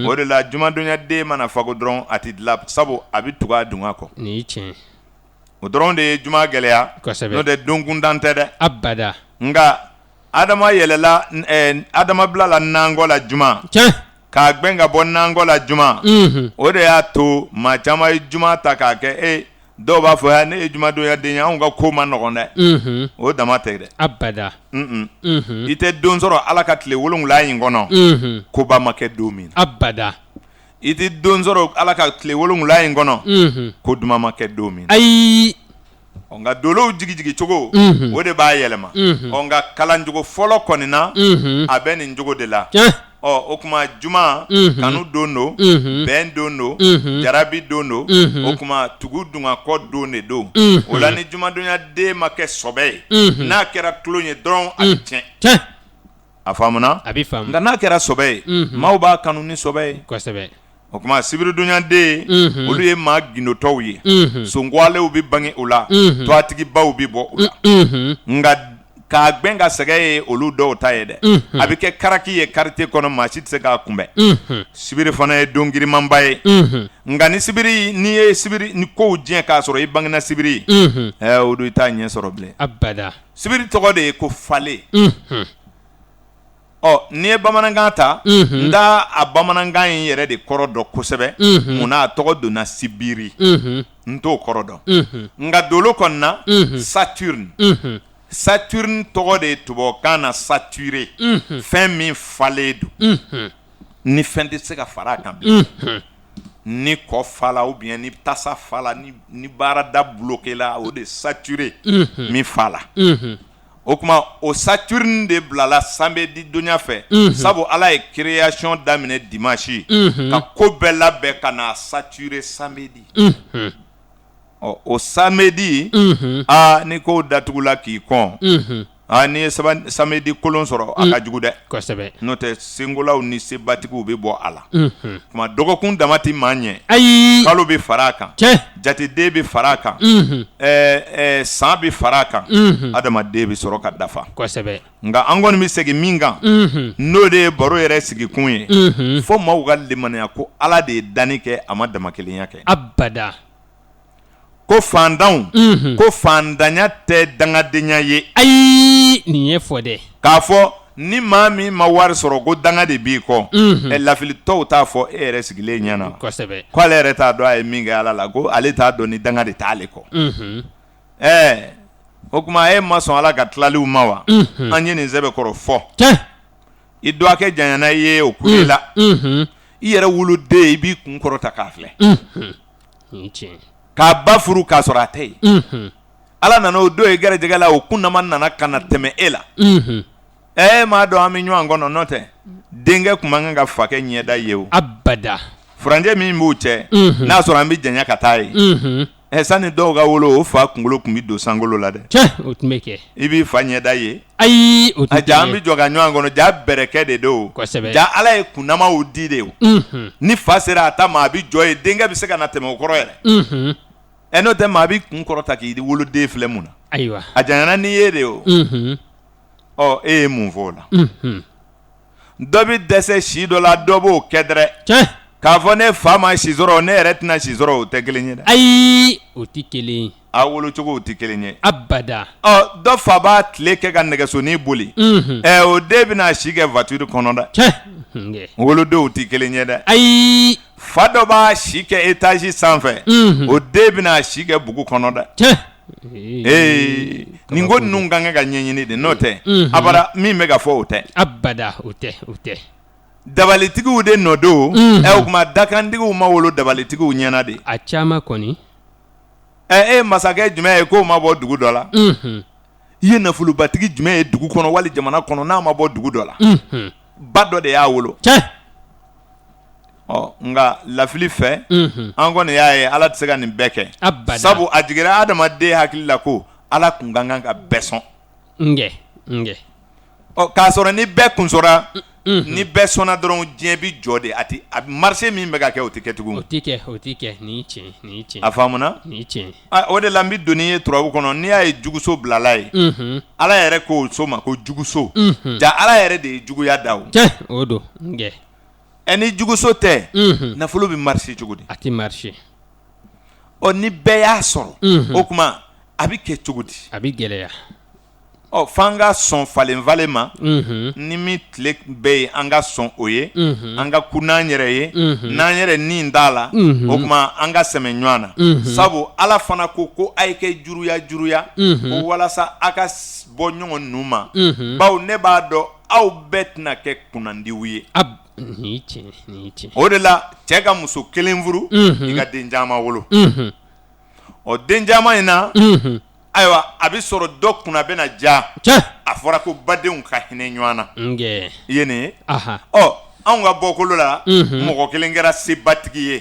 o de la juma donya den mana fago dɔrɔn a ti dilan sabu a bɛ tugu a dunga kɔ ni tiɲɛ o dɔrɔn de ye juma gɛlɛya n'o tɛ don kuntan tɛ dɛ abada nka Adama yɛlɛla Adama bilala nangɔ la juma tiɲɛ k'a gbɛn ka bɔ nangɔ la juma o de y'a to maa caman ye juma ta k'a kɛ dɔw b'a fɔ ne ye juma donya den ye anw ka ko ma nɔgɔn dɛ o dama tɛ dɛ abada i tɛ don sɔrɔ Ala ka tile 7 in kɔnɔ koba ma kɛ don min abada i tɛ don sɔrɔ Ala ka tile 7 in kɔnɔ ko duman ma kɛ don min ayi nka dolow jigijigi cogo o de b'a yɛlɛma nka kalancogo fɔlɔ kɔni na a bɛ nin cogo de la o kuma juma kanu don do bɛn don do jarabi don do o kuma tugu dungakɔ don de don o la ni juma donya den ma kɛ sɔbɛ ye n'a kɛra tulon ye dɔrɔn a bɛ tiɲɛ a faamuna a bɛ faamu nka n'a kɛra sɔbɛ ye maaw b'a kanu ni sɔbɛ ye kosɛbɛ o kuma sibiri donya den olu ye maa gindotɔw ye sonkwalew bɛ bange o la toatigibaw bɛ bɔ o la nka k'a gbɛn ka sɛgɛ ye olu dɔw ta ye dɛ a bɛ kɛ karaki ye quartier kɔnɔ maa si tɛ se k'a kunbɛn sibiri fana ye don girimanba ye nka ni sibiri n'i ye sibiri ni kow diɲɛ k'a sɔrɔ i bangena sibiri o don i t'a ɲɛ sɔrɔ bilen abada sibiri tɔgɔ de ye ko fale n'i ye bamanankan ta n t'a a bamanankan in yɛrɛ de kɔrɔ dɔn kosɛbɛ munna a tɔgɔ donna sibiri n t'o kɔrɔ dɔn nka dolo kɔni na Saturne tɔgɔ de ye tubabukan na saturé fɛn min falen don ni fɛn tɛ se ka fara a kan bilen ni kɔ fala ou bien ni tasa fala ni baarada bloqué la o de saturé min fala o kuma o Saturne de bilala samedi donya fɛ sabu Ala ye création daminɛ dimanche ka ko bɛɛ labɛn ka na saturé samedi o samedi ni ko datugula k'i kɔn ni ye samedi kolon sɔrɔ a ka jugu dɛ kosɛbɛ n'o tɛ sengolaw ni sebatigiw bɛ bɔ a la kuma dɔgɔkun dama tɛ maa ɲɛ kalo bɛ fara a kan jateden bɛ fara a kan san bɛ fara a kan adamaden bɛ sɔrɔ ka dafa kosɛbɛ nka an kɔni bɛ segin min kan n'o de ye baro yɛrɛ sigikun ye fo maaw ka limaniya ko Ala de ye danni kɛ a ma damakelenya kɛ abada ko fandanw ko fandanya tɛ dangadenya ye ayi nin ye fɔ dɛ k'a fɔ ni maa min ma wari sɔrɔ ko danga de b'i kɔ lafilitɔw t'a fɔ e yɛrɛ sigilen ɲɛna kosɛbɛ ko ale yɛrɛ t'a dɔn a ye min kɛ Ala la ko ale t'a dɔn ni danga de t'ale kɔ o kuma e ma sɔn Ala ka tilaliw ma wa an ye nin sɛbɛkɔrɔ fɔ i dɔgɔkɛ janyana i ye o kule la i yɛrɛ woloden i b'i kun kɔrɔta k'a filɛ k'a ba furu k'a sɔrɔ a tɛ yen Ala nana o don ye gɛrɛjɛgɛ la o kunnama nana ka na tɛmɛ e la m'a dɔn an bɛ ɲɔgɔn kɔnɔ n'o tɛ denkɛ kun man kan ka fakɛ ɲɛda ye o abada furancɛ min b'u cɛ n'a sɔrɔ an bɛ janya ka taa ye sani dɔw ka wolo o fa kunkolo kun bi don sankolo la dɛ Tiɲɛ o tun bɛ kɛ. I b'i fa ɲɛda ye Ayi o tɛ a ja an bi jɔ ka ɲɔgɔn kɔnɔ ja bɛrɛkɛ de don Kosɛbɛ. ja Ala ye kunnamaw di de o ni fa sera a ta ma a bi jɔ ye denkɛ bi se ka na tɛmɛ o kɔrɔ yɛrɛ n'o tɛ maa bi kun kɔrɔ ta k'i woloden filɛ mun na Ayiwa. a janyana n'i ye de o e ye mun fɔ o la dɔ bi dɛsɛ si dɔ la dɔ b'o kɛ dɛrɛ Tiɲɛ. k'a fɔ ne fa ma si sɔrɔ ne yɛrɛ tɛna si sɔrɔ o tɛ kelen ye dɛ Ayi o tɛ kelen. a wolocogow tɛ kelen ye Abada. dɔ fa b'a tile kɛ ka nɛgɛsonin boli o den bɛna si kɛ voiture kɔnɔ dɛ Tiɲɛ. wolodenw tɛ kelen ye dɛ Ayi. fa dɔ b'a si kɛ étage sanfɛ o den bɛna si kɛ bugu kɔnɔ dɛ Tiɲɛ. nin ko ninnu kan ka ɲɛɲini de n'o tɛ abada min bɛ ka fɔ o tɛ Abada o tɛ o tɛ. dabalitigiw de nɔ don o tuma dakantigiw ma wolo dabalitigiw ɲɛna de A caman kɔni. e masakɛ jumɛn ye k'o ma bɔ dugu dɔ la i ye nafolobatigi jumɛn ye dugu kɔnɔ wali jamana kɔnɔ n'a ma bɔ dugu dɔ la ba dɔ de y'a wolo Tiɲɛ. nka lafili fɛ an kɔni y'a ye Ala tɛ se ka nin bɛɛ kɛ Abada. sabu a jigira adamaden hakili la ko Ala kun ka kan ka bɛɛ sɔn Ngɛ. k'a sɔrɔ ni bɛɛ kun sɔnna ni bɛɛ sɔnna dɔrɔn diɲɛ bi jɔ de a marché min bɛ ka kɛ o tɛ kɛ tugun O tɛ kɛ nin tiɲɛ. a faamuna Nin tiɲɛ. o de la n bi donni ye turabu kɔnɔ n'i y'a ye juguso bilala ye Ala yɛrɛ k'o so ma ko juguso ja Ala yɛrɛ de ye juguya da o Tiɲɛ o don. Ngɛ. ni juguso tɛ nafolo bɛ marché cogo di A tɛ marché. ni bɛɛ y'a sɔrɔ o tuma a bɛ kɛ cogo di A bɛ gɛlɛya. f'an ka sɔn falen ma ni min tile bɛɛ ye an ka sɔn o ye an ka ku n'an yɛrɛ ye n'an yɛrɛ nin t'a la o tuma an ka sɛmɛ ɲɔgɔn na sabu Ala fana ko a ye kɛ juruya ko walasa a ka bɔ ɲɔgɔn ninnu ma bawo ne b'a dɔn aw bɛɛ tɛna kɛ kunnandiw ye Nin tiɲɛ. o de la cɛ ka muso kelen furu i ka den caman wolo den caman in na ayiwa a bɛ sɔrɔ dɔ kunna bɛna ja a fɔra ko badenw ka hinɛ ɲɔgɔn na i ye nin ye anw ka bɔkolo la mɔgɔ kelen kɛra sebatigi ye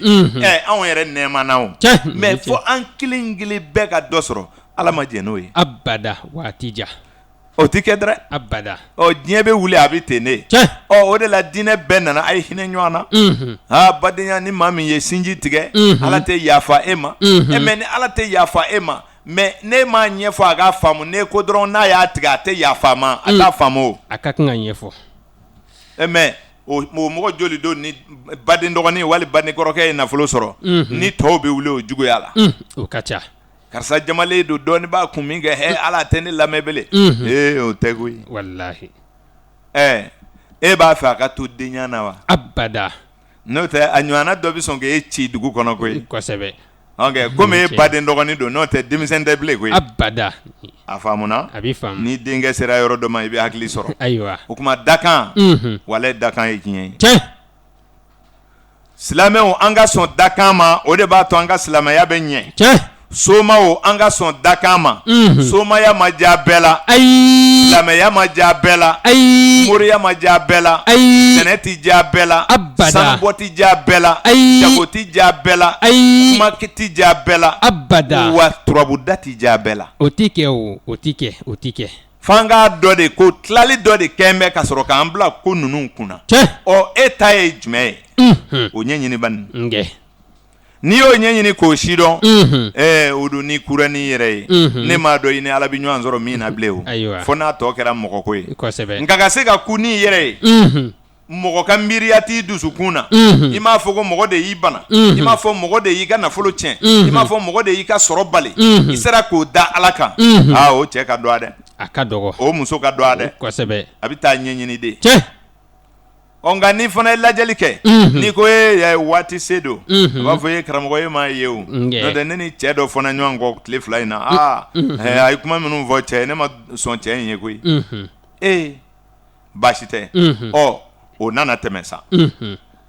anw yɛrɛ nɛɛmana o mais fo an kelen kelen bɛɛ ka dɔ sɔrɔ Ala ma jɛn n'o ye Abada waati jan o tɛ kɛ dɛrɛ abada diɲɛ bɛ wuli a bɛ ten de o de la diinɛ bɛɛ nana a ye hinɛ ɲɔgɔn na badenya ni maa min ye sinji tigɛ Ala tɛ yafa e ma mais ni Ala tɛ yafa e ma mais ne m'a ɲɛfɔ a k'a faamu ne ko dɔrɔn n'a y'a tigɛ a tɛ yafa ma a t'a faamu o a ka kan ka ɲɛfɔ mais o mɔgɔ joli don ni baden dɔgɔnin wali baden kɔrɔkɛ ye nafolo sɔrɔ ni tɔw bɛ wuli o juguya la o ka ca karisa jamalen don dɔɔni b'a kun min kɛ Ala tɛ ne lamɛn bele o tɛ koyi wallahi e b'a fɛ a ka to denya na wa abada n'o tɛ a ɲɔgɔnna dɔ bɛ sɔn k'e ci dugu kɔnɔ koyi kosɛbɛ komi e baden dɔgɔnin don n'o tɛ denmisɛn tɛ bilen koyi abada a faamuna a bɛ faamu ni denkɛ sera yɔrɔ dɔ ma i bɛ hakili sɔrɔ ayiwa o kuma dakan wala dakan ye tiɲɛ ye tiɲɛ silamɛw an ka sɔn dakan ma o de b'a to an ka silamɛya bɛ ɲɛ tiɲɛ somaw an ka sɔn dakan ma somaya ma diya bɛɛ la ayi silamɛya ma diya bɛɛ la ayi moriya ma diya bɛɛ la ayi sɛnɛ ti diya bɛɛ la abada sanubɔ ti diya bɛɛ la ayi jago ti diya bɛɛ la ayi kuma ti diya bɛɛ la abada wa turabuda ti diya bɛɛ la o ti kɛ o ti kɛ f'an k'a dɔ de ko tilali dɔ de kɛn bɛ ka sɔrɔ k'an bila ko ninnu kunna e ta ye jumɛn ye o ɲɛɲini bani n'i y'o ɲɛɲini k'o sidɔn o don ni kura n'i yɛrɛ ye ne m'a dɔn i ni Ala bɛ ɲɔgɔn sɔrɔ min na bilen o fo n'a tɔ kɛra mɔgɔ ko ye nka ka se ka ku n'i yɛrɛ ye mɔgɔ ka miiriya t'i dusukun na i m'a fɔ ko mɔgɔ de y'i bana i m'a fɔ mɔgɔ de y'i ka nafolo tiɲɛ i m'a fɔ mɔgɔ de y'i ka sɔrɔ bali i sera k'o da Ala kan o cɛ ka dɔgɔ dɛ a ka dɔgɔ o muso ka dɔgɔ dɛ kosɛbɛ a bɛ taa ɲɛɲini de nka ni fana ye lajɛli kɛ n'i ko waati se don a b'a fɔ karamɔgɔ e m'a ye o n'o tɛ ne ni cɛ dɔ fana ɲɔgɔn kɔ tile fila in na a ye kuma minnu fɔ cɛ ne ma sɔn cɛ in ye koyi baasi tɛ o nana tɛmɛ sa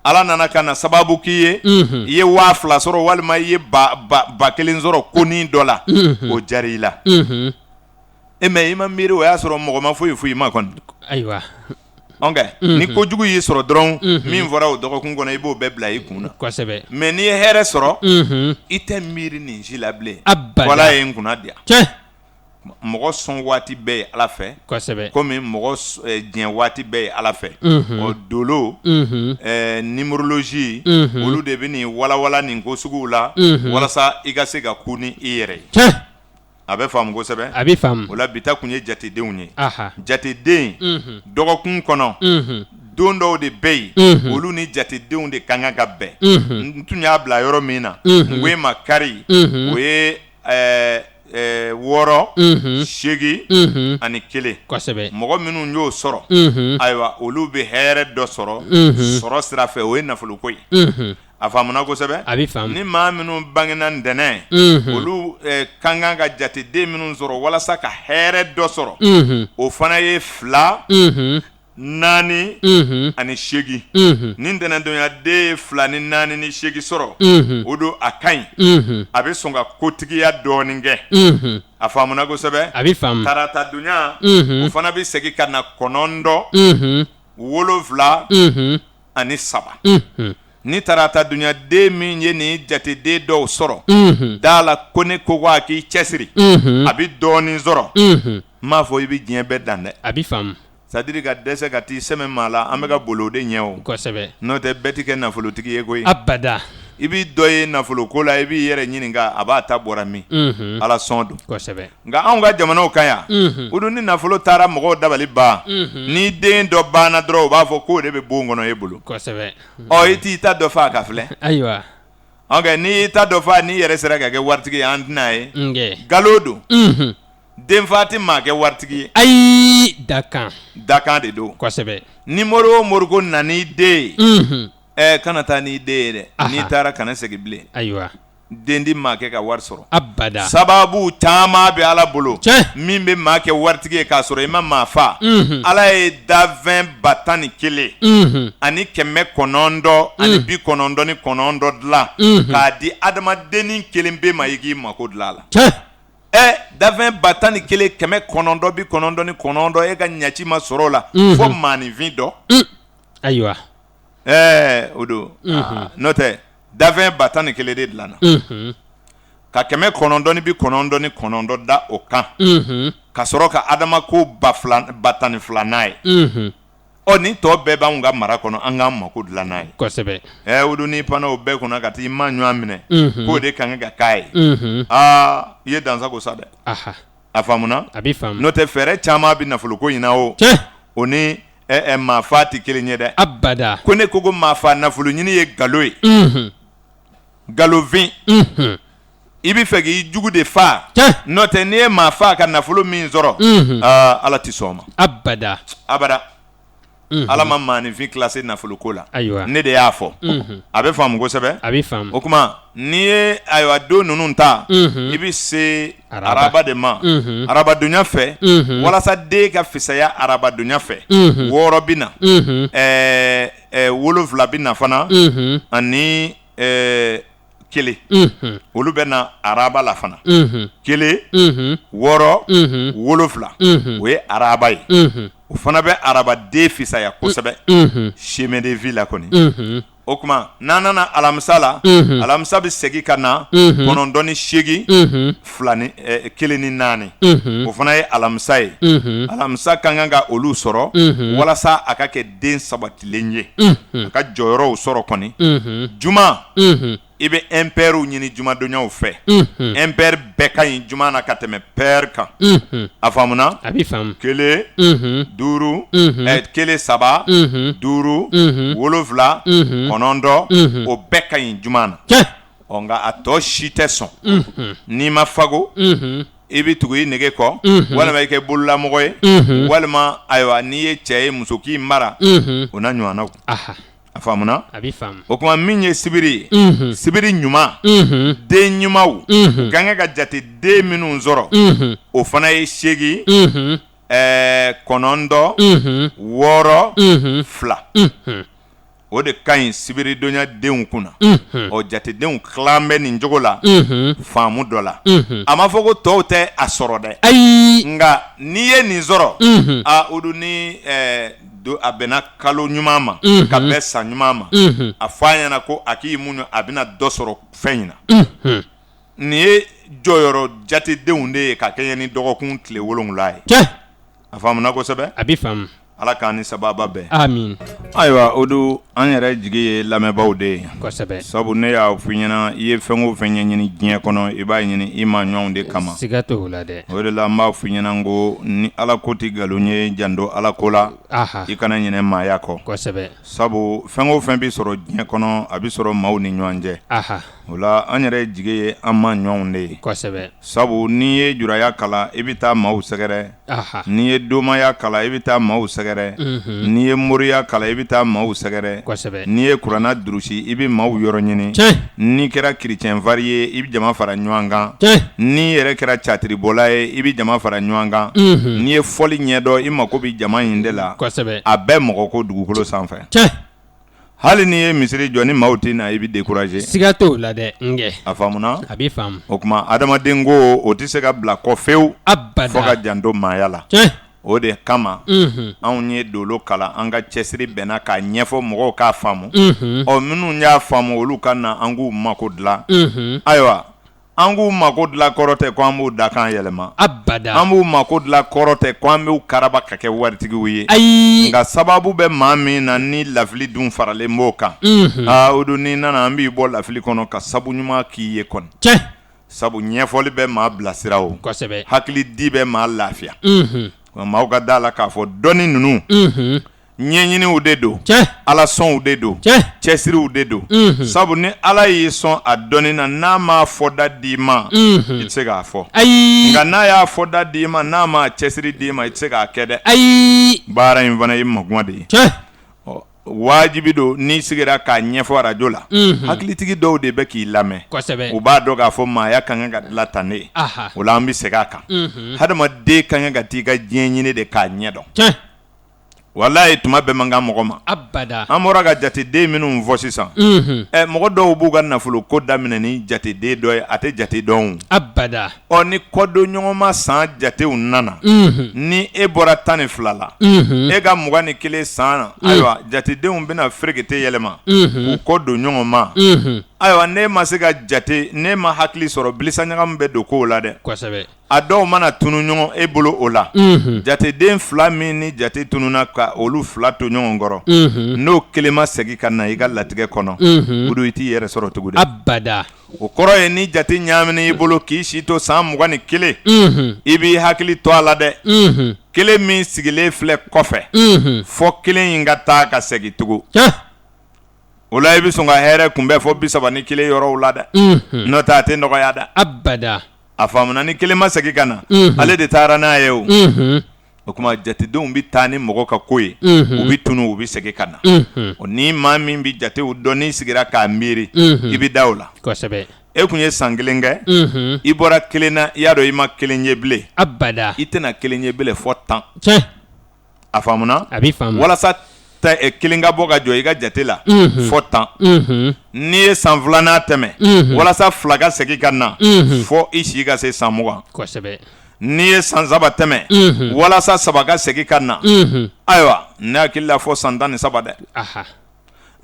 Ala nana ka na sababu k'i ye i ye 2000 sɔrɔ walima i ye ba kelen sɔrɔ konin dɔ la o jari i la mais i ma miiri o y'a sɔrɔ mɔgɔ ma foyi ma kɔni ayiwa ni kojugu y'i sɔrɔ dɔrɔn min fɔra o dɔgɔkun kɔnɔ i b'o bɛɛ bila i kun na mais n'i ye hɛrɛ sɔrɔ i tɛ miiri nin si la bilen wala ye n kunna diya mɔgɔ sɔn waati bɛɛ ye Ala fɛ komi mɔgɔ diɲɛ waati bɛɛ ye Ala fɛ o dolo numérologie olu de bɛ nin walawala nin ko suguw la walasa i ka se ka ku ni i yɛrɛ ye a bɛ faamu kosɛbɛ a bɛ faamu o la bi ta kun ye jatedenw ye jateden dɔgɔkun kɔnɔ don dɔw de bɛ yen olu ni jatedenw de kan ka bɛn n tun y'a bila yɔrɔ min na n ko e ma kari o ye 6 8 ani 1 mɔgɔ minnu y'o sɔrɔ ayiwa olu bɛ hɛrɛ dɔ sɔrɔ sira fɛ o ye nafolo ko ye a faamuna kosɛbɛ ni maa minnu bangena ntɛnɛn olu kan ka jateden minnu sɔrɔ walasa ka hɛrɛ dɔ sɔrɔ o fana ye 2 4 ani 8 ni ntɛnɛndonya den ye 2 ni 4 ni 8 sɔrɔ o don a ka ɲi a bɛ sɔn ka kotigiya dɔɔnin kɛ a faamuna kosɛbɛ tarata donya o fana bɛ segin ka na 9 7 ani 3 ni tarata donya den min ye nin jateden dɔw sɔrɔ da la ko ne ko wa k'i cɛsiri a bɛ dɔɔnin sɔrɔ n m'a fɔ i bɛ diɲɛ bɛɛ dan dɛ a bɛ faamu c'est-à-dire ka dɛsɛ ka t'i sɛmɛ maa la an bɛ ka boli o de ɲɛ o n'o tɛ bɛɛ ti kɛ nafolotigi ye koyi abada i b'i dɔ ye nafolo ko la i b'i yɛrɛ ɲininka a b'a ta bɔra min Ala sɔn don nka anw ka jamanaw kan yan o don ni nafolo taara mɔgɔw dabali ban ni den dɔ banna dɔrɔn o b'a fɔ k'o de bɛ bon kɔnɔ e bolo i t'i ta dɔ fa a ka filɛ ayiwa n'i y'i ta dɔ fa n'i yɛrɛ sera ka kɛ waritigi ye an tɛna ye nkalon don denfa tɛ maa kɛ waritigi ye ayi dakan de don ni mori o mori ko nan'i den ye kana taa n'i den ye dɛ n'i taara kana segin bilen ayiwa den di maa kɛ ka wari sɔrɔ abada sababu caman bɛ Ala bolo min bɛ maa kɛ waritigi ye k'a sɔrɔ i ma maa fa Ala ye dafɛn 11 ani 900 ani 99 dilan k'a di adamadennin kelen bɛɛ ma i k'i mako dilan a la dafɛn 11 999 e ka ɲaci ma sɔrɔ o la fo maaninfin dɔ ayiwa o don n'o tɛ dafɛn 11 de dilanna ka 999 da o kan ka sɔrɔ ka adama ko 12 n'a ye ni tɔ bɛɛ b'anw ka mara kɔnɔ an k'an mako dilan n'a ye kosɛbɛ o don n'i panna o bɛɛ kunna ka t'i ma ɲɔgɔn minɛ k'o de kan ka k'a ye i ye dansago sa dɛ a faamuna n'o tɛ fɛɛrɛ caman bɛ nafoloko ɲina o ni maa fa tɛ kelen ye dɛ abada ko ne ko maa fa nafolo ɲini ye nkalon ye nkalonfin i bɛ fɛ k'i jugu de fa n'o tɛ n'i ye maa fa ka nafolo min sɔrɔ Ala tɛ sɔn o ma abada Ala ma maaninfin classé nafolo ko la ne de y'a fɔ a bɛ faamu kosɛbɛ o kuma n'i ye ayiwa don ninnu ta i bɛ se araba de ma arabadonya fɛ walasa den ka fisaya arabadonya fɛ 6 bɛ na 7 bɛ na fana ani 1 olu bɛ na araba la fana 1 6 7 o ye araba ye o fana bɛ arabaden fisaya kosɛbɛ chemin de vie la kɔni o kuma n'an nana alamisa la alamisa bɛ segin ka na 9 ni 8 2 ni 1 ni 4 o fana ye alamisa ye alamisa ka kan ka olu sɔrɔ walasa a ka kɛ den sabatilen ye a ka jɔyɔrɔw sɔrɔ kɔni juma i bɛ impɛriw ɲini jumadonyaw fɛ impɛri bɛɛ ka ɲi juma na ka tɛmɛ pɛri kan a faamuna 1 5 1 3 5 7 9 o bɛɛ ka ɲi juma na nka a tɔ si tɛ sɔn n'i ma fago i bɛ tugu i nege kɔ walima i kɛ bololamɔgɔ ye walima ayiwa n'i ye cɛ ye muso k'i mara o na ɲɔgɔnnaw a faamuna o kuma min ye sibiri ye sibiri ɲuman den ɲumanw kan ka jate den minnu sɔrɔ o fana ye 8 9 6 2 o de ka ɲi sibiridonya denw kunna jatedenw tilan bɛ nin cogo la faamu dɔ la a ma fɔ ko tɔw tɛ a sɔrɔ dɛ nka n'i ye nin sɔrɔ o don ni a bɛnna kalo ɲuman ma ka bɛn san ɲuman ma a fɔ a ɲɛna ko a k'i muɲu a bɛna dɔ sɔrɔ fɛn in na nin ye jɔyɔrɔ jatedenw de ye ka kɛɲɛ ni dɔgɔkun tile 7 ye a faamuna kosɛbɛ a bɛ faamu ala k'an ni sababa bɛɛ amin ayiwa o don an yɛrɛ jigi ye lamɛnbaaw de ye kosɛbɛ sabu ne y'a f'i ɲɛna i ye fɛn o fɛn ɲɛɲini diɲɛ kɔnɔ i b'a ɲini i ma ɲɔgɔnw de kama siga t'o la dɛ o de la n b'a f'i ɲɛna ko ni ala ko tɛ nkalon ye janto ala ko la i kana ɲinɛ maaya kɔ kosɛbɛ sabu fɛn o fɛn bɛ sɔrɔ diɲɛ kɔnɔ a bɛ sɔrɔ maaw ni ɲɔgɔn cɛ o la an yɛrɛ jigi ye an ma ɲɔgɔnw de ye kosɛbɛ sabu n'i ye juraya kala i bɛ taa maaw sɛgɛrɛ n'i ye domaya kala i bɛ taa maaw sɛgɛrɛ n'i ye moriya kala i bɛ taa maaw sɛgɛrɛ n'i ye kuranna durusi i bɛ maaw yɔrɔ ɲini n'i kɛra kiricɛnfari ye i bɛ jama fara ɲɔgɔn kan n'i yɛrɛ kɛra catiribɔla ye i bɛ jama fara ɲɔgɔn kan n'i ye fɔli ɲɛdɔn i mako bɛ jama in de la a bɛɛ mɔgɔ ko dugukolo sanfɛ hali n'i ye misiri jɔ ni maaw tɛ na i bɛ décourager siga t'o la dɛ a faamuna a bɛ faamu o tuma adamaden ko o tɛ se ka bila kɔ fewu fo ka janto maaya la o de kama anw ye dolo kalan an ka cɛsiri bɛnna k'a ɲɛfɔ mɔgɔw k'a faamu minnu y'a faamu olu ka na an k'u mako dilan ayiwa an k'u mako dilan kɔrɔ tɛ ko an b'u dakan yɛlɛma an b'u mako dilan kɔrɔ tɛ ko an b'u karaba ka kɛ waritigiw ye nka sababu bɛ maa min na ni lafili dun faralen b'o kan o don n'i nana an b'i bɔ lafili kɔnɔ ka sabu ɲuman k'i ye kɔni sabu ɲɛfɔli bɛ maa bilasira o hakili di bɛ maa lafiya maaw ka da la k'a fɔ dɔnni ninnu ɲɛɲiniw de don ala sɔnw de don cɛsiriw de don sabu ni ala y'i sɔn a dɔnni na n'a m'a fɔ da d'i ma i tɛ se k'a fɔ nka n'a y'a fɔ da d'i ma n'a m'a cɛsiri d'i ma i tɛ se k'a kɛ dɛ baara in fana ye makuma de ye wajibi don n'i sigira k'a ɲɛfɔ arajo la hakilitigi dɔw de bɛ k'i lamɛn u b'a dɔn k'a fɔ maaya ka kan ka dilan tan ne o la an bɛ segin a kan hadamaden ka kan ka t'i ka diɲɛ ɲini de k'a ɲɛdɔn walayi tuma bɛɛ man kan mɔgɔ ma an bɔra ka jateden minnu fɔ sisan mɔgɔ dɔw b'u ka nafolo ko daminɛ ni jateden dɔ ye a tɛ jate dɔn ni kɔdon ɲɔgɔnma san jatew nana ni e bɔra 12 la e ka 21 san na ayiwa jatedenw bɛna ferekete yɛlɛma k'u kɔ don ɲɔgɔn ma ayiwa ne ma se ka jate ne ma hakili sɔrɔ bilisa ɲagamu bɛ don kow la dɛ a dɔw mana tunu ɲɔgɔn e bolo o la jateden 2 min ni jate tununa ka olu 2 to ɲɔgɔn kɔrɔ n'o kelen ma segin ka na i ka latigɛ kɔnɔ o don i t'i yɛrɛ sɔrɔ tugu dɛ o kɔrɔ ye ni jate ɲaamini i bolo k'i si to san 21 i b'i hakili to a la dɛ kelen min sigilen filɛ kɔfɛ fɔ kelen in ka taa ka segin tugu o la i bɛ sɔn ka hɛrɛ kunbɛn fɔ 31 yɔrɔw la dɛ n'o tɛ a tɛ nɔgɔya dɛ a faamuna ni kelen ma segin ka na ale de taara n'a ye o kuma jatedenw bɛ taa ni mɔgɔ ka ko ye u bɛ tunu u bɛ segin ka na ni maa min bɛ jatew dɔn n'i sigira k'a miiri i bɛ da o la e kun ye san 1 kɛ i bɔra 1 na i y'a dɔn i ma 1 ye bilen i tɛna 1 ye bilen fɔ 10 a faamuna walasa 1 ka bɔ ka jɔ i ka jate la fɔ 10 n'i ye san 2nan tɛmɛ walasa 2 ka segin ka na fɔ i si ka se san 20 n'i ye san 3 tɛmɛ walasa 3 ka segin ka na ayiwa ne hakili la fɔ san 13 dɛ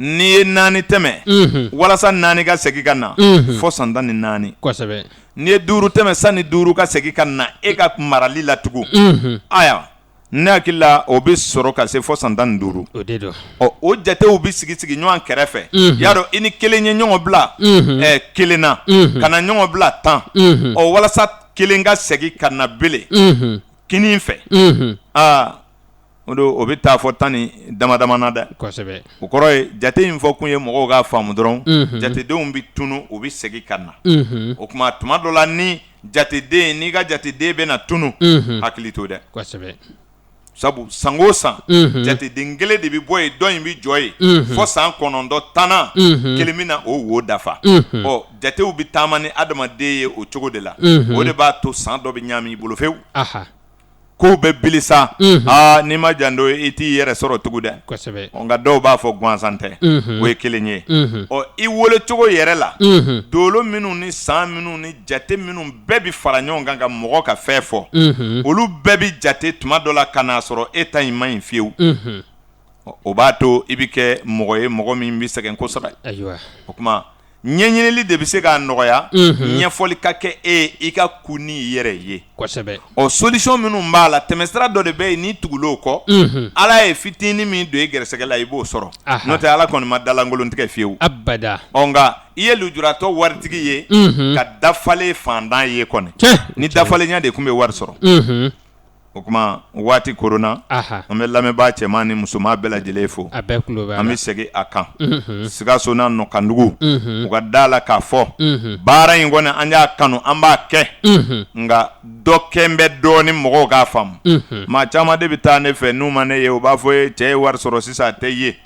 n'i ye 4 tɛmɛ walasa 4 ka segin ka na fɔ san 14 n'i ye 5 tɛmɛ sanni 5 ka segin ka na e ka marali la tugun ayiwa ne hakili la o bɛ sɔrɔ ka se fɔ san 15 o jatew bɛ sigi ɲɔgɔn kɛrɛfɛ y'a dɔn i ni kelen ye ɲɔgɔn bila 1 na ka na ɲɔgɔn bila 10 walasa 1 ka segin ka na bele kinin fɛ o don o bɛ taa fɔ 10 ni damadama na dɛ o kɔrɔ ye jate in fɔ kun ye mɔgɔw k'a faamu dɔrɔn jatedenw bɛ tunu u bɛ segin ka na o tuma tuma dɔ la ni jateden n'i ka jateden bɛ na tunu hakili to dɛ sabu san o san jateden kelen de bɛ bɔ yen dɔ in bɛ jɔ yen fɔ san 9 10nan kelen bɛ na o wo dafa jatew bɛ taama ni adamaden ye o cogo de la o de b'a to san dɔ bɛ ɲami i bolo fewu kow bɛ bilisa n'i ma jan dɔ i t'i yɛrɛ sɔrɔ tugu dɛ nka dɔw b'a fɔ gansan tɛ o ye kelen ye i wolo cogo yɛrɛ la dolo minnu ni san minnu ni jate minnu bɛɛ bɛ fara ɲɔgɔn kan ka mɔgɔ ka fɛn fɔ olu bɛɛ bɛ jate tuma dɔ la ka n'a sɔrɔ e ta in ma ɲi fiyewu o b'a to i bɛ kɛ mɔgɔ ye mɔgɔ min bɛ sɛgɛn kosɛbɛ o kuma ɲɛɲinili de bɛ se k'a nɔgɔya ɲɛfɔli ka kɛ i ka kun ni i yɛrɛ ye ɔ solution minnu b'a la tɛmɛsira dɔ de bɛ yen n'i tugul'o kɔ Ala ye fitinin min don i gɛrɛsɛgɛ la i b'o sɔrɔ n'o tɛ Ala kɔni ma dalankolon tigɛ fiyewu abada nka i ye lujuratɔ waritigi ye ka dafalen fandan ye kɔni ni dafalenya de tun bɛ wari sɔrɔ o kuma waati korona an bɛ lamɛnbaa cɛman ni musoman bɛɛ lajɛlen fo an bɛ segin a kan Sikaso n'a Nɔkandugu u ka da la k'a fɔ baara in kɔni an y'a kanu an b'a kɛ nka dɔ kɛn bɛ dɔɔni mɔgɔw k'a faamu maa caman de bɛ taa ne fɛ n'u ma ne ye u b'a fɔ cɛ ye wari sɔrɔ sisan a tɛ ye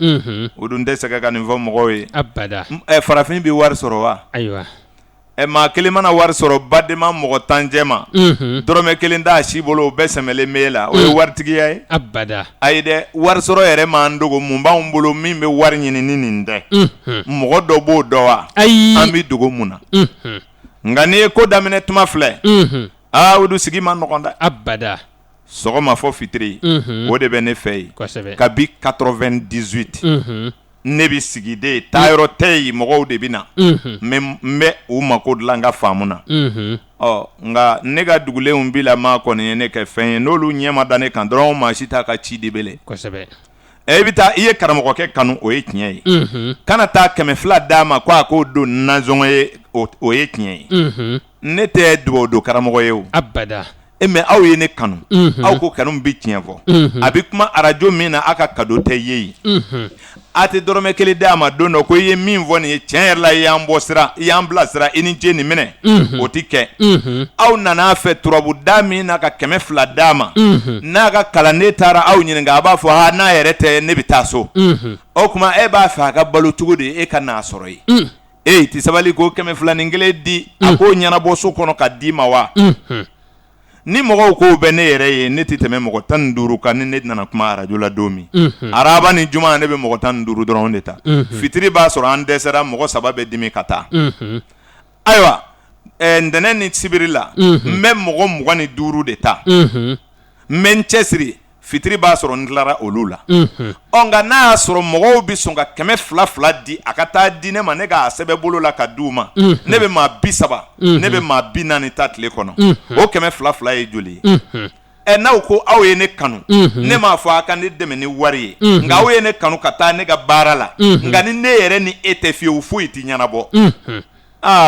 o dun tɛ sɛgɛn ka nin fɔ mɔgɔw ye farafin bɛ wari sɔrɔ wa maa kelen mana wari sɔrɔ badema mɔgɔ 10 ma dɔrɔmɛ 1 t'a si bolo o bɛɛ sɛmɛlen bɛ la o ye waritigiya ye ayi dɛ wari sɔrɔ yɛrɛ m'an dogo mun b'anw bolo min bɛ wari ɲini ni nin tɛ mɔgɔ dɔ b'o dɔn wa an bɛ dogo mun na nka n'i ye ko daminɛ tuma filɛ o du sigi ma nɔgɔn dɛ sɔgɔma fɔ fitiri o de bɛ ne fɛ yen kabi 98 ne bɛ sigi de taayɔrɔ tɛ yen mɔgɔw de bɛ na n bɛ u mako dilan n ka faamu na nka ne ka dugulenw bila maa kɔni ye ne kɛ fɛn ye n'olu ɲɛ ma da ne kan dɔrɔn maa si t'a ka ci de bele i bɛ taa i ye karamɔgɔkɛ kanu o ye tiɲɛ ye kana taa 200 d'a ma ko a k'o don nasɔngɔ ye o ye tiɲɛ ye ne tɛ dugawu don karamɔgɔ ye o mɛ aw ye ne kanu aw ko kanu bɛ tiɲɛ fɔ a bɛ kuma arajo min na aw ka cadeau tɛ ye yen a tɛ dɔrɔmɛ 1 d'a ma don dɔ ko i ye min fɔ nin ye tiɲɛ yɛrɛ la i y'an bɔ sira i y'an bila sira i ni ce nin minɛ o tɛ kɛ aw nana fɛ turabu da min na ka 200 d'a ma n'a ka kalanden taara aw ɲininka a b'a fɔ n'a yɛrɛ tɛ ne bɛ taa so o kuma e b'a fɛ a ka balo cogo de e ka n'a sɔrɔ yen tɛ sabali ko 200 ni 1 di a k'o ɲɛnabɔ so kɔnɔ ka d'i ma wa ni mɔgɔw ko bɛ ne yɛrɛ ye ne tɛ tɛmɛ mɔgɔ 15 kan ni ne nana kuma arajo la don min araba ni juma ne bɛ mɔgɔ 15 dɔrɔn de ta fitiri b'a sɔrɔ an dɛsɛra mɔgɔ 3 bɛ dimi ka taa ayiwa ntɛnɛn ni sibiri la n bɛ mɔgɔ 25 de ta n bɛ n cɛsiri fitiri b'a sɔrɔ n tilara olu la nka n'a y'a sɔrɔ mɔgɔw bɛ sɔn ka 200 di a ka taa di ne ma ne k'a sɛbɛn bolo la ka di u ma ne bɛ maa 30 ne bɛ maa 40 ta tile kɔnɔ o 200 ye joli ye n'aw ko aw ye ne kanu ne m'a fɔ a ka ne dɛmɛ ni wari ye nka aw ye ne kanu ka taa ne ka baara la nka ni ne yɛrɛ ni e tɛ fiyewu foyi tɛ ɲɛnabɔ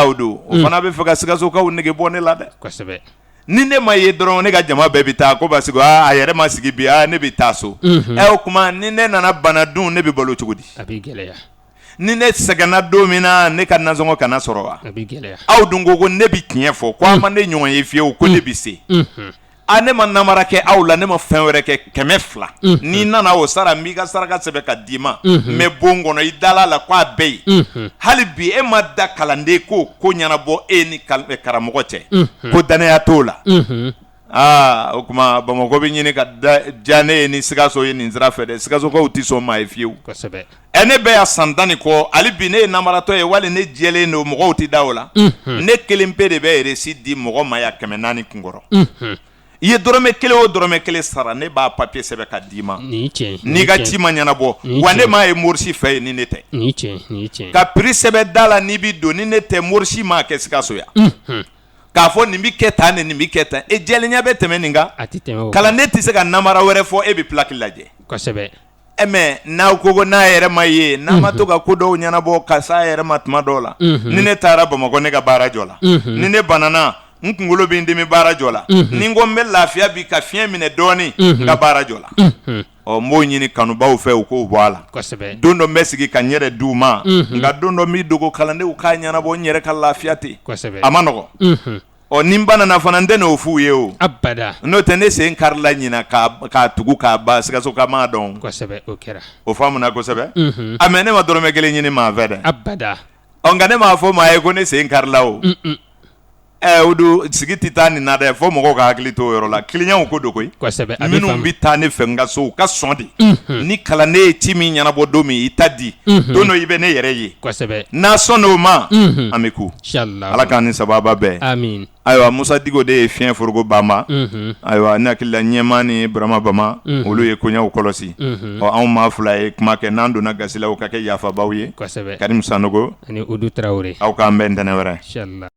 o don o fana bɛ fɛ ka Sikasokaw nege bɔ ne la dɛ ni ne ma ye dɔrɔn ne ka jama bɛɛ bɛ taa ko parce que a yɛrɛ ma sigi bi ne bɛ taa so o kuma ni ne nana bana dun ne bɛ balo cogo di ni ne sɛgɛnna don min na ne ka nasɔngɔ kana sɔrɔ wa aw dun ko ne bɛ tiɲɛ fɔ ko a ma ne ɲɔgɔn ye fiyewu ko ne bɛ se ne ma namara kɛ aw la ne ma fɛn wɛrɛ kɛ 200 n'i nana o sara n b'i ka saraka sɛbɛn ka d'i ma n bɛ bon kɔnɔ i dala la ko a bɛɛ ye hali bi e ma da kalanden ko ɲɛnabɔ e ni karamɔgɔ cɛ ko danaya t'o la o kuma Bamakɔ bɛ ɲini ka diya ne ye ni Sikaso ye nin sira fɛ dɛ Sikasokaw tɛ sɔn maa ye fiyewu ne bɛ yan san 10 kɔ hali bi ne ye namaratɔ ye wali ne jɛlen don mɔgɔw tɛ da o la ne kelen pe de bɛ réussite di mɔgɔ ma ya 400 kun kɔrɔ i ye dɔrɔmɛ 1 o dɔrɔmɛ 1 sara ne b'a papier sɛbɛn ka d'i ma n'i ka ci ma ɲɛnabɔ wa ne m'a ye Morisi fɛ ye ni ne tɛ ka prix sɛbɛn da la n'i bɛ don ni ne tɛ Morisi m'a kɛ Sikaso yan k'a fɔ nin bɛ kɛ tan nin bɛ kɛ tan jɛlenya bɛ tɛmɛ nin kan kalanden tɛ se ka namara wɛrɛ fɔ e bɛ plaque lajɛ mais n'aw ko n'a yɛrɛ ma ye n'a ma to ka ko dɔw ɲɛnabɔ ka s'a yɛrɛ ma tuma dɔw la ni ne taara Bamakɔ ne ka baara jɔ la ni ne banana n kunkolo bɛ n dimi baara jɔ la ni n ko n bɛ lafiya bi ka fiɲɛ minɛ dɔɔni n ka baara jɔ la n b'o ɲini kanubaw fɛ u k'o bɔ a la don dɔ n bɛ sigi ka n yɛrɛ d'u ma nka don dɔ n bɛ dogo kalandenw k'a ɲɛnabɔ n yɛrɛ ka lafiya ten a ma nɔgɔn ni n banana fana n tɛ n'o f'u ye o n'o tɛ ne sen karila ɲina k'a tugu k'a ban Sikasoka m'a dɔn o faamuna kosɛbɛ mais ne ma dɔrɔmɛ 1 ɲini maa fɛ dɛ nka ne m'a fɔ maa ye ko ne sen karila o o don sigi tɛ taa nin na dɛ fo mɔgɔw ka hakili to o yɔrɔ la client ko don koyi minnu bɛ taa ne fɛ n ka so u ka sɔn de ni kalanden ye ci min ɲɛnabɔ don min i ta di don dɔ i bɛ ne yɛrɛ ye n'a sɔn n'o ma an bɛ ku Ala k'an ni sababa bɛɛ ayiwa Musa Digo de ye fiɲɛ forogo Bama ayiwa ne hakili la Ɲɛma ni Burama Bama olu ye koɲɛw kɔlɔsi anw maa fila ye kuma kɛ n'an donna gasi la o ka kɛ yafabaw ye kosɛbɛ Karim Sanogo ani Udu Tarawele aw k'an bɛn ntɛnɛn wɛrɛ inchallah